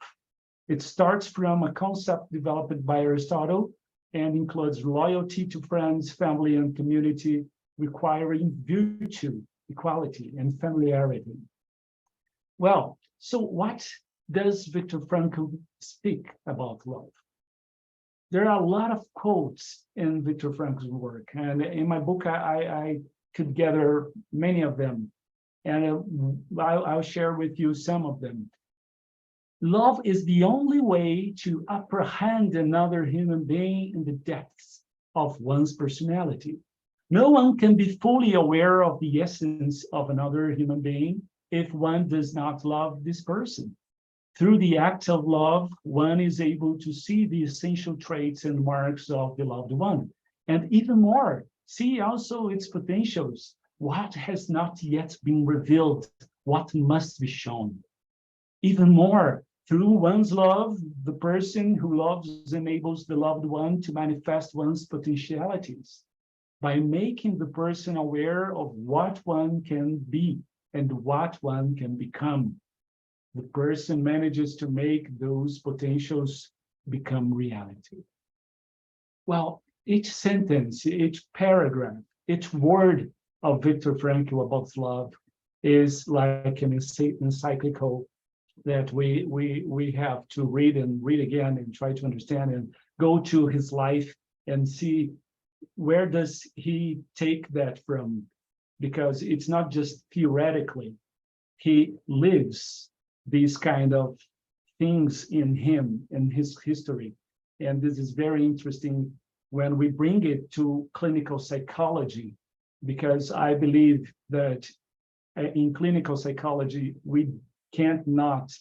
It starts from a concept developed by Aristotle and includes loyalty to friends, family, and community, requiring virtue, equality, and familiarity. Well, so what does Viktor Frankl speak about love? There are a lot of quotes in Viktor Frankl's work, and in my book, I could gather many of them, and I'll share with you some of them. Love is the only way to apprehend another human being in the depths of one's personality. No one can be fully aware of the essence of another human being if one does not love this person. Through the act of love, one is able to see the essential traits and marks of the loved one, and even more, see also its potentials, what has not yet been revealed, what must be shown. Even more, through one's love, the person who loves enables the loved one to manifest one's potentialities by making the person aware of what one can be and what one can become. The person manages to make those potentials become reality. Well, each sentence, each paragraph, each word of Viktor Frankl about love is like an encyclical that we have to read and read again and try to understand and go to his life and see where does he take that from, because it's not just theoretically. He lives these kind of things in him, in his history. And this is very interesting when we bring it to clinical psychology, because I believe that in clinical psychology, we cannot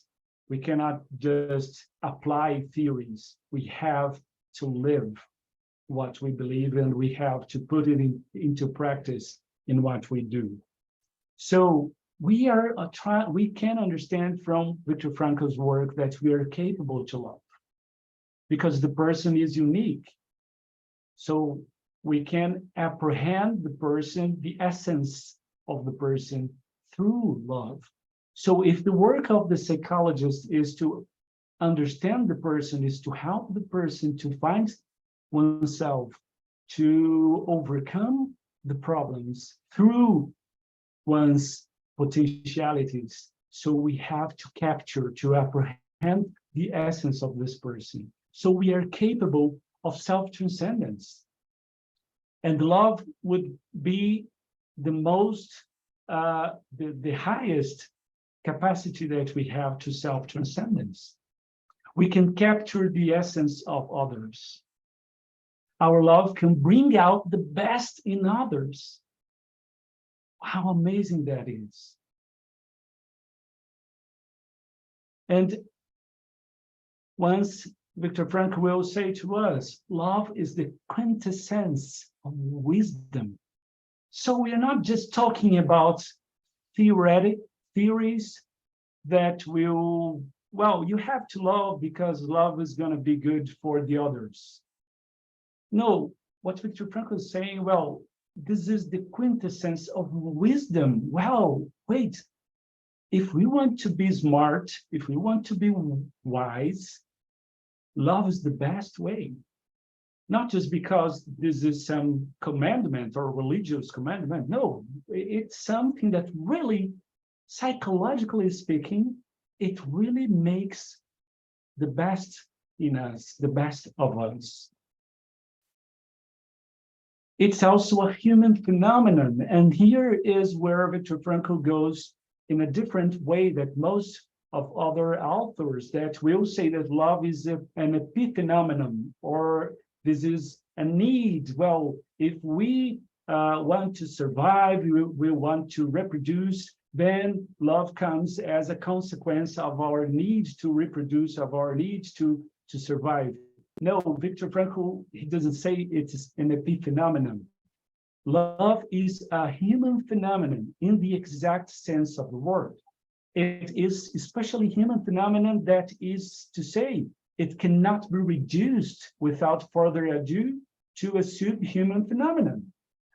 just apply theories. We have to live what we believe, and we have to put it into practice in what we do. So we can understand from Viktor Frankl's work that we are capable to love, because the person is unique. So we can apprehend the person, the essence of the person, through love. So if the work of the psychologist is to understand the person, is to help the person to find oneself, to overcome the problems through one's potentialities. So we have to capture, to apprehend the essence of this person. So we are capable of self-transcendence. And love would be the most, the highest capacity that we have to self-transcendence. We can capture the essence of others. Our love can bring out the best in others. How amazing that is. And once Viktor Frankl will say to us, love is the quintessence of wisdom. So we are not just talking about theories that will, well, you have to love because love is going to be good for the others. No, what Viktor Frankl is saying, well, this is the quintessence of wisdom. Well, wait, if we want to be smart, if we want to be wise, love is the best way. Not just because this is some commandment or religious commandment. No, it's something that really, psychologically speaking, it really makes the best in us, the best of us. It's also a human phenomenon. And here is where Viktor Frankl goes in a different way that most of other authors that will say that love is an epiphenomenon, or this is a need. Well, if we want to survive, we want to reproduce, then love comes as a consequence of our need to reproduce, of our need to survive. No, Viktor Frankl, he doesn't say it's an epiphenomenon. Love is a human phenomenon in the exact sense of the word. It is especially human phenomenon, that is to say, it cannot be reduced without further ado to a subhuman phenomenon,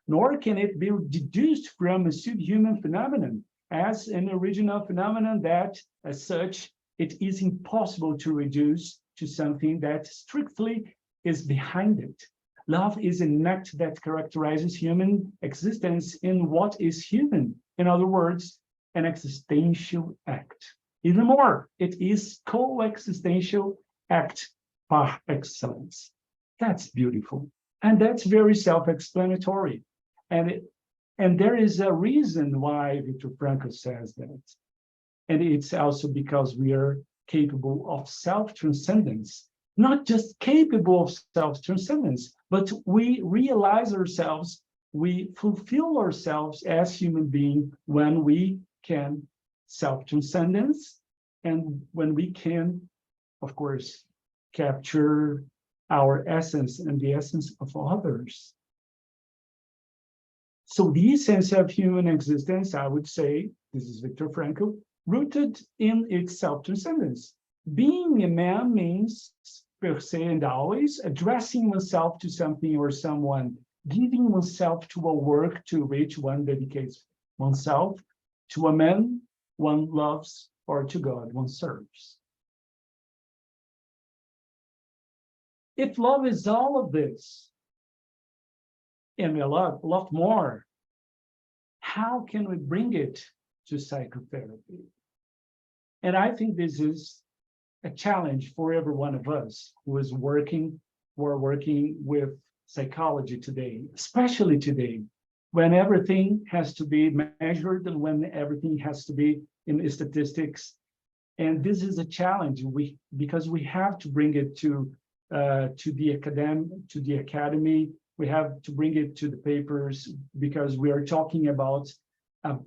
nor can it be deduced from a subhuman phenomenon as an original phenomenon that, as such, it is impossible to reduce to something that strictly is behind it. Love is an act that characterizes human existence in what is human. In other words, an existential act. Even more, it is coexistential act par excellence. That's beautiful. And that's very self-explanatory. And there is a reason why Viktor Frankl says that. And it's also because we are capable of self-transcendence. Not just capable of self-transcendence, but we realize ourselves, we fulfill ourselves as human beings when we can self-transcendence, and when we can, of course, capture our essence and the essence of others. So the essence of human existence, I would say, this is Viktor Frankl, rooted in its self-transcendence. Being a man means, per se and always, addressing oneself to something or someone, giving oneself to a work to which one dedicates oneself, to a man one loves, or to God one serves. If love is all of this, and a lot more, how can we bring it to psychotherapy? And I think this is a challenge for every one of us who is working with psychology today, especially today, when everything has to be measured and when everything has to be in statistics. And this is a challenge because we have to bring it to to the academy. We have to bring it to the papers because we are talking about a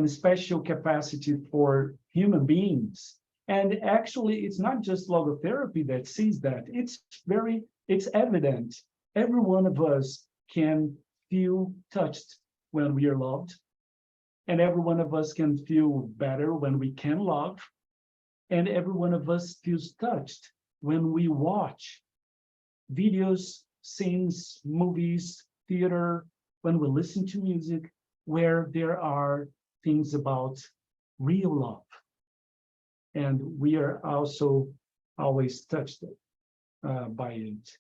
special capacity for human beings. And actually, it's not just logotherapy that sees that. It's evident. Every one of us can feel touched when we are loved. And every one of us can feel better when we can love. And every one of us feels touched when we watch videos, scenes, movies, theater, when we listen to music, where there are things about real love. And we are also always touched by it.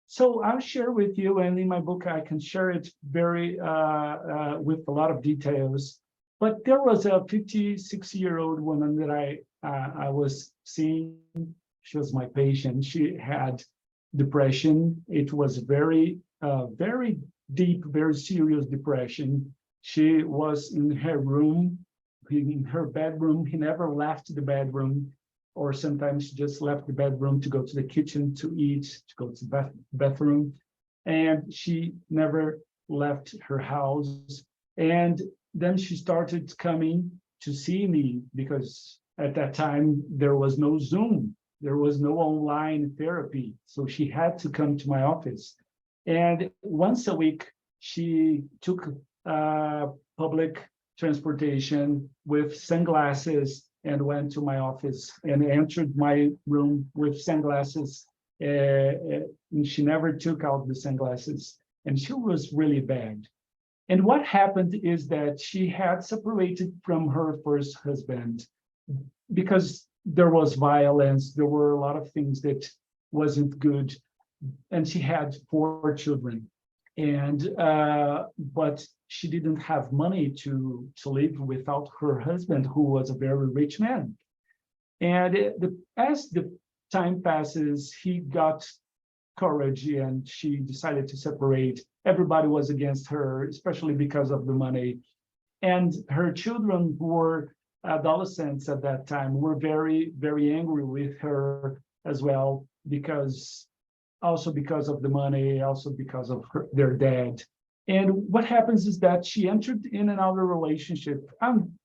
So I'll share with you, and in my book, I can share it very with a lot of details. But there was a 56-year-old woman that I was seeing. She was my patient. She had depression. It was very deep, very serious depression. She was in her room, in her bedroom. He never left the bedroom, or sometimes she just left the bedroom to go to the kitchen to eat, to go to the bathroom. And she never left her house. And then she started coming to see me, because at that time there was no Zoom, there was no online therapy. So she had to come to my office. And once a week, she took public transportation with sunglasses and went to my office and entered my room with sunglasses. And she never took out the sunglasses, and she was really bad. And what happened is that she had separated from her first husband because there was violence. There were a lot of things that wasn't good. And she had 4 children. And but she didn't have money to live without her husband, who was a very rich man. And as the time passes, he got courage and she decided to separate. Everybody was against her, especially because of the money. And her children, who were adolescents at that time, were very, very angry with her as well, because of the money, also because of their dad. And what happens is that she entered in another relationship. I'm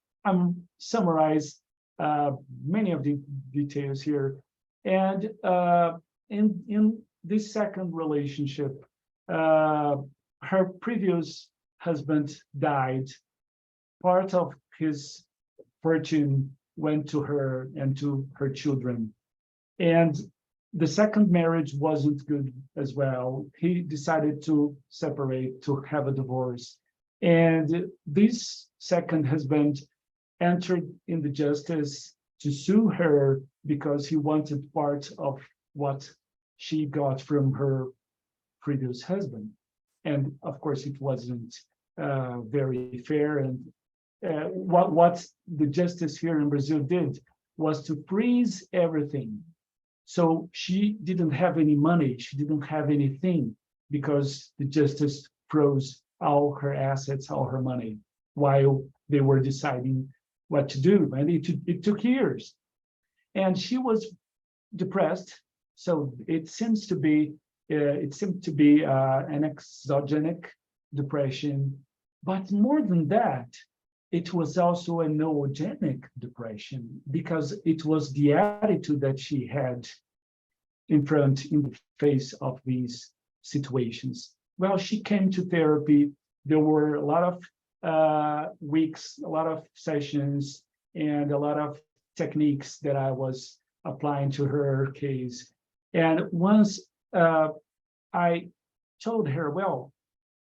summarize many of the details here. And in this second relationship, her previous husband died. Part of his fortune went to her and to her children. And the second marriage wasn't good as well. He decided to separate, to have a divorce. And this second husband entered in the justice to sue her because he wanted part of what she got from her previous husband. And of course, it wasn't very fair. And what the justice here in Brazil did was to freeze everything. So she didn't have any money, she didn't have anything, because the justice froze all her assets, all her money, while they were deciding what to do. And it took years. And she was depressed. So it seemed to be an exogenic depression. But more than that, it was also a noogenic depression, because it was the attitude that she had in the face of these situations. Well, she came to therapy. There were a lot of weeks, a lot of sessions, and a lot of techniques that I was applying to her case. And once I told her, well,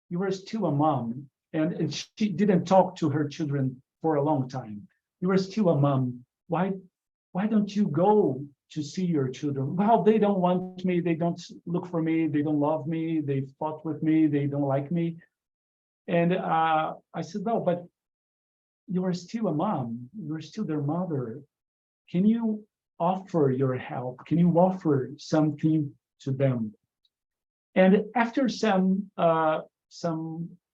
you are still a mom. And she didn't talk to her children for a long time. You are still a mom. Why don't you go to see your children? Well, they don't want me. They don't look for me. They don't love me. They fought with me. They don't like me. And I said, no, but you are still a mom. You are still their mother. Can you offer your help? Can you offer something to them? And after some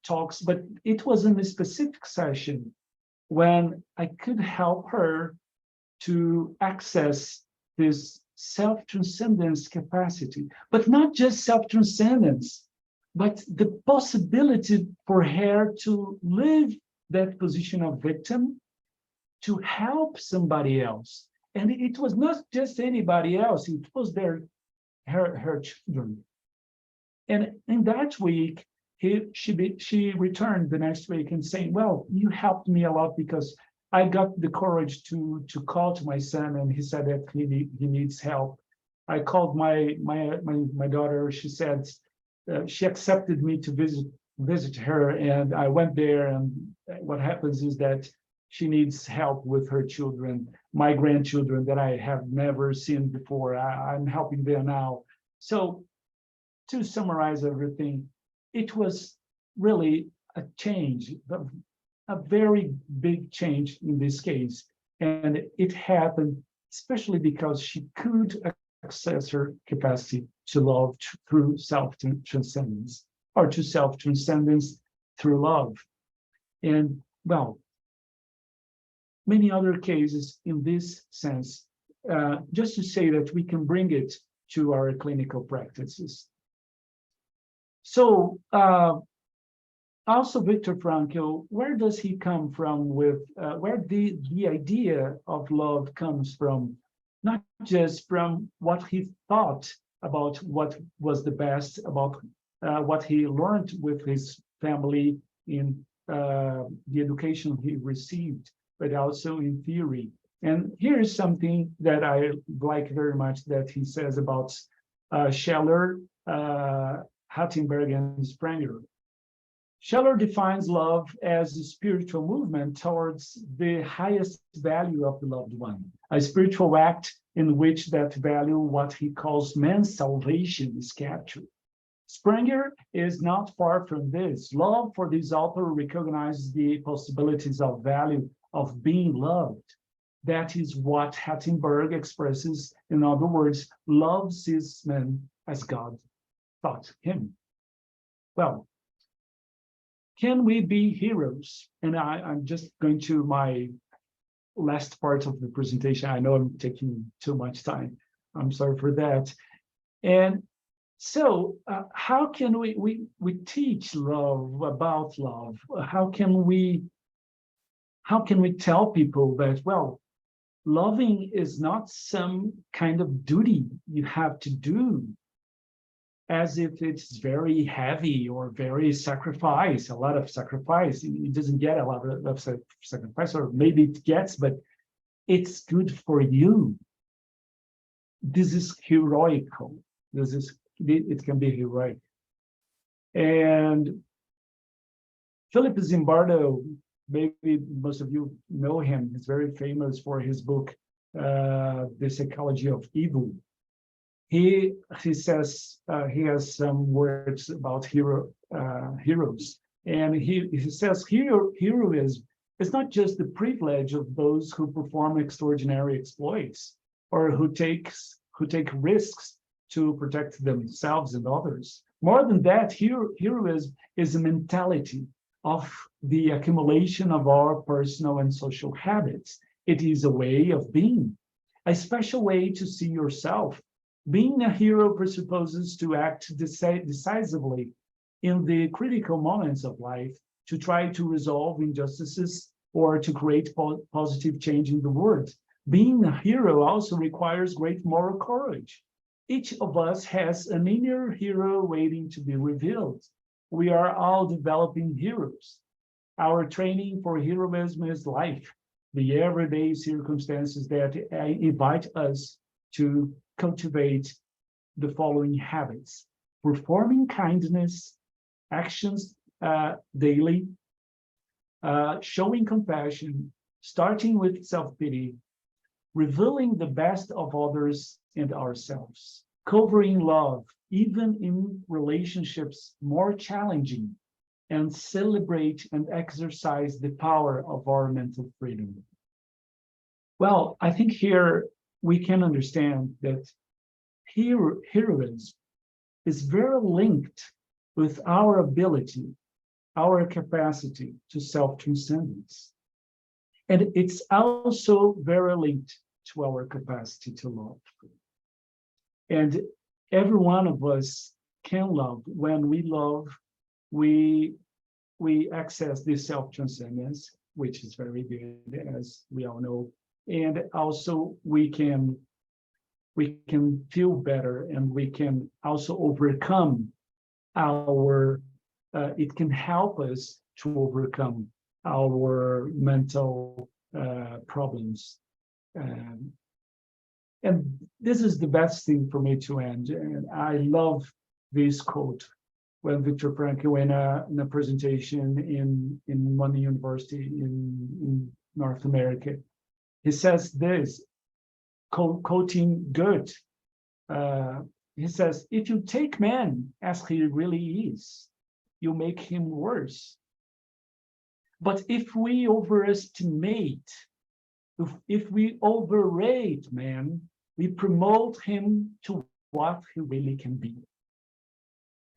talks, but it was in a specific session when I could help her to access this self-transcendence capacity, but not just self-transcendence, but the possibility for her to live that position of victim to help somebody else. And it was not just anybody else, it was her children. And in that week, she returned the next week and saying, well, you helped me a lot because I got the courage to call to my son, and he said that he needs help. I called my daughter. She said she accepted me to visit her, and I went there. And what happens is that she needs help with her children, my grandchildren that I have never seen before. I'm helping them now. So to summarize everything, it was really a change, a very big change in this case. And it happened especially because she could access her capacity to love through self-transcendence, or to self-transcendence through love. And well, many other cases in this sense, just to say that we can bring it to our clinical practices. So also Viktor Frankl, where does he come from with, where the idea of love comes from, not just from what he thought about what was the best, about what he learned with his family in the education he received, but also in theory. And here is something that I like very much that he says about Scheller, Hattenberg, and Sprenger. Scheller defines love as a spiritual movement towards the highest value of the loved one, a spiritual act in which that value, what he calls man's salvation, is captured. Sprenger is not far from this. Love for this author recognizes the possibilities of value of being loved. That is what Hattenberg expresses. In other words, love sees man as God thought him. Well, can we be heroes? And I'm just going to my last part of the presentation. I know I'm taking too much time. I'm sorry for that. And so how can we teach love, about love? How can we tell people that, well, loving is not some kind of duty you have to do, as if it's very heavy or very sacrifice, a lot of sacrifice. It doesn't get a lot of sacrifice, or maybe it gets, but it's good for you. This is heroical. It can be heroic. And Philip Zimbardo, maybe most of you know him. He's very famous for his book, The Psychology of Evil. He says he has some words about heroes, and he says heroism is not just the privilege of those who perform extraordinary exploits or who take risks to protect themselves and others. More than that, heroism is a mentality of the accumulation of our personal and social habits. It is a way of being, a special way to see yourself. Being a hero presupposes to act decisively in the critical moments of life, to try to resolve injustices or to create positive change in the world. Being a hero also requires great moral courage. Each of us has an inner hero waiting to be revealed. We are all developing heroes. Our training for heroism is life, the everyday circumstances that invite us to cultivate the following habits: performing kindness, actions daily, showing compassion, starting with self-pity, revealing the best of others and ourselves, covering love, even in relationships more challenging, and celebrate and exercise the power of our mental freedom. Well, I think here we can understand that heroism is very linked with our ability, our capacity to self-transcendence. And it's also very linked to our capacity to love. And every one of us can love. When we love, we access this self-transcendence, which is very good, as we all know. And also we can feel better, and we can also overcome our, it can help us to overcome our mental problems. And this is the best thing for me to end. And I love this quote when Viktor Frankl in a presentation in one university in North America. He says this, quoting Goethe. He says, if you take man as he really is, you make him worse. But if we overestimate, if we overrate man, we promote him to what he really can be.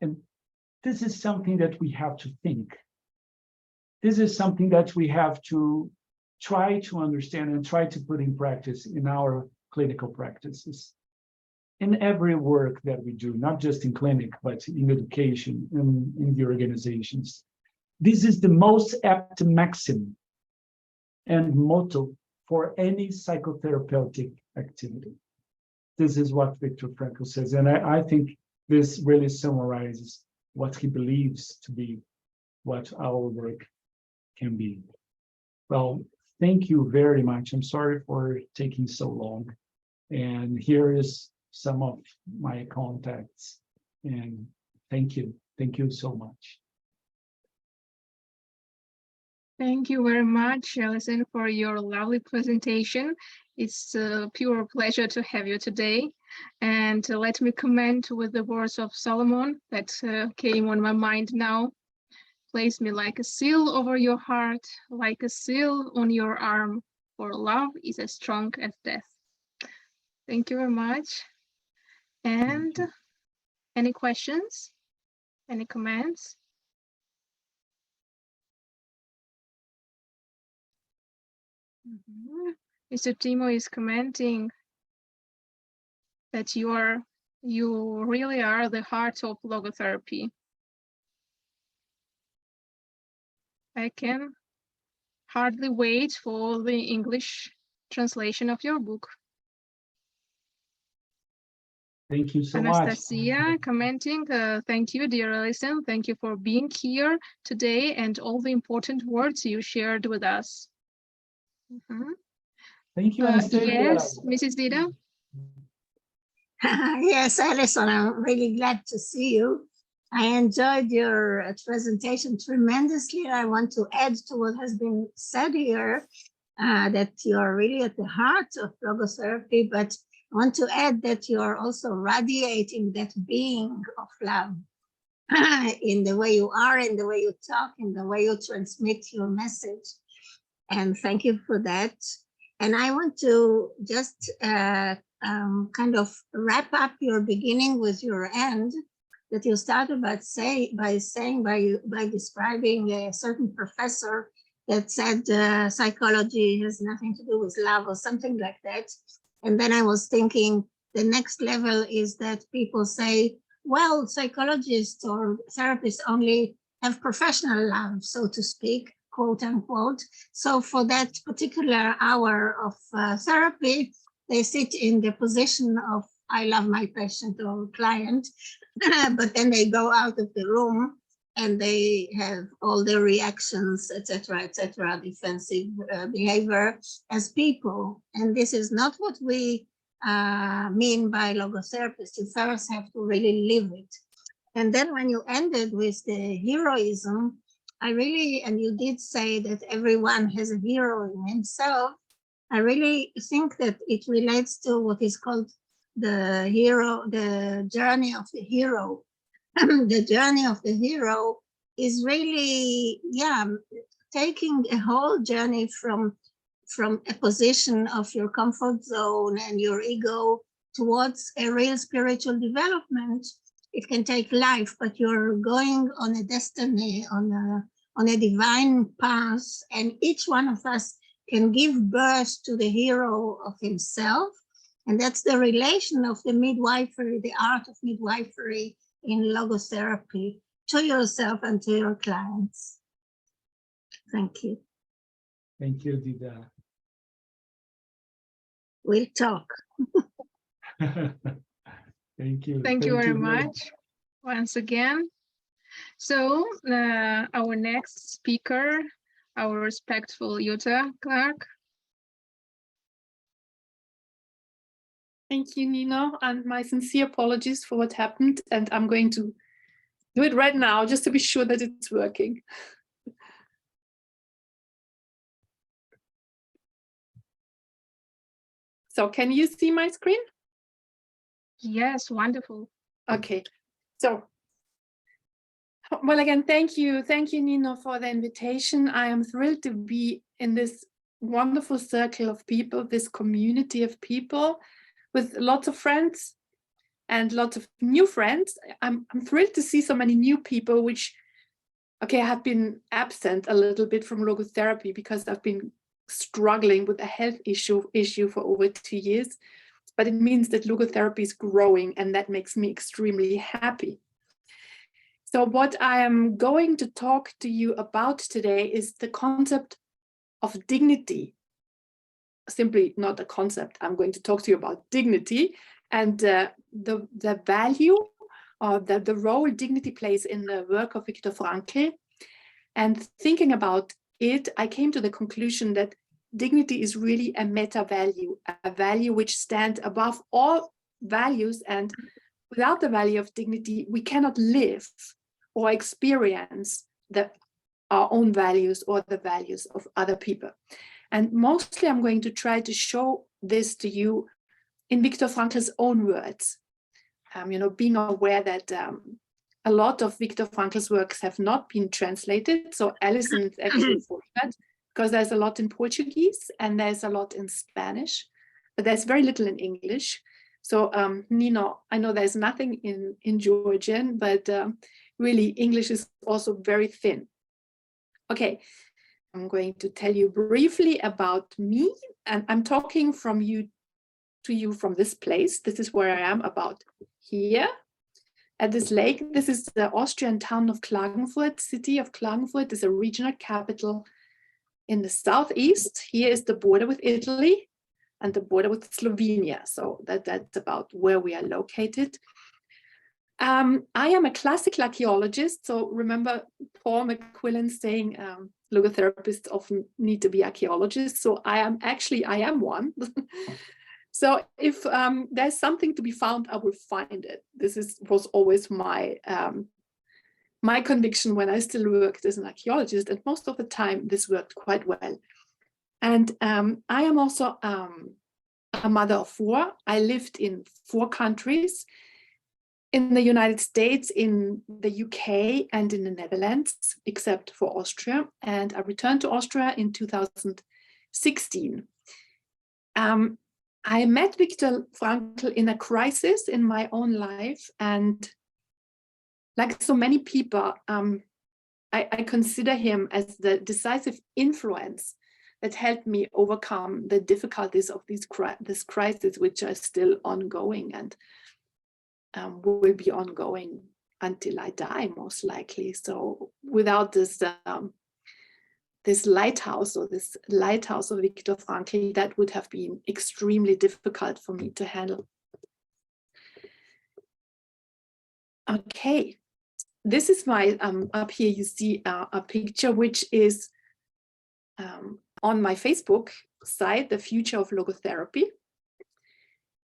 And this is something that we have to think. This is something that we have to try to understand and try to put in practice in our clinical practices. In every work that we do, not just in clinic, but in education, in the organizations. This is the most apt maxim and motto for any psychotherapeutic activity. This is what Viktor Frankl says, and I think this really summarizes what he believes to be what our work can be. Well, thank you very much. I'm sorry for taking so long. And here is some of my contacts. And thank you. Thank you so much. Thank you very much, Alison, for your lovely presentation. It's a pure pleasure to have you today. And let me comment with the words of Solomon that came on my mind now. Place me like a seal over your heart, like a seal on your arm, for love is as strong as death. Thank you very much. And any questions? Any comments? Mr. Timo is commenting that you really are the heart of logotherapy. I can hardly wait for the English translation of your book. Thank you so Anastasia much. commenting, thank you, dear Alison. Thank you for being here today and all the important words you shared with us. Thank you, Anastasia. Yes, Mrs. Dida. Yes, Alison, I'm really glad to see you. I enjoyed your presentation tremendously. I want to add to what has been said here, that you are really at the heart of logotherapy, but I want to add that you are also radiating that being of love in the way you are, in the way you talk, in the way you transmit your message. And thank you for that. And I want to just kind of wrap up your beginning with your end, that you started by describing a certain professor that said psychology has nothing to do with love or something like that. And then I was thinking the next level is that people say, well, psychologists or therapists only have professional love, so to speak, quote unquote. So for that particular hour of therapy, they sit in the position of, I love my patient or client, but then they go out of the room and they have all the reactions, etc., defensive behavior as people. And this is not what we mean by logotherapists. You first have to really live it. And then when you ended with the heroism, I really, and you did say that everyone has a hero in himself, I really think that it relates to what is called the hero, the journey of the hero. The journey of the hero is really, taking a whole journey from a position of your comfort zone and your ego towards a real spiritual development. It can take life, but you're going on a destiny, on a divine path, and each one of us can give birth to the hero of himself. And that's the relation of the midwifery, the art of midwifery in logotherapy to yourself and to your clients. Thank you. Thank you, Dida. We'll talk. Thank you. Thank you very much once again. So our next speaker, our respectful Jutta Clark. Thank you, Nino, and my sincere apologies for what happened. And I'm going to do it right now just to be sure that it's working. So can you see my screen? Yes, wonderful. Okay, so, well, again, thank you, Nino, for the invitation. I am thrilled to be in this wonderful circle of people, this community of people with lots of friends and lots of new friends. I'm thrilled to see so many new people, which, okay, I have been absent a little bit from logotherapy because I've been struggling with a health issue for over 2 years. But it means that logotherapy is growing, and that makes me extremely happy. So what I am going to talk to you about today is the concept of dignity. Simply not a concept. I'm going to talk to you about dignity and the value or the role dignity plays in the work of Viktor Frankl. And thinking about it, I came to the conclusion that dignity is really a meta value, a value which stands above all values. And without the value of dignity, we cannot live or experience our own values or the values of other people. And mostly I'm going to try to show this to you in Viktor Frankl's own words. Being aware that a lot of Viktor Frankl's works have not been translated. So Alison is actually fortunate because there's a lot in Portuguese and there's a lot in Spanish, but there's very little in English. So Nino, I know there's nothing in Georgian, but really English is also very thin. Okay. I'm going to tell you briefly about me, and I'm talking to you from this place. This is where I am, about here at this lake. This is the Austrian town of Klagenfurt. City of Klagenfurt is a regional capital in the southeast. Here is the border with Italy and the border with Slovenia. So that's about where we are located. I am a classical archaeologist. So remember Paul McQuillan saying logotherapists often need to be archaeologists. So I am one. So if there's something to be found, I will find it. This was always my conviction when I still worked as an archaeologist. And most of the time, this worked quite well. And I am also a mother of 4. I lived in 4 countries. In the United States, in the UK, and in the Netherlands, except for Austria. And I returned to Austria in 2016. I met Viktor Frankl in a crisis in my own life. And like so many people, I consider him as the decisive influence that helped me overcome the difficulties of this crisis, which are still ongoing and will be ongoing until I die, most likely. So without this lighthouse of Viktor Frankl, that would have been extremely difficult for me to handle. Okay, this is my up here. You see a picture which is on my Facebook site, The Future of Logotherapy.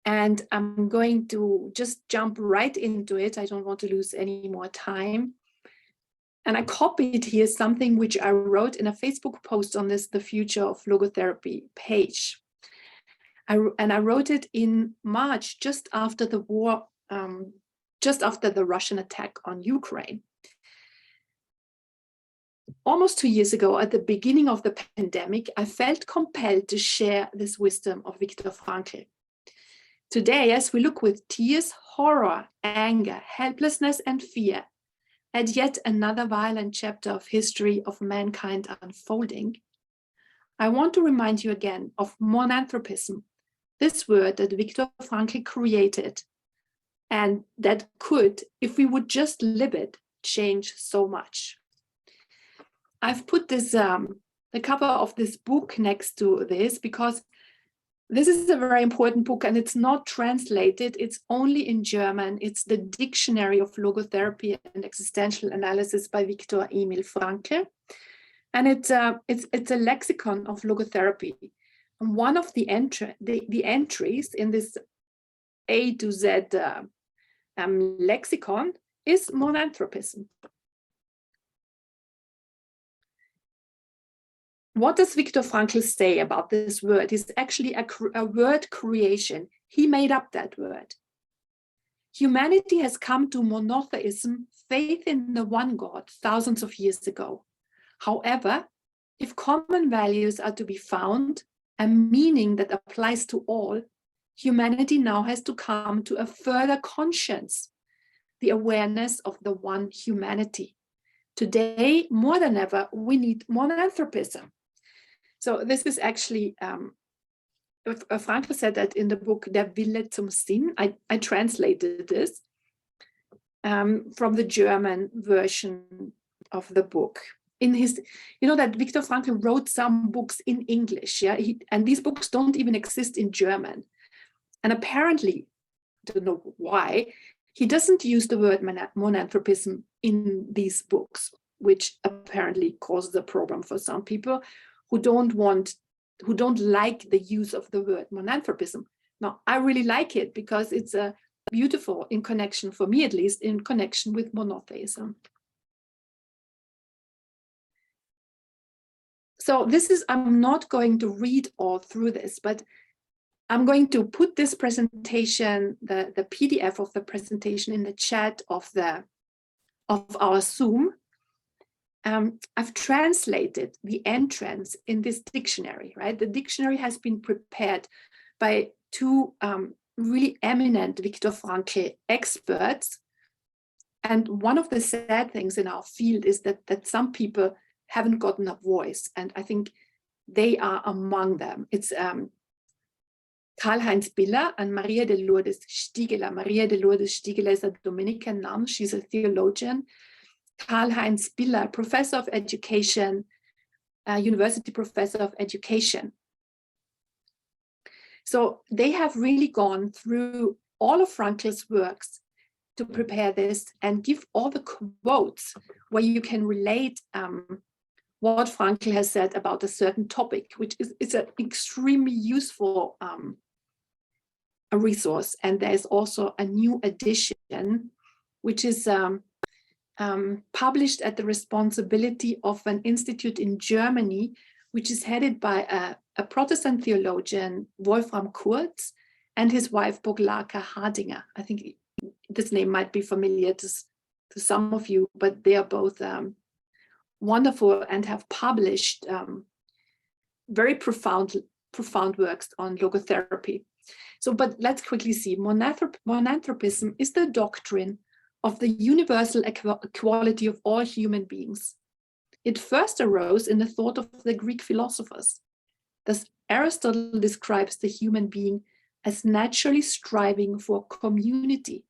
And I'm going to just jump right into it. I don't want to lose any more time. And I copied here something which I wrote in a Facebook post on this, The Future of Logotherapy page. I wrote it in March, just after the war, just after the Russian attack on Ukraine. Almost 2 years ago, at the beginning of the pandemic, I felt compelled to share this wisdom of Viktor Frankl. Today, as we look with tears, horror, anger, helplessness, and fear at yet another violent chapter of history of mankind unfolding, I want to remind you again of monanthropism, this word that Viktor Frankl created, and that could, if we would just live it, change so much. I've put this, the cover of this book next to this because this is a very important book and it's not translated. It's only in German. It's the Dictionary of Logotherapy and Existential Analysis by Viktor Emil Frankl. And it's a lexicon of logotherapy. And one of the entries in this A to Z lexicon is monanthropism. What does Viktor Frankl say about this word? It's actually a word creation. He made up that word. Humanity has come to monotheism, faith in the one God, thousands of years ago. However, if common values are to be found, a meaning that applies to all, humanity now has to come to a further conscience, the awareness of the one humanity. Today, more than ever, we need monanthropism. So this is actually, Frankl said that in the book Der Wille zum Sinn. I translated this from the German version of the book. In his, you know that Viktor Frankl wrote some books in English, yeah, and these books don't even exist in German. And apparently, I don't know why, he doesn't use the word monanthropism in these books, which apparently causes a problem for some people who don't like the use of the word monanthropism. Now, I really like it because it's a beautiful, in connection, for me at least, in connection with monotheism. So this is, I'm not going to read all through this, but I'm going to put this presentation, the PDF of the presentation, in the chat of our Zoom. I've translated the entrance in this dictionary, right? The dictionary has been prepared by two really eminent Viktor Frankl experts. And one of the sad things in our field is that some people haven't gotten a voice. And I think they are among them. It's Karl-Heinz Biller and Maria de Lourdes Stiegeler. Maria de Lourdes Stiegeler is a Dominican nun. She's a theologian. Karl-Heinz Biller, professor of education, university professor of education. So they have really gone through all of Frankl's works to prepare this and give all the quotes where you can relate what Frankl has said about a certain topic, which is an extremely useful a resource. And there's also a new edition, which is published at the responsibility of an institute in Germany, which is headed by a Protestant theologian, Wolfram Kurz, and his wife, Boglaka Hardinger. I think this name might be familiar to some of you, but they are both wonderful and have published very profound works on logotherapy. So, but let's quickly see. Monanthropism is the doctrine of the universal equality of all human beings. It first arose in the thought of the Greek philosophers. Thus, Aristotle describes the human being as naturally striving for community.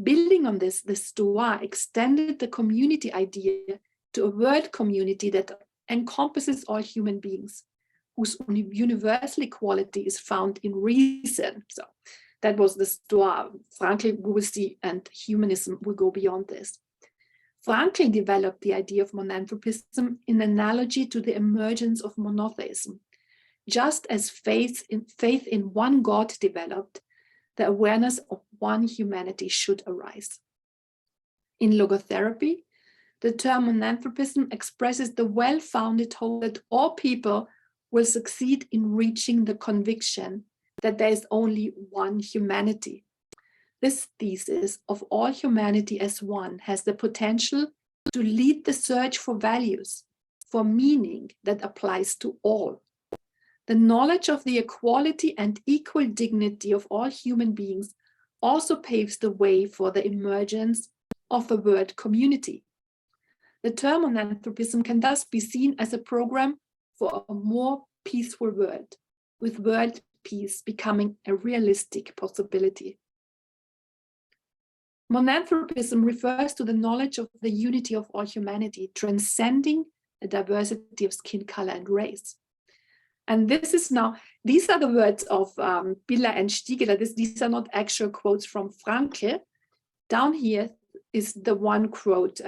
Building on this, the Stoa extended the community idea to a word community that encompasses all human beings, whose universal equality is found in reason. So that was the Stoa. Frankl, we will see, and humanism will go beyond this. Frankl developed the idea of monanthropism in analogy to the emergence of monotheism. Just as faith in one God developed, the awareness of one humanity should arise. In logotherapy, the term monanthropism expresses the well-founded hope that all people will succeed in reaching the conviction that there is only one humanity. This thesis of all humanity as one has the potential to lead the search for values, for meaning that applies to all. The knowledge of the equality and equal dignity of all human beings also paves the way for the emergence of a word community. The term monanthropism can thus be seen as a program for a more peaceful world, with world peace becoming a realistic possibility. Monanthropism refers to the knowledge of the unity of all humanity, transcending the diversity of skin color and race. And this is now, these are the words of Biller and Stiegler. These are not actual quotes from Frankl. Down here is the one quote,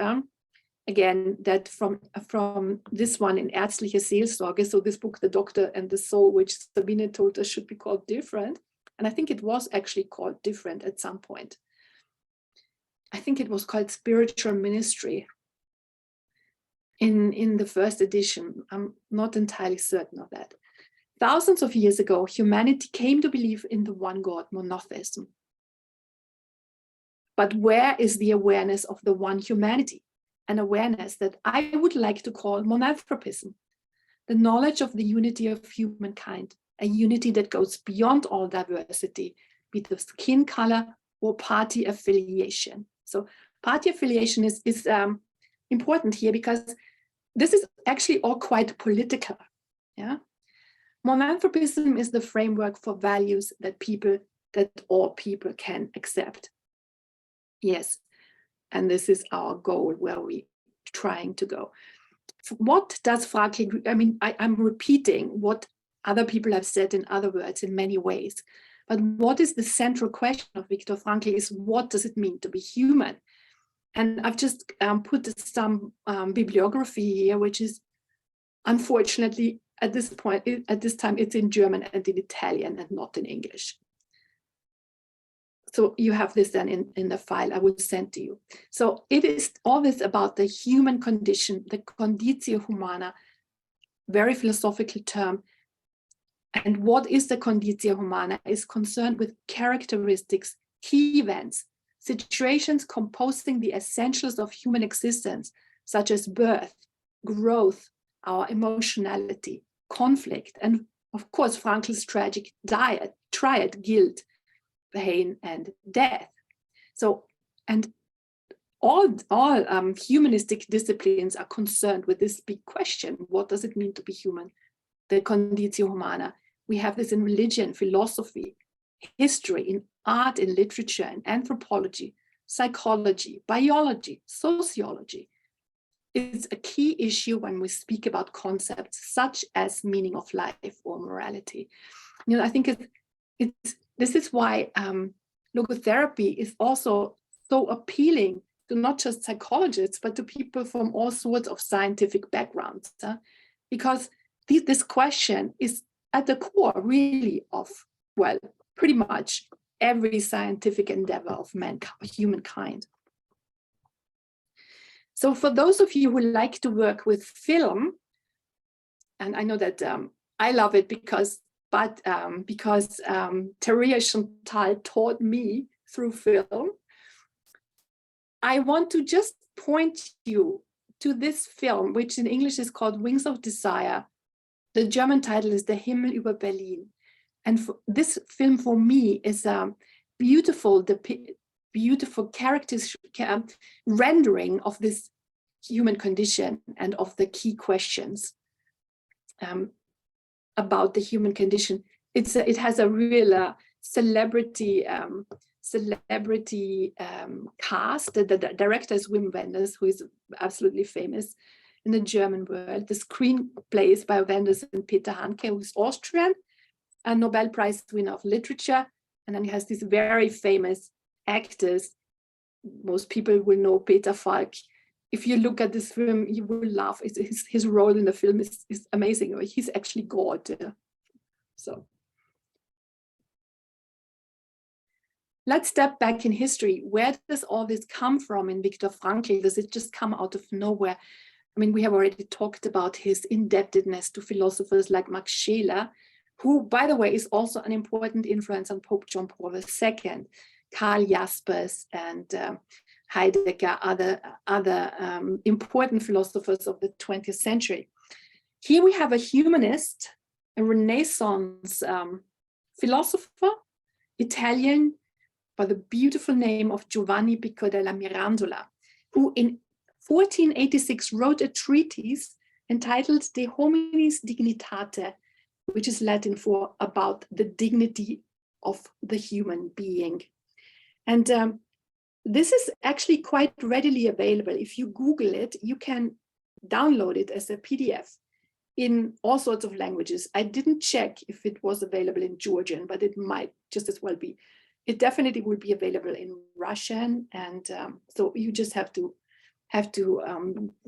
again, that from this one in Ärztliche Seelsorge, so this book, The Doctor and the Soul, which Sabine told us should be called different. And I think it was actually called different at some point. I think it was called Spiritual Ministry in the first edition. I'm not entirely certain of that. Thousands of years ago, humanity came to believe in the one God, monotheism. But where is the awareness of the one humanity? An awareness that I would like to call monanthropism, the knowledge of the unity of humankind, a unity that goes beyond all diversity, be it of skin color or party affiliation. So party affiliation is important here because this is actually all quite political. Yeah, monanthropism is the framework for values that all people can accept. Yes, and this is our goal where we're trying to go. What does Frankl? I mean, I'm repeating what other people have said in other words in many ways. But what is the central question of Viktor Frankl is what does it mean to be human? And I've just put some bibliography here, which is unfortunately at this time, it's in German and in Italian and not in English. So you have this then in the file I will send to you. So it is always about the human condition, the conditio humana, very philosophical term. And what is the conditio humana is concerned with characteristics, key events, situations composing the essentials of human existence, such as birth, growth, our emotionality, conflict, and of course, Frankl's tragic triad, guilt, pain, and death. So, and all humanistic disciplines are concerned with this big question: what does it mean to be human? The conditio humana. We have this in religion, philosophy, history, in art, in literature, in anthropology, psychology, biology, sociology. It's a key issue when we speak about concepts such as meaning of life or morality. You know, I think this is why logotherapy is also so appealing to not just psychologists, but to people from all sorts of scientific backgrounds, because this question is at the core, really, of, well, pretty much every scientific endeavor of humankind. So for those of you who like to work with film, and I know that I love it because Teria Chantal taught me through film, I want to just point you to this film, which in English is called Wings of Desire. The German title is Der Himmel über Berlin. And this film for me is a beautiful characters rendering of this human condition and of the key questions about the human condition. It has a real celebrity cast. The director is Wim Wenders, who is absolutely famous in the German world. The screenplay is by Wenders and Peter Handke, who is Austrian, a Nobel Prize winner of literature. And then he has these very famous actors. Most people will know Peter Falk. If you look at this film, you will laugh. His role in the film is amazing. He's actually God. So let's step back in history. Where does all this come from in Viktor Frankl? Does it just come out of nowhere? I mean, we have already talked about his indebtedness to philosophers like Max Scheler, who, by the way, is also an important influence on Pope John Paul II, Karl Jaspers and Heidegger, other important philosophers of the 20th century. Here we have a humanist, a Renaissance philosopher, Italian, by the beautiful name of Giovanni Pico della Mirandola, who in 1486 wrote a treatise entitled De Hominis Dignitate, which is Latin for about the dignity of the human being. And this is actually quite readily available. If you Google it, you can download it as a PDF in all sorts of languages. I didn't check if it was available in Georgian, but it might just as well be. It definitely will be available in Russian, and so you just have to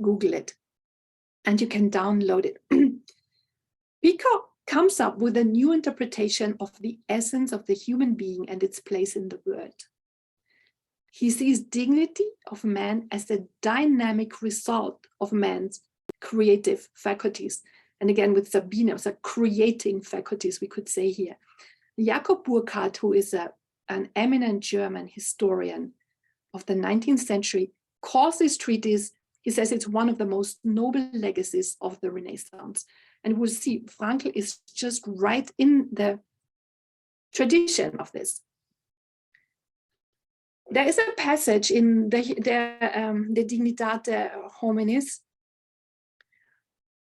Google it, and you can download it. Pico comes up with a new interpretation of the essence of the human being and its place in the world. He sees dignity of man as a dynamic result of man's creative faculties. And again, with Sabine, so creating faculties, we could say here. Jakob Burckhardt, who is an eminent German historian of the 19th century, calls this treatise, he says it's one of the most noble legacies of the Renaissance. And we'll see, Frankl is just right in the tradition of this. There is a passage in the Dignitate Hominis,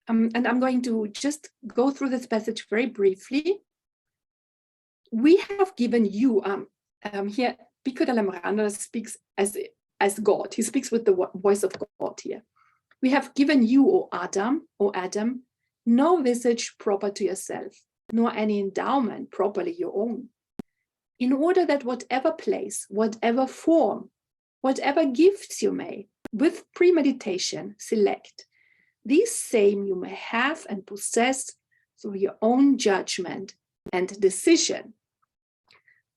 and I'm going to just go through this passage very briefly. We have given you, here, Pico della Mirandola speaks as God. He speaks with the voice of God here. We have given you, O Adam, no visage proper to yourself, nor any endowment properly your own, in order that whatever place, whatever form, whatever gifts you may, with premeditation, select, these same you may have and possess through your own judgment and decision.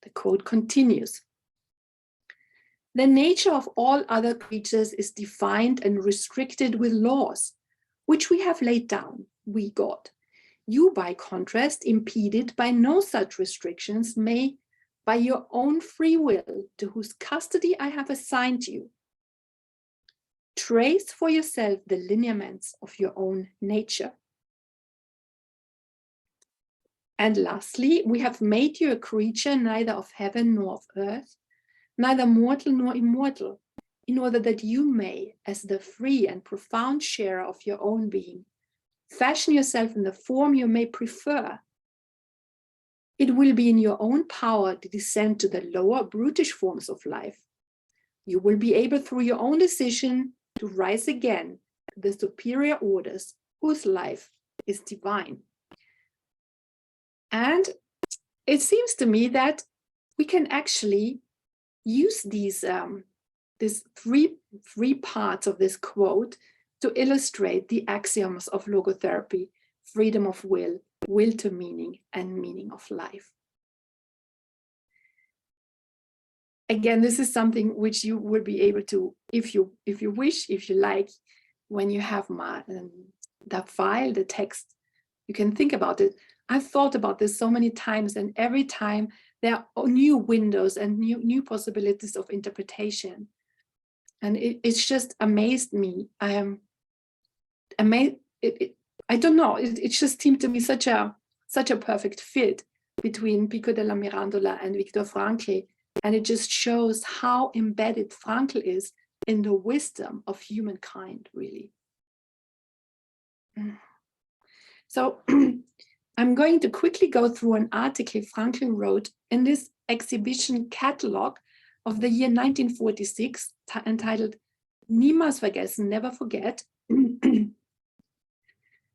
The quote continues. The nature of all other creatures is defined and restricted with laws, which we have laid down, we God. You, by contrast, impeded by no such restrictions, may, by your own free will, to whose custody I have assigned you, trace for yourself the lineaments of your own nature. And lastly, we have made you a creature neither of heaven nor of earth, neither mortal nor immortal, in order that you may, as the free and profound sharer of your own being, fashion yourself in the form you may prefer. It will be in your own power to descend to the lower brutish forms of life. You will be able, through your own decision, to rise again to the superior orders whose life is divine. And it seems to me that we can actually use these three parts of this quote to illustrate the axioms of logotherapy: freedom of will, will to meaning, and meaning of life. Again, this is something which you will be able to, if you wish, if you like, when you have the file, the text, you can think about it. I've thought about this so many times, and every time there are new windows and new possibilities of interpretation. And it's just amazed me. I am amazed. I don't know. It just seemed to me such a perfect fit between Pico della Mirandola and Viktor Frankl, and it just shows how embedded Frankl is in the wisdom of humankind, really. So I'm going to quickly go through an article Frankl wrote in this exhibition catalog of the year 1946, entitled Niemals vergessen, never forget.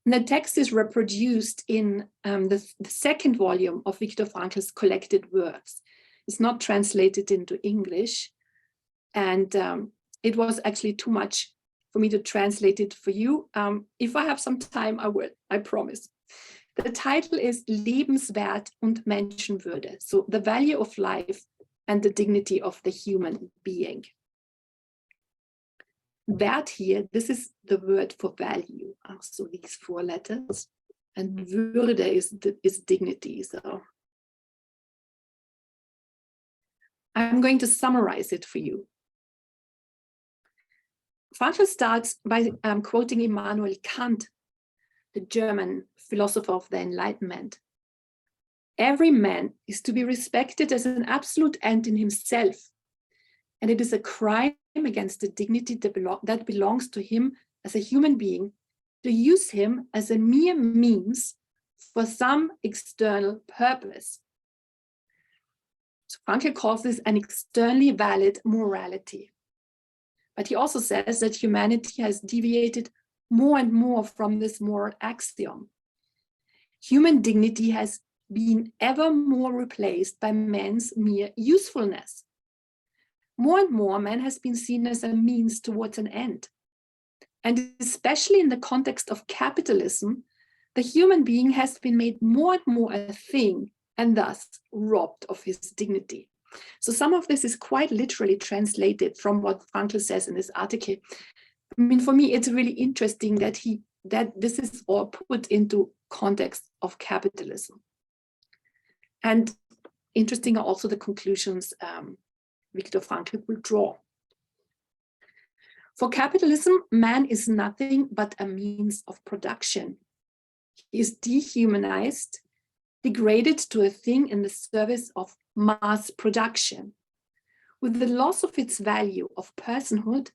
The text is reproduced in the second volume of Viktor Frankl's collected works. It's not translated into English, and it was actually too much for me to translate it for you. If I have some time, I will, I promise. The title is Lebenswert und Menschenwürde, so the value of life and the dignity of the human being. Wert here, this is the word for value, so these four letters, and Würde is dignity. So I'm going to summarize it for you. Frankl starts by quoting Immanuel Kant, the German philosopher of the Enlightenment. Every man is to be respected as an absolute end in himself, and it is a crime against the dignity that belongs to him as a human being to use him as a mere means for some external purpose. So Frankl calls this an externally valid morality. But he also says that humanity has deviated more and more from this moral axiom. Human dignity has been ever more replaced by man's mere usefulness. More and more, man has been seen as a means towards an end. And especially in the context of capitalism, the human being has been made more and more a thing and thus robbed of his dignity. So some of this is quite literally translated from what Frankl says in this article. I mean, for me, it's really interesting that this is all put into context of capitalism. And interesting are also the conclusions Viktor Frankl will draw. For capitalism, man is nothing but a means of production. He is dehumanized, degraded to a thing in the service of mass production. With the loss of its value of personhood,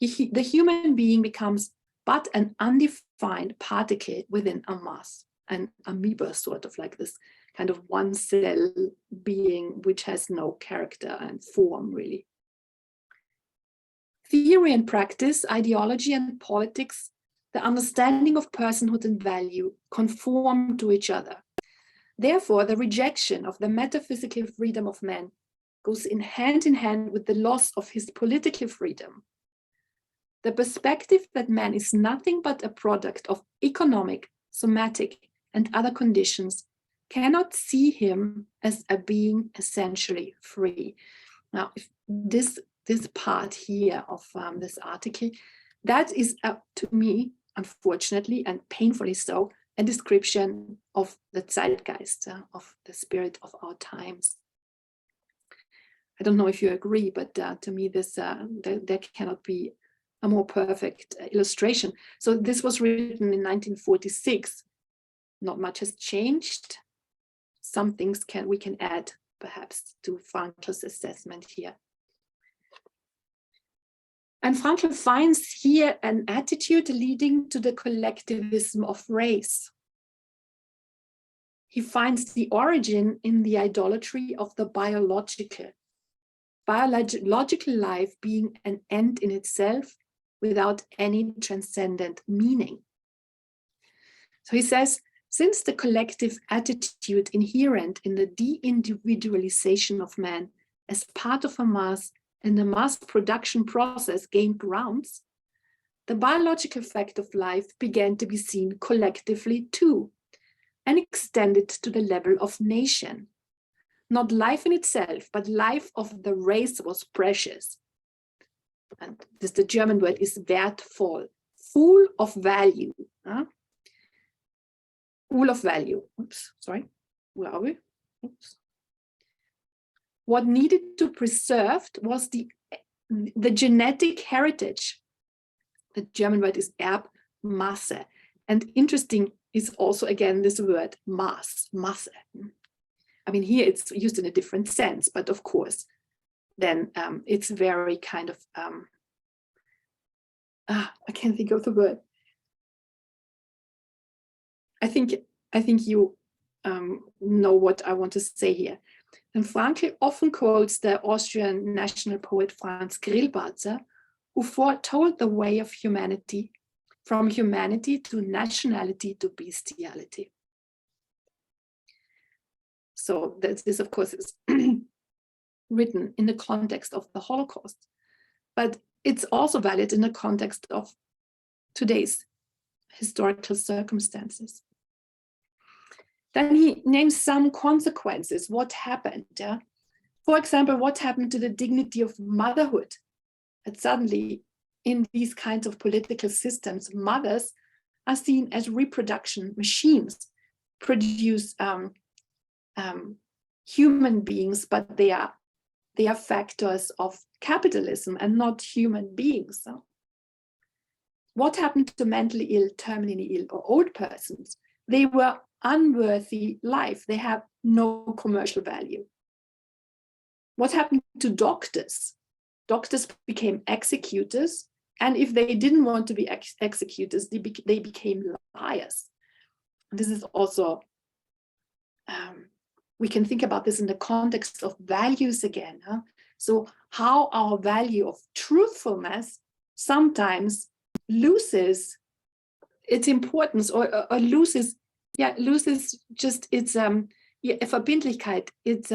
the human being becomes but an undefined particle within a mass, an amoeba, sort of like this kind of one cell being which has no character and form, really. Theory and practice, ideology and politics, the understanding of personhood and value conform to each other. Therefore, the rejection of the metaphysical freedom of man goes in hand with the loss of his political freedom. The perspective that man is nothing but a product of economic, somatic, and other conditions cannot see him as a being essentially free. Now, if this part here of this article, that is to me, unfortunately and painfully so, a description of the zeitgeist, of the spirit of our times. I don't know if you agree, but to me, there cannot be a more perfect illustration. So this was written in 1946. Not much has changed. Some things we can add perhaps to Frankl's assessment here. And Frankl finds here an attitude leading to the collectivism of race. He finds the origin in the idolatry of the biological life being an end in itself without any transcendent meaning. So he says, since the collective attitude inherent in the de-individualization of man as part of a mass and the mass production process gained grounds, the biological fact of life began to be seen collectively too, and extended to the level of nation. Not life in itself, but life of the race was precious. And the German word is wertvoll, full of value. Full of value. Oops, sorry. Where are we? Oops. What needed to be preserved was the genetic heritage. The German word is Erbmasse. And interesting is also, again, this word Masse. I mean, here it's used in a different sense, but of course, then it's very kind of, I can't think of the word. I think you know what I want to say here. And Frankl often quotes the Austrian national poet Franz Grillparzer, who foretold the way of humanity, from humanity to nationality to bestiality. So this, of course, is written in the context of the Holocaust, but it's also valid in the context of today's historical circumstances. Then he names some consequences, what happened. Yeah? For example, what happened to the dignity of motherhood? And suddenly, in these kinds of political systems, mothers are seen as reproduction machines, produce human beings, but they are factors of capitalism and not human beings. So what happened to mentally ill, terminally ill, or old persons? They were unworthy life. They have no commercial value. What happened to doctors? Doctors became executors, and if they didn't want to be executors, they became liars. this is also, we can think about this in the context of values again. Huh? So how our value of truthfulness sometimes loses its importance, or loses just its Verbindlichkeit, its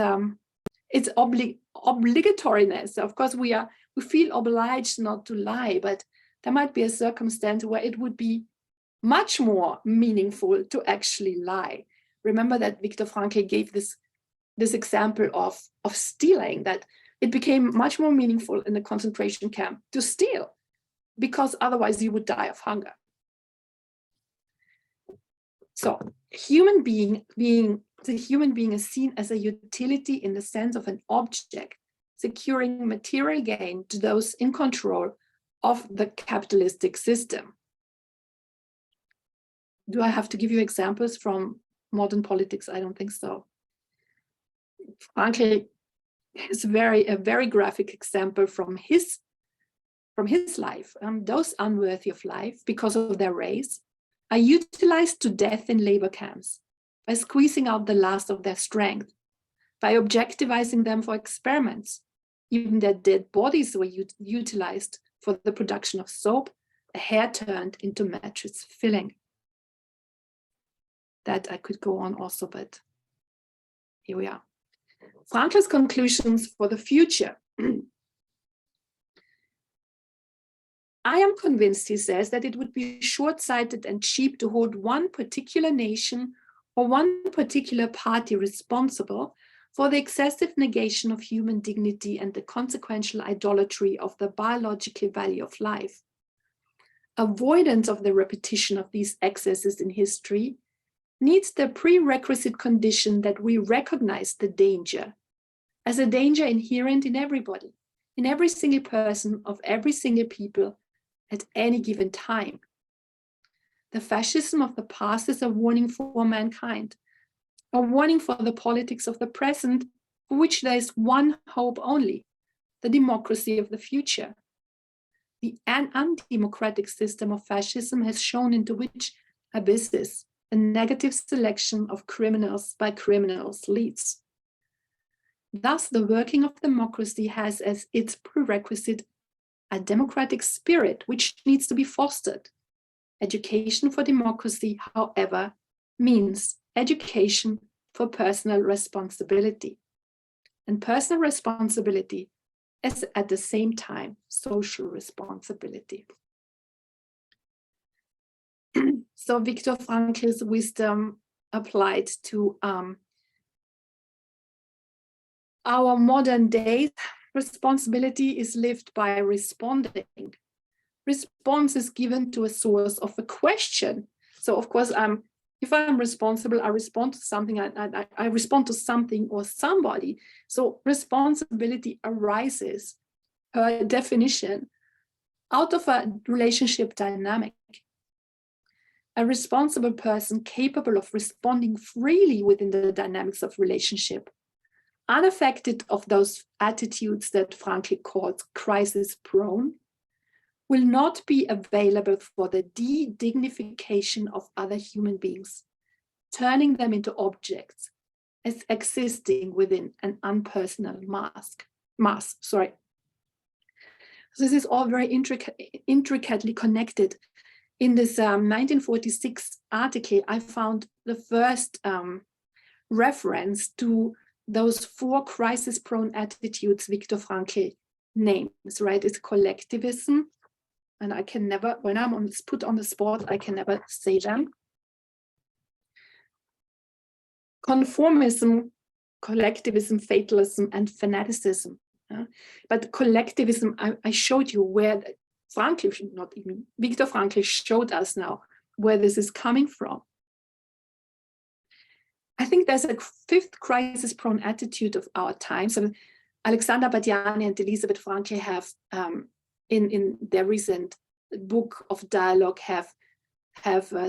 obligatoriness. Of course, we feel obliged not to lie, but there might be a circumstance where it would be much more meaningful to actually lie. Remember that Viktor Frankl gave this example of stealing, that it became much more meaningful in the concentration camp to steal, because otherwise you would die of hunger. So the human being is seen as a utility in the sense of an object, securing material gain to those in control of the capitalistic system. Do I have to give you examples from modern politics? I don't think so. Frankl is a very graphic example from his life. Those unworthy of life because of their race are utilized to death in labor camps by squeezing out the last of their strength, by objectivizing them for experiments. Even their dead bodies were utilized for the production of soap, a hair turned into mattress filling. That I could go on also, but here we are. Frankl's conclusions for the future. I am convinced, he says, that it would be short-sighted and cheap to hold one particular nation or one particular party responsible for the excessive negation of human dignity and the consequential idolatry of the biological value of life. Avoidance of the repetition of these excesses in history needs the prerequisite condition that we recognize the danger as a danger inherent in everybody, in every single person of every single people at any given time. The fascism of the past is a warning for mankind, a warning for the politics of the present, for which there is one hope only, the democracy of the future. The undemocratic system of fascism has shown into which abysses a negative selection of criminals by criminals leads. Thus, the working of democracy has as its prerequisite a democratic spirit which needs to be fostered. Education for democracy, however, means education for personal responsibility. And personal responsibility is at the same time social responsibility. So Viktor Frankl's wisdom applied to our modern days. Responsibility is lived by responding. Response is given to a source of a question. So of course, if I'm responsible, I respond to something, I respond to something or somebody. So responsibility arises, per definition, out of a relationship dynamic. A responsible person capable of responding freely within the dynamics of relationship, unaffected of those attitudes that Frankl calls crisis-prone, will not be available for the de-dignification of other human beings, turning them into objects as existing within an unpersonal mass. So this is all very intricately connected. In this 1946 article, I found the first reference to those 4 crisis-prone attitudes Viktor Frankl names, right? It's collectivism, and I can never, when I'm put on the spot, I can never say them. Conformism, collectivism, fatalism, and fanaticism. But collectivism, I showed you where Frankl, not even Viktor Frankl, showed us now where this is coming from. I think there's a 5th crisis-prone attitude of our times. So Alexander Badiani and Elizabeth Frankl have, in their recent book of dialogue, have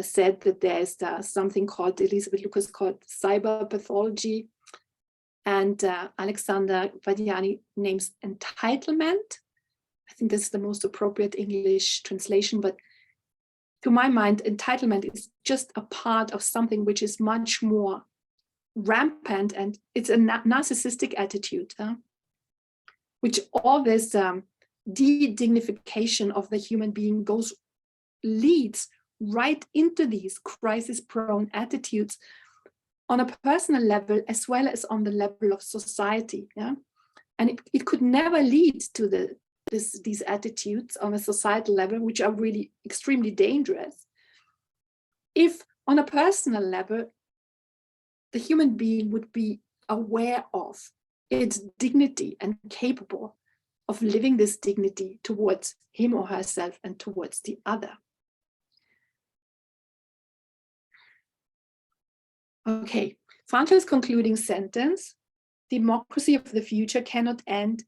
said that there's something called, Elizabeth Lucas called cyber pathology, and Alexander Badiani names entitlement. I think that's the most appropriate English translation, but to my mind, entitlement is just a part of something which is much more rampant, and it's a narcissistic attitude, which all this de-dignification of the human being leads right into these crisis-prone attitudes on a personal level as well as on the level of society. And it could never lead to these attitudes on a societal level, which are really extremely dangerous, if on a personal level the human being would be aware of its dignity and capable of living this dignity towards him or herself and towards the other. Okay, Frankl's concluding sentence: democracy of the future cannot end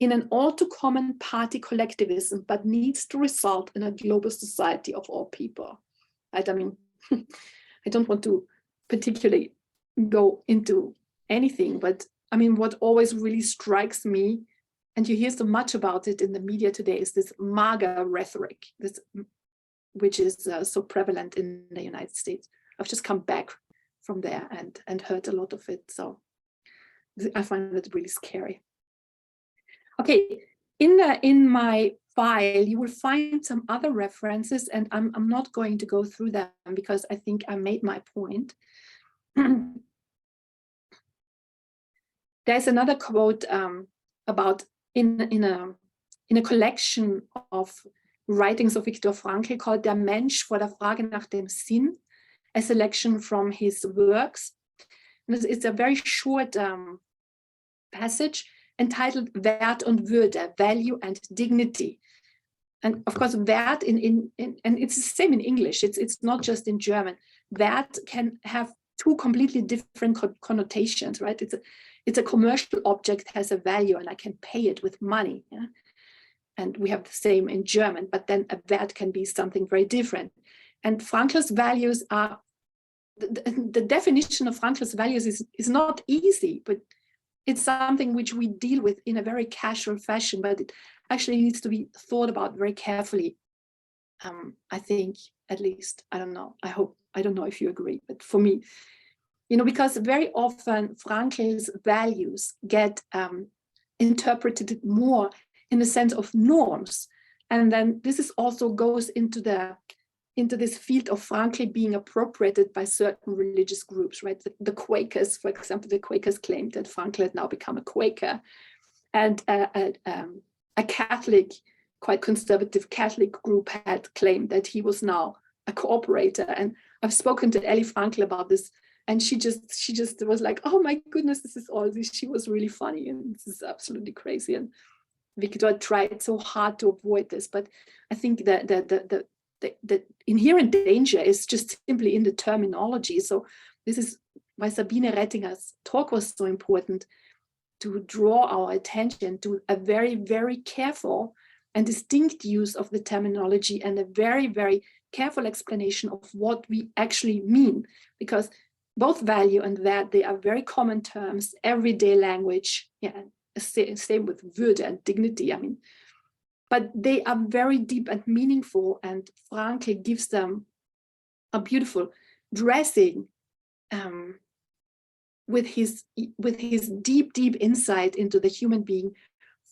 in an all-too-common party collectivism, but needs to result in a global society of all people. Right? I mean, I don't want to particularly go into anything, but I mean, what always really strikes me, and you hear so much about it in the media today, is this MAGA rhetoric, which is so prevalent in the United States. I've just come back from there and heard a lot of it, so I find it really scary. Okay, in my file, you will find some other references, and I'm not going to go through them because I think I made my point. There's another quote about in a collection of writings of Viktor Frankl called Der Mensch vor der Frage nach dem Sinn, a selection from his works. And it's a very short passage entitled Wert und Würde, value and dignity. And of course, Wert and it's the same in English. It's not just in German. Wert can have two completely different connotations, right? It's a commercial object, has a value, and I can pay it with money. Yeah? And we have the same in German, but then a Wert can be something very different. And Frankl's values are, the definition of Frankl's values is not easy, but it's something which we deal with in a very casual fashion, but it actually needs to be thought about very carefully. I think, at least, I don't know, I don't know if you agree, but for me, because very often Frankl's values get interpreted more in the sense of norms. And then this also goes into this field of Frankl being appropriated by certain religious groups, right? The Quakers, for example, the Quakers claimed that Frankl had now become a Quaker, and a Catholic, quite conservative Catholic group had claimed that he was now a cooperator. And I've spoken to Ellie Frankl about this, and she just was like, oh my goodness, this is all this. She was really funny, and this is absolutely crazy. And Viktor tried so hard to avoid this, but I think that the inherent danger is just simply in the terminology. So this is why Sabine Rettinger's talk was so important, to draw our attention to a very, very careful and distinct use of the terminology and a very, very careful explanation of what we actually mean, because both value and that, they are very common terms, everyday language. Yeah, same with Würde and dignity. I mean, but they are very deep and meaningful, and Frankl gives them a beautiful dressing with his deep insight into the human being,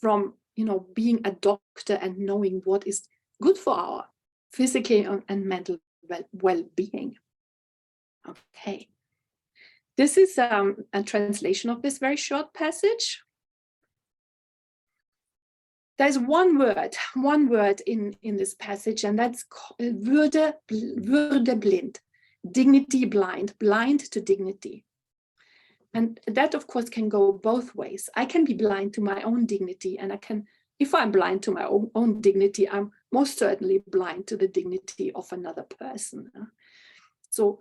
from being a doctor and knowing what is good for our physical and mental well-being. Okay, this is a translation of this very short passage. There's one word in this passage, and that's Würde blind, dignity blind to dignity. And that, of course, can go both ways. I can be blind to my own dignity, and if I'm blind to my own dignity, I'm most certainly blind to the dignity of another person. So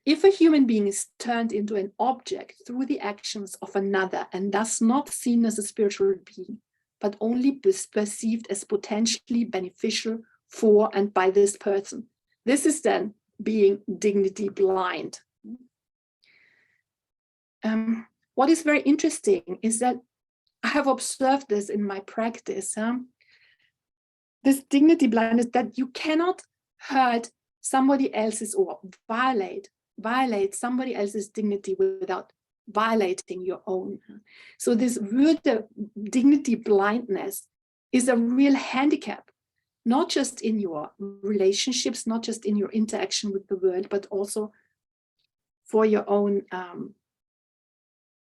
if a human being is turned into an object through the actions of another, and thus not seen as a spiritual being, but only perceived as potentially beneficial for and by this person, this is then being dignity blind. What is very interesting is that I have observed this in my practice. This dignity blindness, that you cannot hurt somebody else's or violate somebody else's dignity without violating your own. So this word dignity blindness is a real handicap, not just in your relationships, not just in your interaction with the world, but also for your own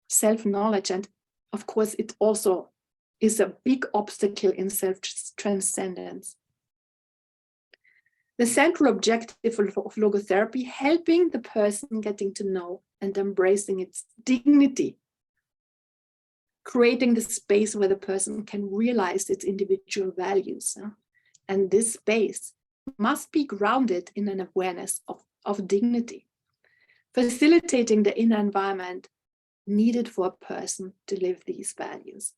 self-knowledge. And of course, it also is a big obstacle in self-transcendence. The central objective of logotherapy, helping the person getting to know and embracing its dignity, creating the space where the person can realize its individual values. And this space must be grounded in an awareness of dignity, facilitating the inner environment needed for a person to live these values.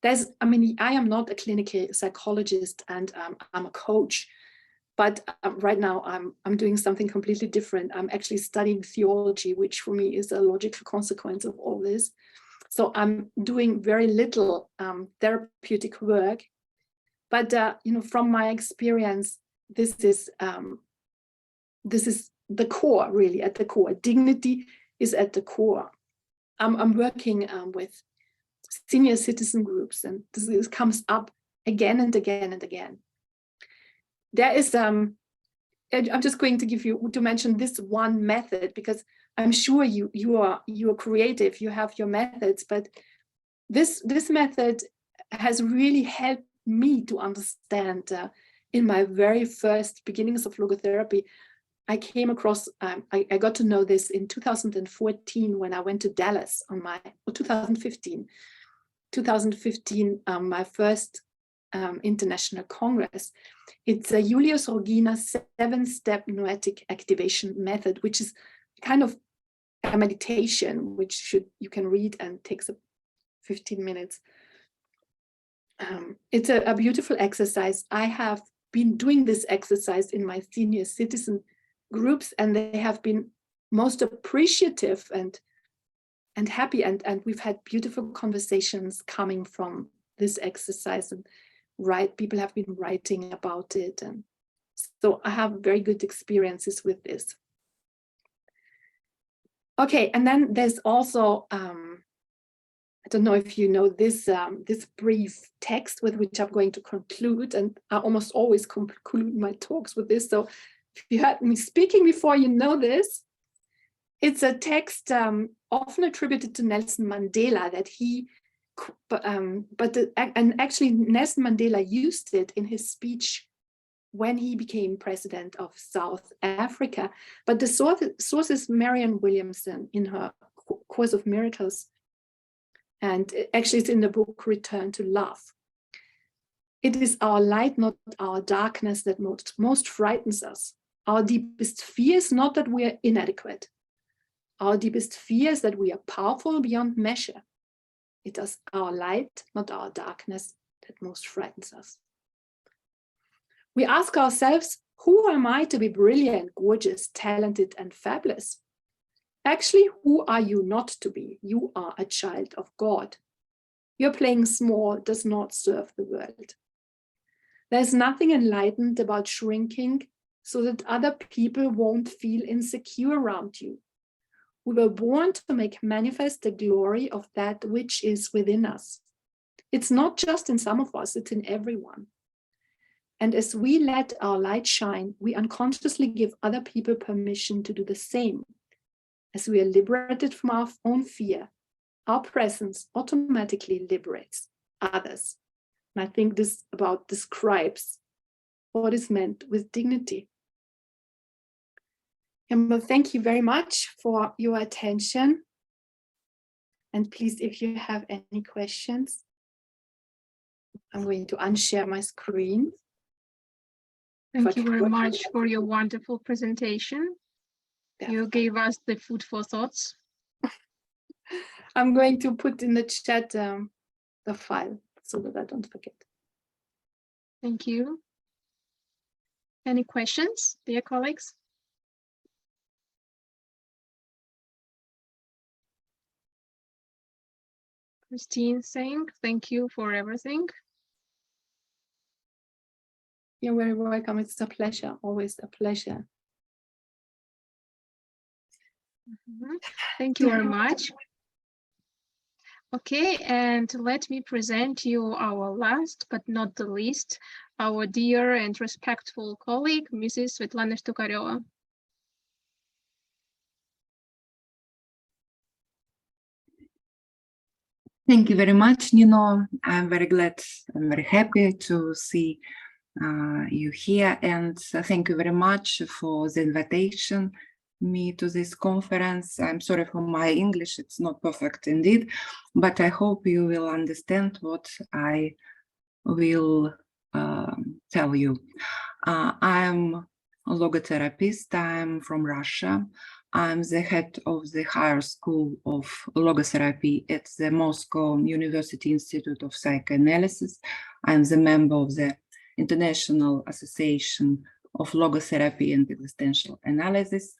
I am not a clinical psychologist, and I'm a coach, but right now I'm doing something completely different. I'm actually studying theology, which for me is a logical consequence of all this. So I'm doing very little therapeutic work, but from my experience, this is the core, really, at the core. Dignity is at the core. I'm working with senior citizen groups, and this comes up again and again and again. There is I'm just going to mention this one method, because I'm sure you are creative, you have your methods, but this method has really helped me to understand in my very first beginnings of logotherapy. I came across, I got to know this in 2014 when I went to Dallas on 2015, my first international congress. It's a Julius Rogina 7-step noetic activation method, which is kind of a meditation, which you can read and takes 15 minutes. It's a beautiful exercise. I have been doing this exercise in my senior citizen groups, and they have been most appreciative and happy, and we've had beautiful conversations coming from this exercise, and people have been writing about it, and so I have very good experiences with this. Okay, and then there's also I don't know if you know this brief text with which I'm going to conclude, and I almost always conclude my talks with this. So if you heard me speaking before, you know this. It's a text often attributed to Nelson Mandela that actually Nelson Mandela used it in his speech when he became president of South Africa. But the source is Marianne Williamson in her Course of Miracles. And actually it's in the book Return to Love. It is our light, not our darkness, that most frightens us. Our deepest fear is not that we are inadequate. Our deepest fear is that we are powerful beyond measure. It is our light, not our darkness, that most frightens us. We ask ourselves, who am I to be brilliant, gorgeous, talented, and fabulous? Actually, who are you not to be? You are a child of God. Your playing small does not serve the world. There's nothing enlightened about shrinking so that other people won't feel insecure around you. We were born to make manifest the glory of that which is within us. It's not just in some of us, it's in everyone. And as we let our light shine, we unconsciously give other people permission to do the same. As we are liberated from our own fear, our presence automatically liberates others. And I think this about describes what is meant with dignity. And well, thank you very much for your attention. And please, if you have any questions, I'm going to unshare my screen. Thank you very much for your wonderful presentation. You gave us the food for thoughts. I'm going to put in the chat the file so that I don't forget. Thank you. Any questions, dear colleagues? Christine saying, thank you for everything. You're very welcome. It's a pleasure, always a pleasure. Thank you very much. Okay, and let me present you our last but not the least, our dear and respectful colleague, Mrs. Svetlana Shtukaryova. Thank you very much, Nino. I'm very glad, I'm very happy to see you here, and thank you very much for the invitation me to this conference. I'm sorry for my English, it's not perfect indeed, but I hope you will understand what I will tell you. I'm a logotherapist, I'm from Russia. I'm the head of the higher school of logotherapy at the Moscow University Institute of Psychoanalysis. I'm the member of the International Association of Logotherapy and Existential Analysis.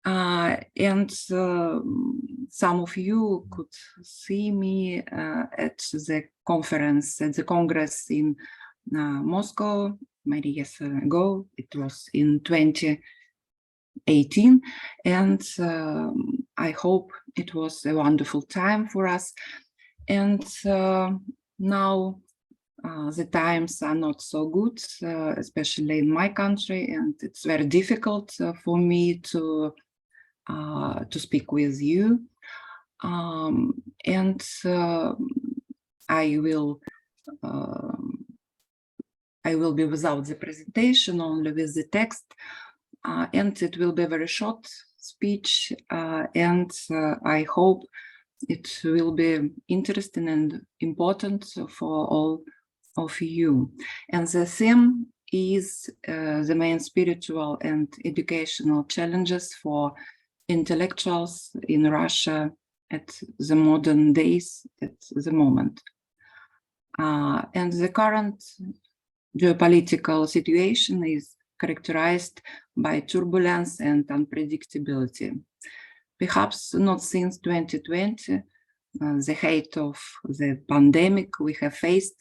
And some of you could see me at the conference, at the Congress in Moscow many years ago. It was in 2018, and I hope it was a wonderful time for us. And now the times are not so good, especially in my country, and it's very difficult for me to speak with you. And I will be without the presentation, only with the text, and it will be a very short speech, and I hope it will be interesting and important for all of you. And the theme is the main spiritual and educational challenges for intellectuals in Russia at the modern days, at the moment. And the current geopolitical situation is characterized by turbulence and unpredictability. Perhaps not since 2020, the height of the pandemic, we have faced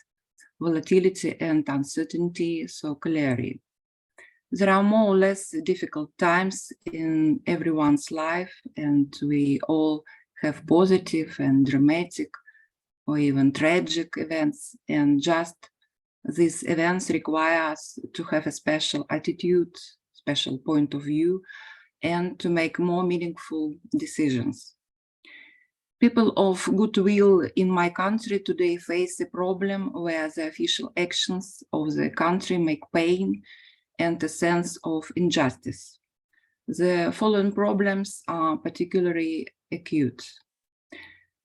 volatility and uncertainty so clearly. There are more or less difficult times in everyone's life, and we all have positive and dramatic or even tragic events, and just these events require us to have a special attitude, special point of view, and to make more meaningful decisions. People of goodwill in my country today face a problem where the official actions of the country make pain and a sense of injustice. The following problems are particularly acute.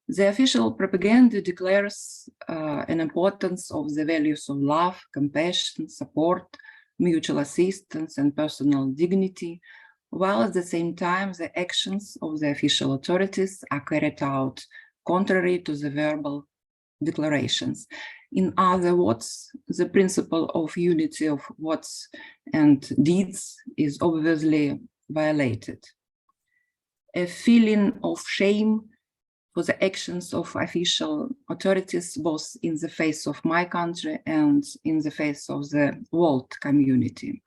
The official propaganda declares an importance of the values of love, compassion, support, mutual assistance, and personal dignity, while at the same time the actions of the official authorities are carried out contrary to the verbal declarations. In other words, the principle of unity of words and deeds is obviously violated. A feeling of shame for the actions of official authorities, both in the face of my country and in the face of the world community.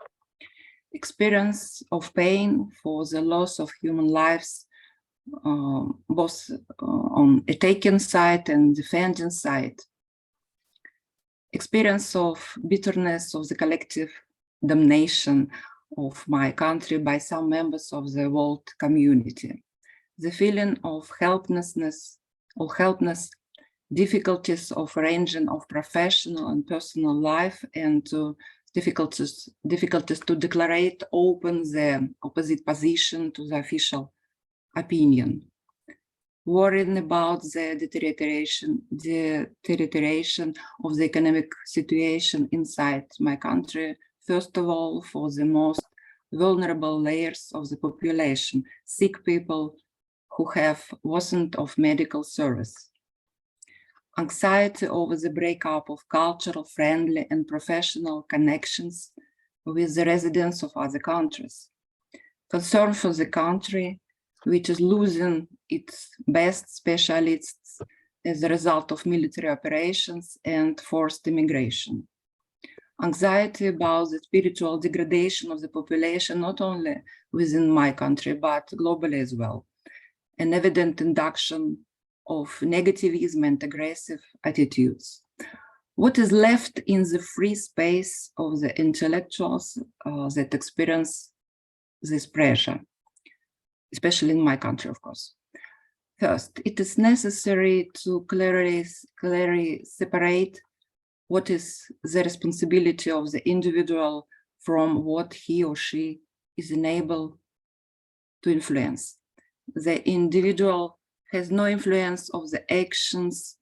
Experience of pain for the loss of human lives, both on a taking side and defending side. Experience of bitterness of the collective damnation of my country by some members of the world community. The feeling of helplessness, difficulties of arranging of professional and personal life, and difficulties to declare open the opposite position to the official opinion. Worrying about the deterioration of the economic situation inside my country, first of all, for the most vulnerable layers of the population, sick people who have worsened of medical service. Anxiety over the breakup of cultural, friendly, and professional connections with the residents of other countries. Concern for the country, which is losing its best specialists as a result of military operations and forced immigration. anxiety about the spiritual degradation of the population, not only within my country, but globally as well. An evident induction of negativism and aggressive attitudes. What is left in the free space of the intellectuals that experience this pressure, especially in my country, of course? First, it is necessary to clearly separate what is the responsibility of the individual from what he or she is enabled to influence. The individual has no influence of the actions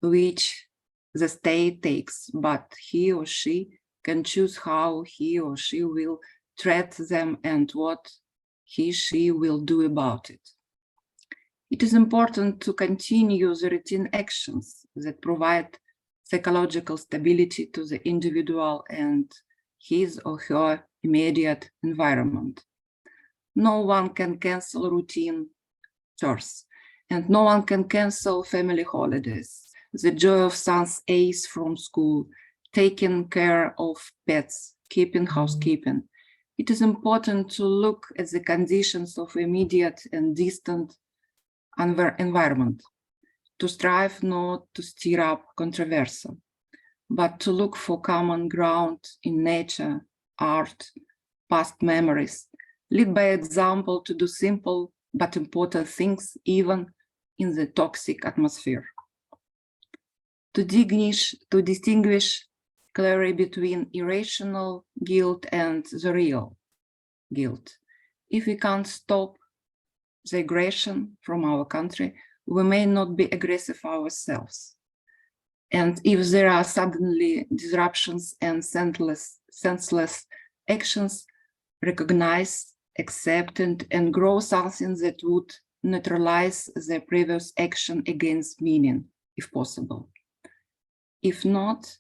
which the state takes, but he or she can choose how he or she will treat them and what he or she will do about it. It is important to continue the routine actions that provide psychological stability to the individual and his or her immediate environment. No one can cancel routine chores, and no one can cancel family holidays, the joy of son's ace from school, taking care of pets, keeping housekeeping. It is important to look at the conditions of immediate and distant environment, to strive not to stir up controversy, but to look for common ground in nature, art, past memories, lead by example to do simple but important things even in the toxic atmosphere. To distinguish clearly between irrational guilt and the real guilt. If we can't stop the aggression from our country, we may not be aggressive ourselves. And if there are suddenly disruptions and senseless actions, recognize, accept, and grow something that would neutralize the previous action against meaning, if possible. If not,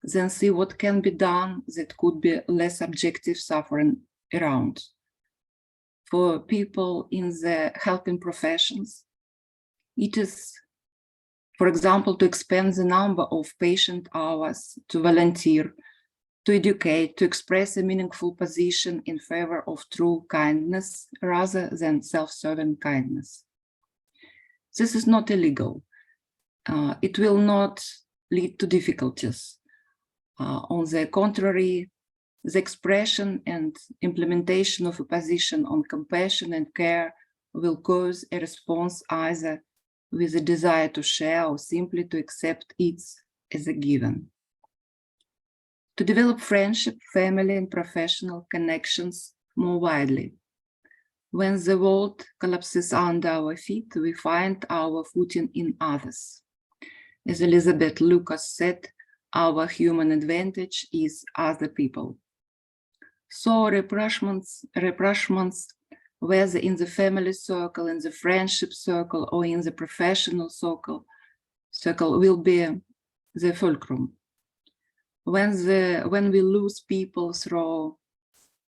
then see what can be done that could be less objective suffering around. For people in the helping professions, it is, for example, to expand the number of patient hours, to volunteer, to educate, to express a meaningful position in favor of true kindness rather than self-serving kindness. This is not illegal. It will not lead to difficulties. On the contrary, the expression and implementation of a position on compassion and care will cause a response either with a desire to share or simply to accept it as a given. To develop friendship, family, and professional connections more widely. When the world collapses under our feet, we find our footing in others. As Elizabeth Lucas said, our human advantage is other people. So rapprochements, whether in the family circle, in the friendship circle, or in the professional circle will be the fulcrum. When we lose people through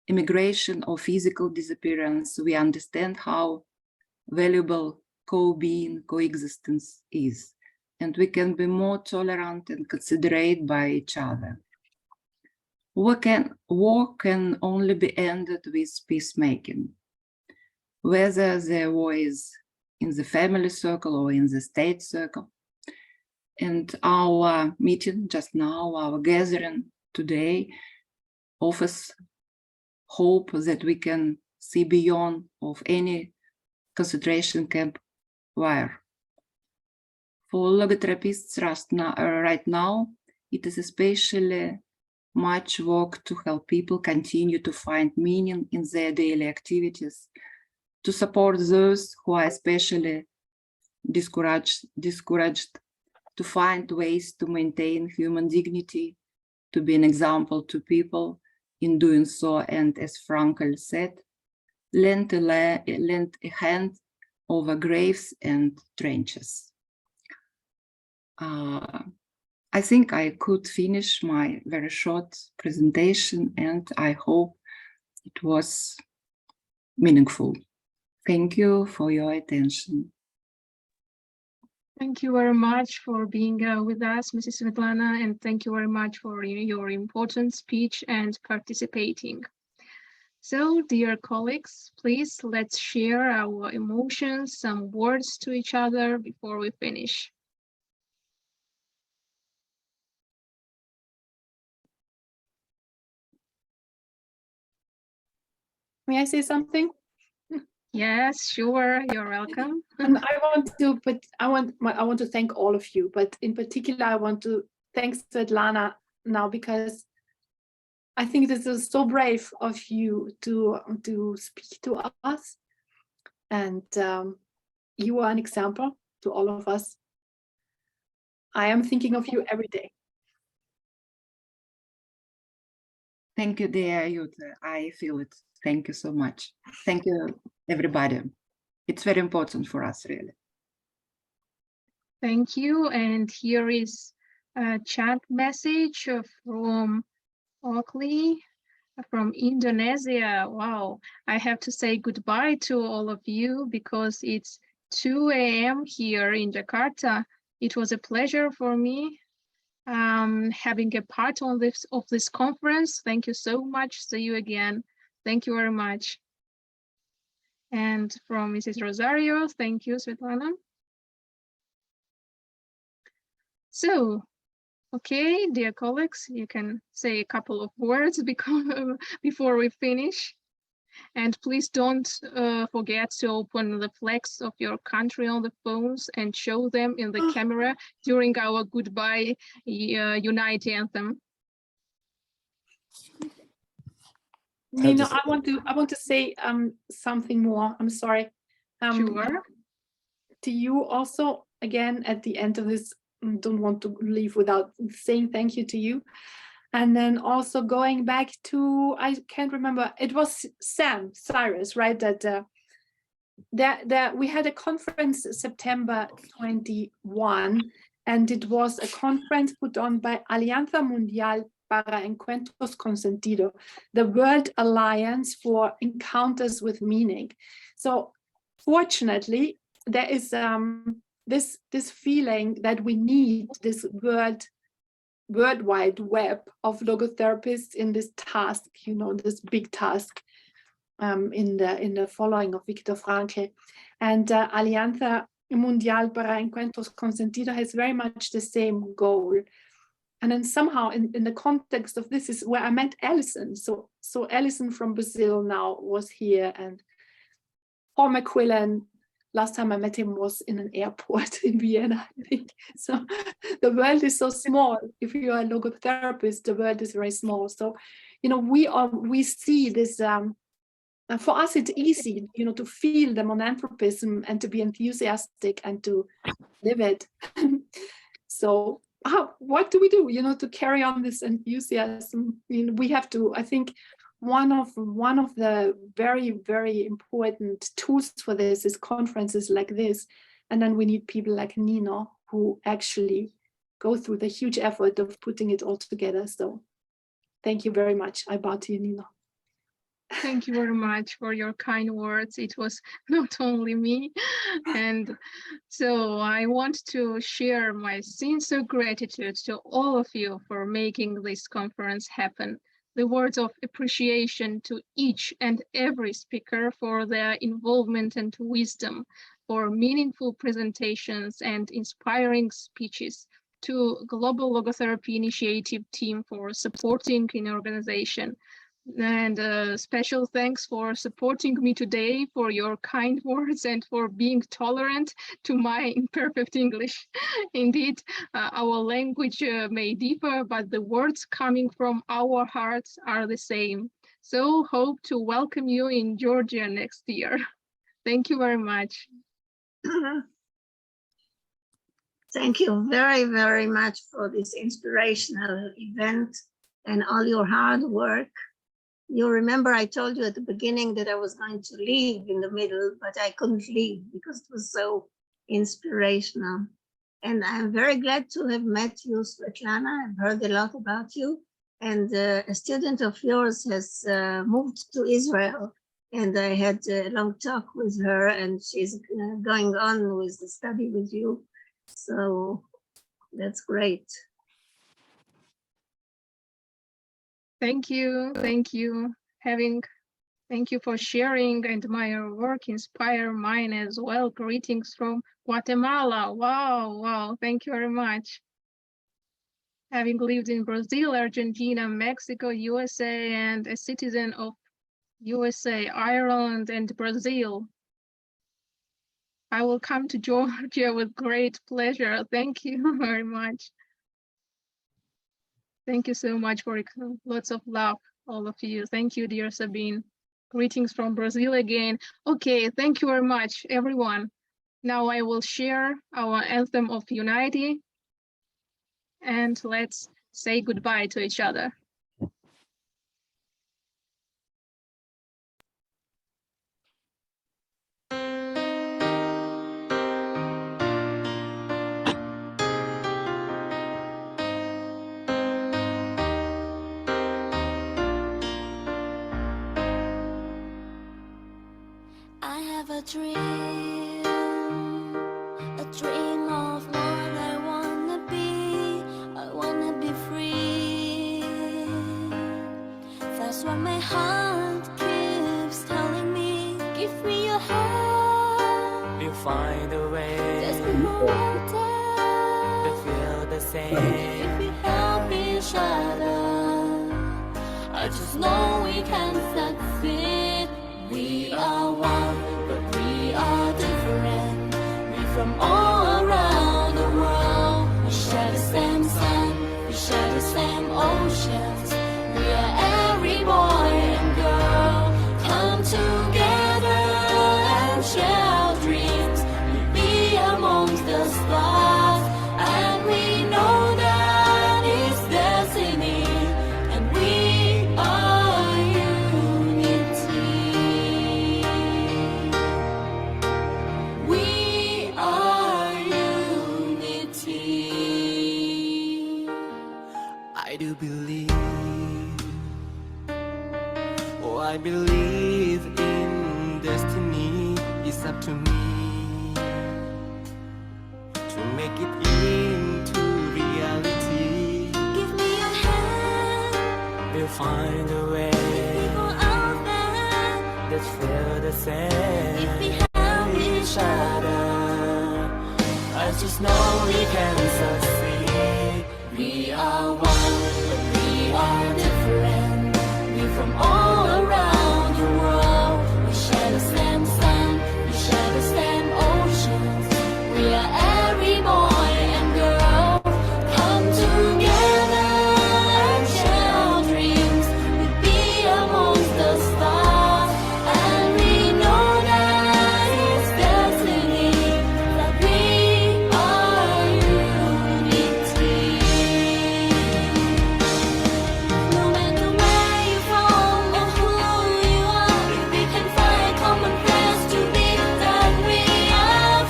immigration or physical disappearance, we understand how valuable co-being, coexistence is, and we can be more tolerant and considerate by each other. War can only be ended with peacemaking. Whether the war is in the family circle or in the state circle. And our meeting just now, our gathering today, offers hope that we can see beyond of any concentration camp wire. For logotherapists right now, it is especially much work to help people continue to find meaning in their daily activities, to support those who are especially discouraged, to find ways to maintain human dignity, to be an example to people in doing so, and as Frankl said, lend a hand over graves and trenches. I think I could finish my very short presentation, and I hope it was meaningful. Thank you for your attention. Thank you very much for being with us, Mrs. Svetlana, and thank you very much for your important speech and participating. So, dear colleagues, please let's share our emotions, some words to each other before we finish. May I say something? Yes, sure, you're welcome. And I want to thank all of you, but in particular, I want to thank Svetlana now, because I think this is so brave of you to speak to us, and you are an example to all of us. I am thinking of you every day. Thank you, dear Jutta. I feel it. Thank you so much. Thank you, everybody. It's very important for us, really. Thank you. And here is a chat message from Oakley from Indonesia. Wow, I have to say goodbye to all of you because it's 2 a.m. here in Jakarta. It was a pleasure for me having a part of this conference. Thank you so much. See you again. Thank you very much. And from Mrs. Rosario, thank you, Svetlana. So, okay, dear colleagues, you can say a couple of words before we finish. And please don't forget to open the flags of your country on the phones and show them in the camera during our goodbye Unite anthem. Nina, I want to say something more. I'm sorry. Sure. To you also, again, at the end of this, don't want to leave without saying thank you to you. And then also going back to, I can't remember, it was Cyrus, right? That we had a conference September 21, and it was a conference put on by Alianza Mundial para Encuentros con Sentido, the World Alliance for Encounters with Meaning. So fortunately, there is this feeling that we need this worldwide web of logotherapists in this task, this big task in the following of Viktor Frankl. And Alianza Mundial para Encuentros con Sentido has very much the same goal. And then somehow in the context of this is where I met Alison. So Alison from Brazil now was here, and Paul McQuillan, last time I met him was in an airport in Vienna, I think. So the world is so small. If you are a logotherapist, the world is very small. So, we see this, for us it's easy, to feel the monanthropism and to be enthusiastic and to live it. So what do we do, to carry on this enthusiasm? We have to, I think, one of the very, very important tools for this is conferences like this. And then we need people like Nino who actually go through the huge effort of putting it all together. So thank you very much. I bow to you, Nino. Thank you very much for your kind words. It was not only me. And so I want to share my sincere gratitude to all of you for making this conference happen. The words of appreciation to each and every speaker for their involvement and wisdom, for meaningful presentations and inspiring speeches, to Global Logotherapy Initiative team for supporting in organization. And special thanks for supporting me today, for your kind words and for being tolerant to my imperfect English. Indeed, our language may differ, but the words coming from our hearts are the same. So hope to welcome you in Georgia next year. Thank you very much. Thank you very, very much for this inspirational event and all your hard work. You remember I told you at the beginning that I was going to leave in the middle, but I couldn't leave because it was so inspirational. And I'm very glad to have met you, Svetlana. I've heard a lot about you. And a student of yours has moved to Israel. And I had a long talk with her, and she's going on with the study with you. So that's great. Thank you. Thank you. Thank you for sharing, and my work inspire mine as well. Greetings from Guatemala. Wow, wow. Thank you very much. Having lived in Brazil, Argentina, Mexico, USA, and a citizen of USA, Ireland, and Brazil, I will come to Georgia with great pleasure. Thank you very much. Thank you so much for lots of love, all of you. Thank you, dear Sabine. Greetings from Brazil again. Okay, thank you very much, everyone. Now I will share our anthem of unity, and let's say goodbye to each other. I have a dream of what I wanna be. I wanna be free. That's what my heart keeps telling me. Give me your hand. We'll find a way. There's no more to feel the same. if we help each other. I just know we can succeed. We are one, but we are different. We're from all around the world. We share the same sun, we share the same oceans. We are every boy and girl. Come together and share our dreams. We'll be amongst the stars, and we know that it's destiny. And we are unity. We are unity. I do believe, oh, I believe in destiny. It's up to me to make it into reality. Give me your hand. We'll find a way. People out there, Let's feel the same. if we help each other, I just know we can succeed. we are one, but we are different. We're from all around the world. We share the same sun, we share the same oceans. We are every boy and girl. Come together and share our dreams. We'll be amongst the stars, and we know that it's destiny. That we are unity. No matter where you're from or who you are, if we can find common place to be, then we are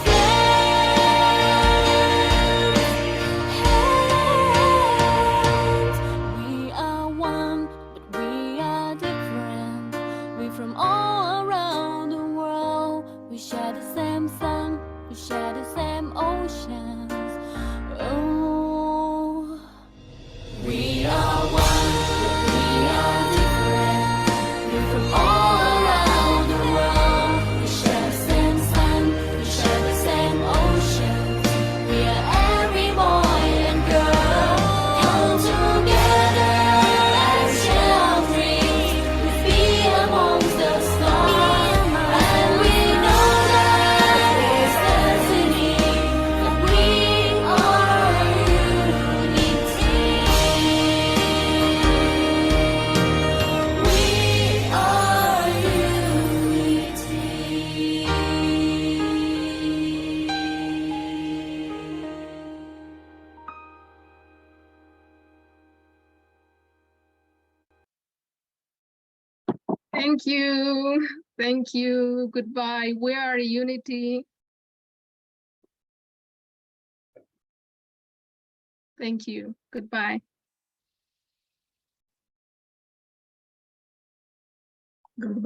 friends. We are one, but we are different. We're from all around the world. We share the same sun, we share the same oceans. Oh. We are one, but we are different. We're from all around the world. We share the same sun, we share the same oceans. We are every boy and girl. Come together and share our dreams. We'll be amongst the stars, and we know that it's destiny. That we are unity. We are unity. Thank you. Thank you. Goodbye. We are unity. Thank you. Goodbye. Goodbye.